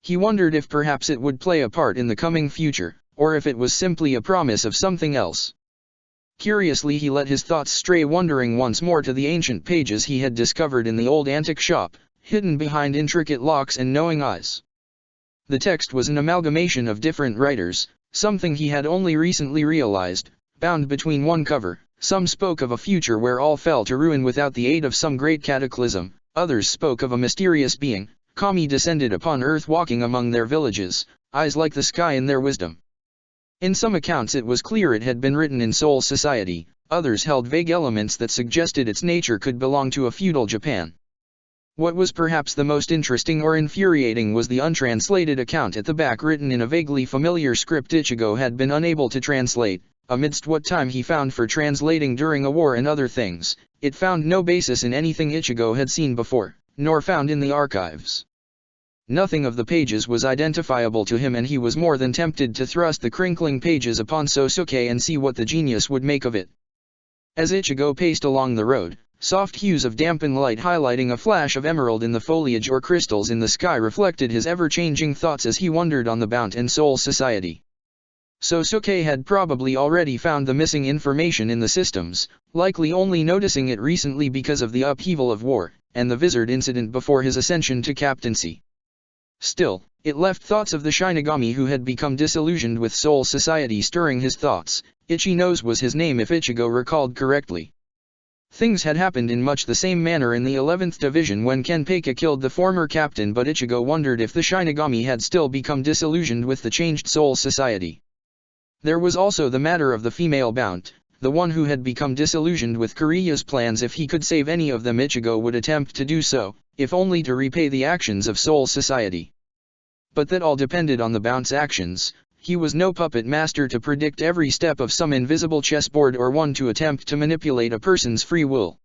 He wondered if perhaps it would play a part in the coming future, or if it was simply a promise of something else. Curiously he let his thoughts stray wandering once more to the ancient pages he had discovered in the old antique shop, hidden behind intricate locks and knowing eyes. The text was an amalgamation of different writers, something he had only recently realized, bound between one cover. Some spoke of a future where all fell to ruin without the aid of some great cataclysm, others spoke of a mysterious being, kami descended upon earth walking among their villages, eyes like the sky in their wisdom. In some accounts it was clear it had been written in Soul Society, others held vague elements that suggested its nature could belong to a feudal Japan. What was perhaps the most interesting or infuriating was the untranslated account at the back, written in a vaguely familiar script Ichigo had been unable to translate. Amidst what time he found for translating during a war and other things, it found no basis in anything Ichigo had seen before, nor found in the archives. Nothing of the pages was identifiable to him, and he was more than tempted to thrust the crinkling pages upon Sosuke and see what the genius would make of it. As Ichigo paced along the road, Soft hues of dampened light highlighting a flash of emerald in the foliage or crystals in the sky reflected his ever-changing thoughts as he wandered on the Bount and Soul Society. So Suke had probably already found the missing information in the systems, likely only noticing it recently because of the upheaval of war, and the Vizard incident before his ascension to captaincy. Still, it left thoughts of the Shinigami who had become disillusioned with Soul Society stirring his thoughts. Ichi-Nose was his name if Ichigo recalled correctly. Things had happened in much the same manner in the 11th Division when Kenpeka killed the former captain, but Ichigo wondered if the Shinigami had still become disillusioned with the changed Soul Society. There was also the matter of the female Bount, the one who had become disillusioned with Kiriya's plans. If he could save any of them, Ichigo would attempt to do so, if only to repay the actions of Soul Society. But that all depended on the Bount's actions. He was no puppet master to predict every step of some invisible chessboard or one to attempt to manipulate a person's free will.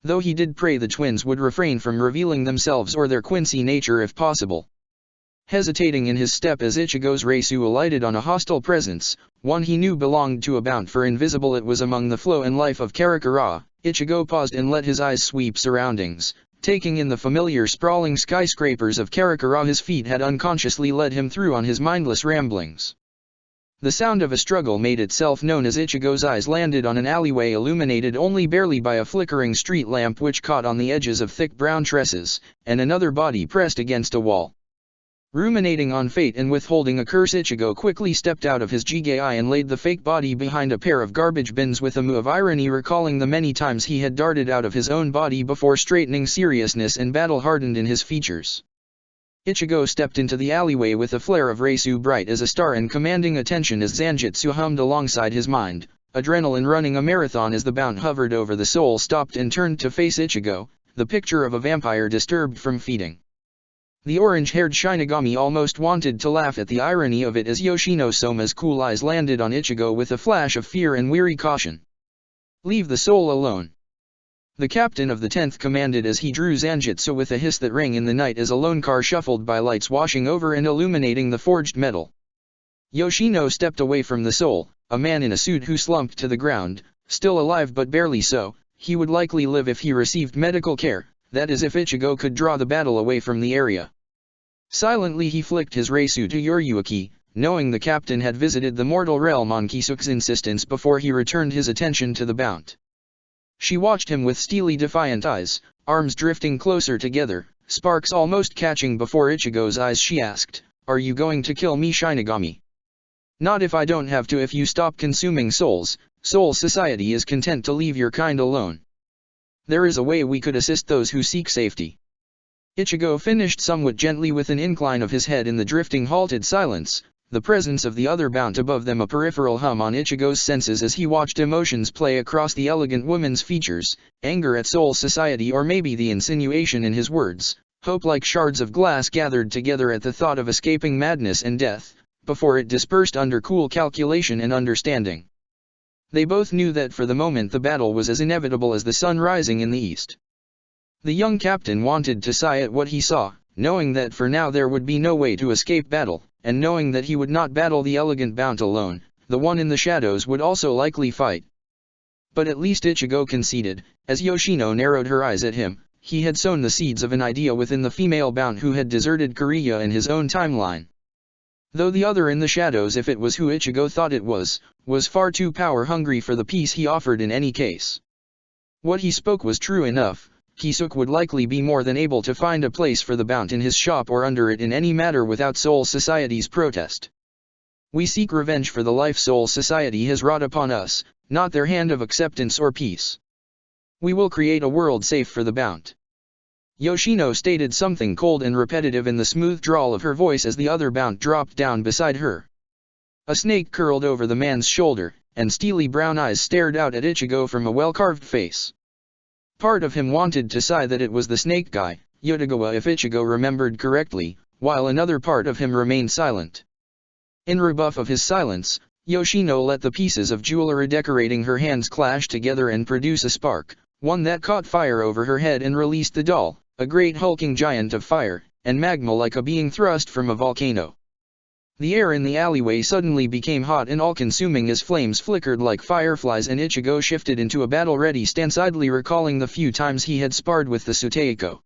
Though he did pray the twins would refrain from revealing themselves or their Quincy nature if possible. Hesitating in his step as Ichigo's Reisu alighted on a hostile presence, one he knew belonged to a Bount, for invisible it was among the flow and life of Karakura, Ichigo paused and let his eyes sweep surroundings, taking in the familiar sprawling skyscrapers of Karakura his feet had unconsciously led him through on his mindless ramblings. The sound of a struggle made itself known as Ichigo's eyes landed on an alleyway illuminated only barely by a flickering street lamp which caught on the edges of thick brown tresses, and another body pressed against a wall. Ruminating on fate and withholding a curse, Ichigo quickly stepped out of his Jigai and laid the fake body behind a pair of garbage bins with a moue of irony, recalling the many times he had darted out of his own body before, straightening seriousness and battle hardened in his features. Ichigo stepped into the alleyway with a flare of Reisu bright as a star and commanding attention as Zanjutsu hummed alongside his mind, adrenaline running a marathon as the Bount hovered over the soul stopped and turned to face Ichigo, the picture of a vampire disturbed from feeding. The orange-haired Shinigami almost wanted to laugh at the irony of it as Yoshino Soma's cool eyes landed on Ichigo with a flash of fear and weary caution. "Leave the soul alone," the captain of the 10th commanded as he drew Zanjutsu with a hiss that rang in the night as a lone car shuffled by, lights washing over and illuminating the forged metal. Yoshino stepped away from the soul, a man in a suit who slumped to the ground, still alive but barely so. He would likely live if he received medical care, that is if Ichigo could draw the battle away from the area. Silently he flicked his Reisu to Yoryuki, knowing the captain had visited the mortal realm on Kisuke's insistence before he returned his attention to the Bount. She watched him with steely defiant eyes, arms drifting closer together, sparks almost catching before Ichigo's eyes. She asked, "Are you going to kill me, Shinigami?" "Not if I don't have to. If you stop consuming souls, Soul Society is content to leave your kind alone. There is a way we could assist those who seek safety." Ichigo finished somewhat gently with an incline of his head in the drifting halted silence, the presence of the other Bount above them a peripheral hum on Ichigo's senses as he watched emotions play across the elegant woman's features, anger at Soul Society or maybe the insinuation in his words, hope like shards of glass gathered together at the thought of escaping madness and death, before it dispersed under cool calculation and understanding. They both knew that for the moment the battle was as inevitable as the sun rising in the east. The young captain wanted to sigh at what he saw, knowing that for now there would be no way to escape battle, and knowing that he would not battle the elegant Bount alone, the one in the shadows would also likely fight. But at least Ichigo conceded, as Yoshino narrowed her eyes at him, he had sown the seeds of an idea within the female Bount who had deserted Kiriya in his own timeline. Though the other in the shadows, if it was who Ichigo thought it was far too power-hungry for the peace he offered in any case. What he spoke was true enough. Kisuke would likely be more than able to find a place for the Bount in his shop or under it in any matter without Soul Society's protest. "We seek revenge for the life Soul Society has wrought upon us, not their hand of acceptance or peace. We will create a world safe for the Bount." Yoshino stated something cold and repetitive in the smooth drawl of her voice as the other Bount dropped down beside her. A snake curled over the man's shoulder, and steely brown eyes stared out at Ichigo from a well-carved face. Part of him wanted to sigh that it was the snake guy, Yotogawa if Ichigo remembered correctly, while another part of him remained silent. In rebuff of his silence, Yoshino let the pieces of jewelry decorating her hands clash together and produce a spark, one that caught fire over her head and released the doll, a great hulking giant of fire, and magma like a being thrust from a volcano. The air in the alleyway suddenly became hot and all-consuming as flames flickered like fireflies, and Ichigo shifted into a battle-ready stance, idly recalling the few times he had sparred with the Suteiko.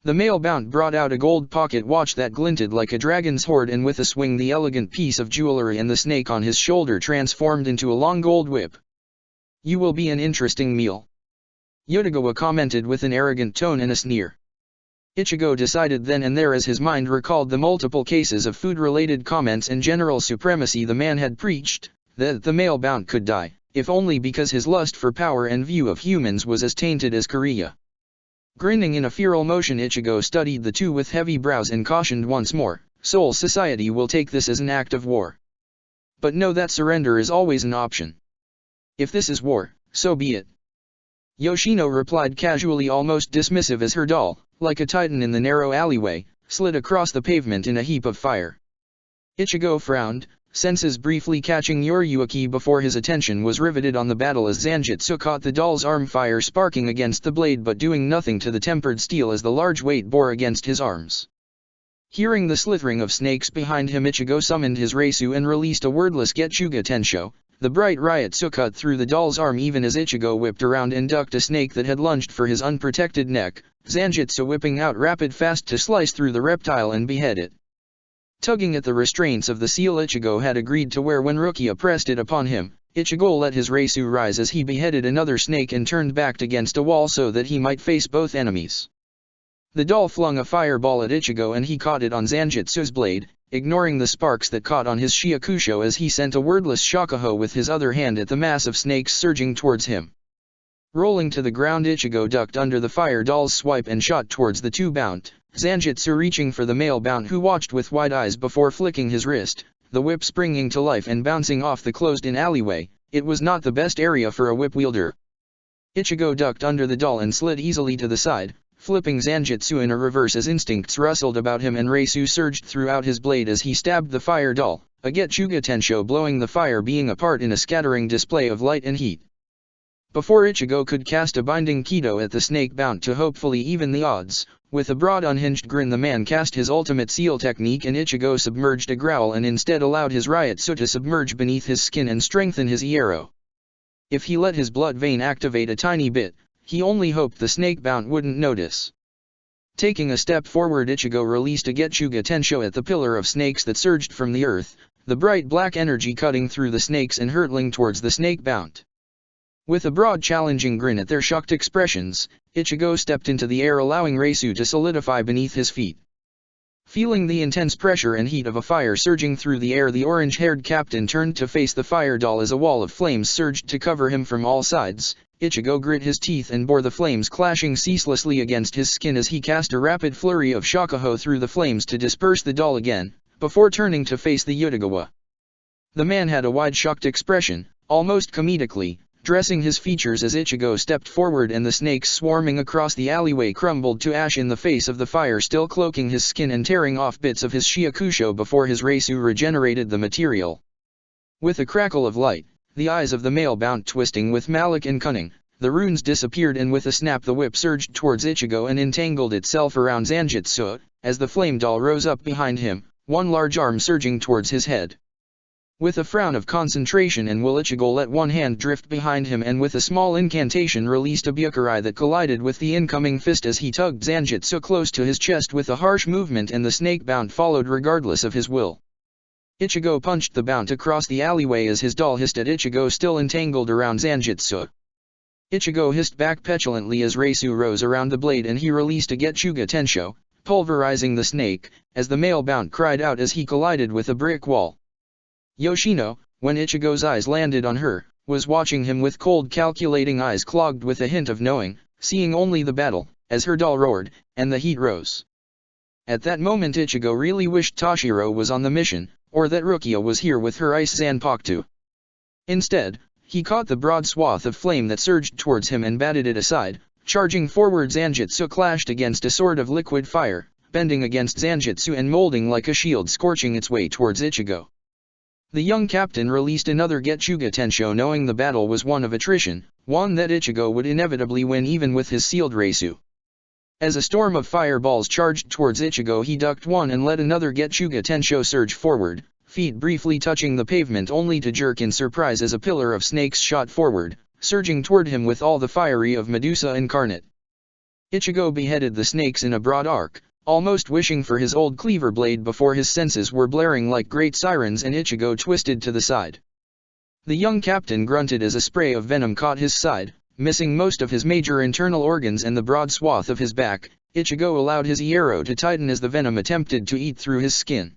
The male Bount brought out a gold pocket watch that glinted like a dragon's hoard, and with a swing the elegant piece of jewelry and the snake on his shoulder transformed into a long gold whip. "You will be an interesting meal," Yotogawa commented with an arrogant tone and a sneer. Ichigo decided then and there, as his mind recalled the multiple cases of food-related comments and general supremacy the man had preached, that the male Bount could die, if only because his lust for power and view of humans was as tainted as Korea. Grinning in a feral motion, Ichigo studied the two with heavy brows and cautioned once more, "Soul Society will take this as an act of war. But know that surrender is always an option. If this is war, so be it." Yoshino replied casually, almost dismissive, as her doll, like a titan in the narrow alleyway, slid across the pavement in a heap of fire. Ichigo frowned, senses briefly catching Yoriyuki before his attention was riveted on the battle as Zanjitsu caught the doll's arm, fire sparking against the blade but doing nothing to the tempered steel as the large weight bore against his arms. Hearing the slithering of snakes behind him, Ichigo summoned his Reisu and released a wordless Getchuga Tensho. The bright Ryutsu cut through the doll's arm even as Ichigo whipped around and ducked a snake that had lunged for his unprotected neck, Zanjitsu whipping out rapid fast to slice through the reptile and behead it. Tugging at the restraints of the seal Ichigo had agreed to wear when Rukia pressed it upon him, Ichigo let his Reisu rise as he beheaded another snake and turned back against a wall so that he might face both enemies. The doll flung a fireball at Ichigo and he caught it on Zanjitsu's blade, ignoring the sparks that caught on his Shiakusho as he sent a wordless shakuho with his other hand at the mass of snakes surging towards him. Rolling to the ground, Ichigo ducked under the fire doll's swipe and shot towards the two Bount, Zanjitsu reaching for the male Bount, who watched with wide eyes before flicking his wrist, the whip springing to life and bouncing off the closed-in alleyway. It was not the best area for a whip wielder. Ichigo ducked under the doll and slid easily to the side, flipping Zanjitsu in a reverse as instincts rustled about him and Reisu surged throughout his blade as he stabbed the fire doll, a Getchuga Tensho blowing the fire being apart in a scattering display of light and heat. Before Ichigo could cast a binding Kido at the snake Bount to hopefully even the odds, with a broad unhinged grin the man cast his ultimate seal technique and Ichigo submerged a growl and instead allowed his Ryutsu to submerge beneath his skin and strengthen his Iero. If he let his blood vein activate a tiny bit, he only hoped the snake Bount wouldn't notice. Taking a step forward, Ichigo released a Getchuga Tensho at the pillar of snakes that surged from the earth, the bright black energy cutting through the snakes and hurtling towards the snake Bount. With a broad challenging grin at their shocked expressions, Ichigo stepped into the air, allowing Reisu to solidify beneath his feet. Feeling the intense pressure and heat of a fire surging through the air, the orange-haired captain turned to face the fire doll as a wall of flames surged to cover him from all sides. Ichigo grit his teeth and bore the flames clashing ceaselessly against his skin as he cast a rapid flurry of shakuho through the flames to disperse the doll again, before turning to face the Yotogawa. The man had a wide shocked expression, almost comedically, dressing his features as Ichigo stepped forward and the snakes swarming across the alleyway crumbled to ash in the face of the fire still cloaking his skin and tearing off bits of his Shiakusho before his Reisu regenerated the material. With a crackle of light, the eyes of the male Bount twisting with malice and cunning, the runes disappeared and with a snap the whip surged towards Ichigo and entangled itself around Zanjitsu, as the flame doll rose up behind him, one large arm surging towards his head. With a frown of concentration and will, Ichigo let one hand drift behind him and with a small incantation released a Byakurai that collided with the incoming fist as he tugged Zanjitsu close to his chest with a harsh movement, and the snake Bount followed regardless of his will. Ichigo punched the Bount across the alleyway as his doll hissed at Ichigo still entangled around Zanjitsu. Ichigo hissed back petulantly as Reisu rose around the blade and he released a Getchuga Tensho, pulverizing the snake, as the male Bount cried out as he collided with a brick wall. Yoshino, when Ichigo's eyes landed on her, was watching him with cold calculating eyes clogged with a hint of knowing, seeing only the battle, as her doll roared, and the heat rose. At that moment Ichigo really wished Toshiro was on the mission, or that Rukia was here with her ice Zanpakuto. Instead, he caught the broad swath of flame that surged towards him and batted it aside. Charging forward, Zanjitsu clashed against a sword of liquid fire, bending against Zanjitsu and molding like a shield, scorching its way towards Ichigo. The young captain released another Getchuga Tensho, knowing the battle was one of attrition, one that Ichigo would inevitably win even with his sealed Reisu. As a storm of fireballs charged towards Ichigo, he ducked one and let another Getsuga Tensho surge forward, feet briefly touching the pavement only to jerk in surprise as a pillar of snakes shot forward, surging toward him with all the fury of Medusa incarnate. Ichigo beheaded the snakes in a broad arc, almost wishing for his old cleaver blade before his senses were blaring like great sirens and Ichigo twisted to the side. The young captain grunted as a spray of venom caught his side, missing most of his major internal organs and the broad swath of his back. Ichigo allowed his arrow to tighten as the venom attempted to eat through his skin.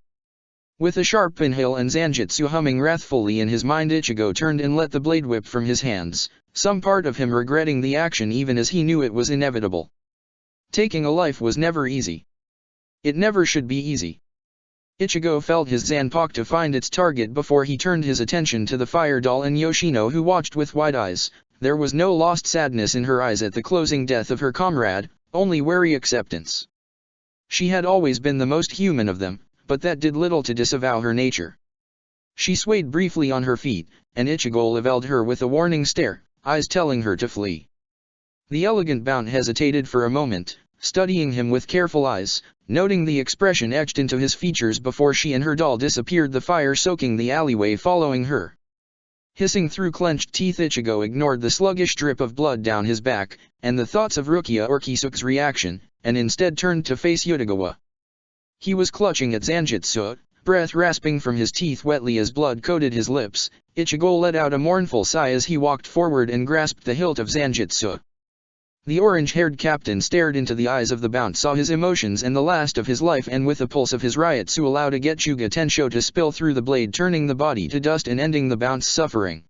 With a sharp inhale and Zanjutsu humming wrathfully in his mind, Ichigo turned and let the blade whip from his hands, some part of him regretting the action even as he knew it was inevitable. Taking a life was never easy. It never should be easy. Ichigo felt his Zanpakuto to find its target before he turned his attention to the fire doll and Yoshino, who watched with wide eyes. There was no lost sadness in her eyes at the closing death of her comrade, only wary acceptance. She had always been the most human of them, but that did little to disavow her nature. She swayed briefly on her feet, and Ichigo leveled her with a warning stare, eyes telling her to flee. The elegant Bount hesitated for a moment, studying him with careful eyes, noting the expression etched into his features before she and her doll disappeared, the fire soaking the alleyway following her. Hissing through clenched teeth, Ichigo ignored the sluggish drip of blood down his back, and the thoughts of Rukia or Kisuke's reaction, and instead turned to face Utagawa. He was clutching at Zanjutsu, breath rasping from his teeth wetly as blood coated his lips. Ichigo let out a mournful sigh as he walked forward and grasped the hilt of Zanjutsu. The orange-haired captain stared into the eyes of the Bount, saw his emotions and the last of his life, and with the pulse of his Ryutsu allowed a Getsuga Tensho to spill through the blade, turning the body to dust and ending the Bount's suffering.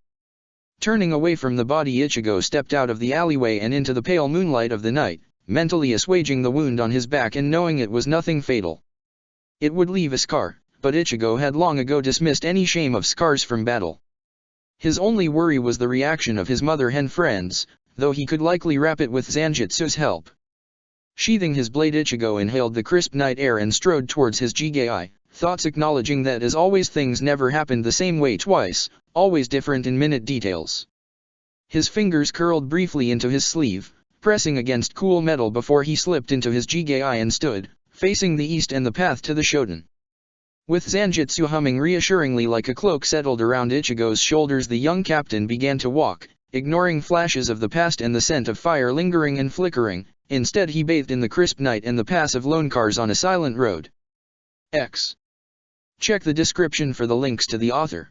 Turning away from the body, Ichigo stepped out of the alleyway and into the pale moonlight of the night, mentally assuaging the wound on his back and knowing it was nothing fatal. It would leave a scar, but Ichigo had long ago dismissed any shame of scars from battle. His only worry was the reaction of his mother hen friends, though he could likely wrap it with Zanjutsu's help. Sheathing his blade, Ichigo inhaled the crisp night air and strode towards his Jigai, thoughts acknowledging that as always things never happened the same way twice, always different in minute details. His fingers curled briefly into his sleeve, pressing against cool metal before he slipped into his Jigai and stood, facing the east and the path to the Shoten. With Zanjutsu humming reassuringly like a cloak settled around Ichigo's shoulders, the young captain began to walk, ignoring flashes of the past and the scent of fire lingering and flickering. Instead he bathed in the crisp night and the pass of lone cars on a silent road. Check the description for the links to the author.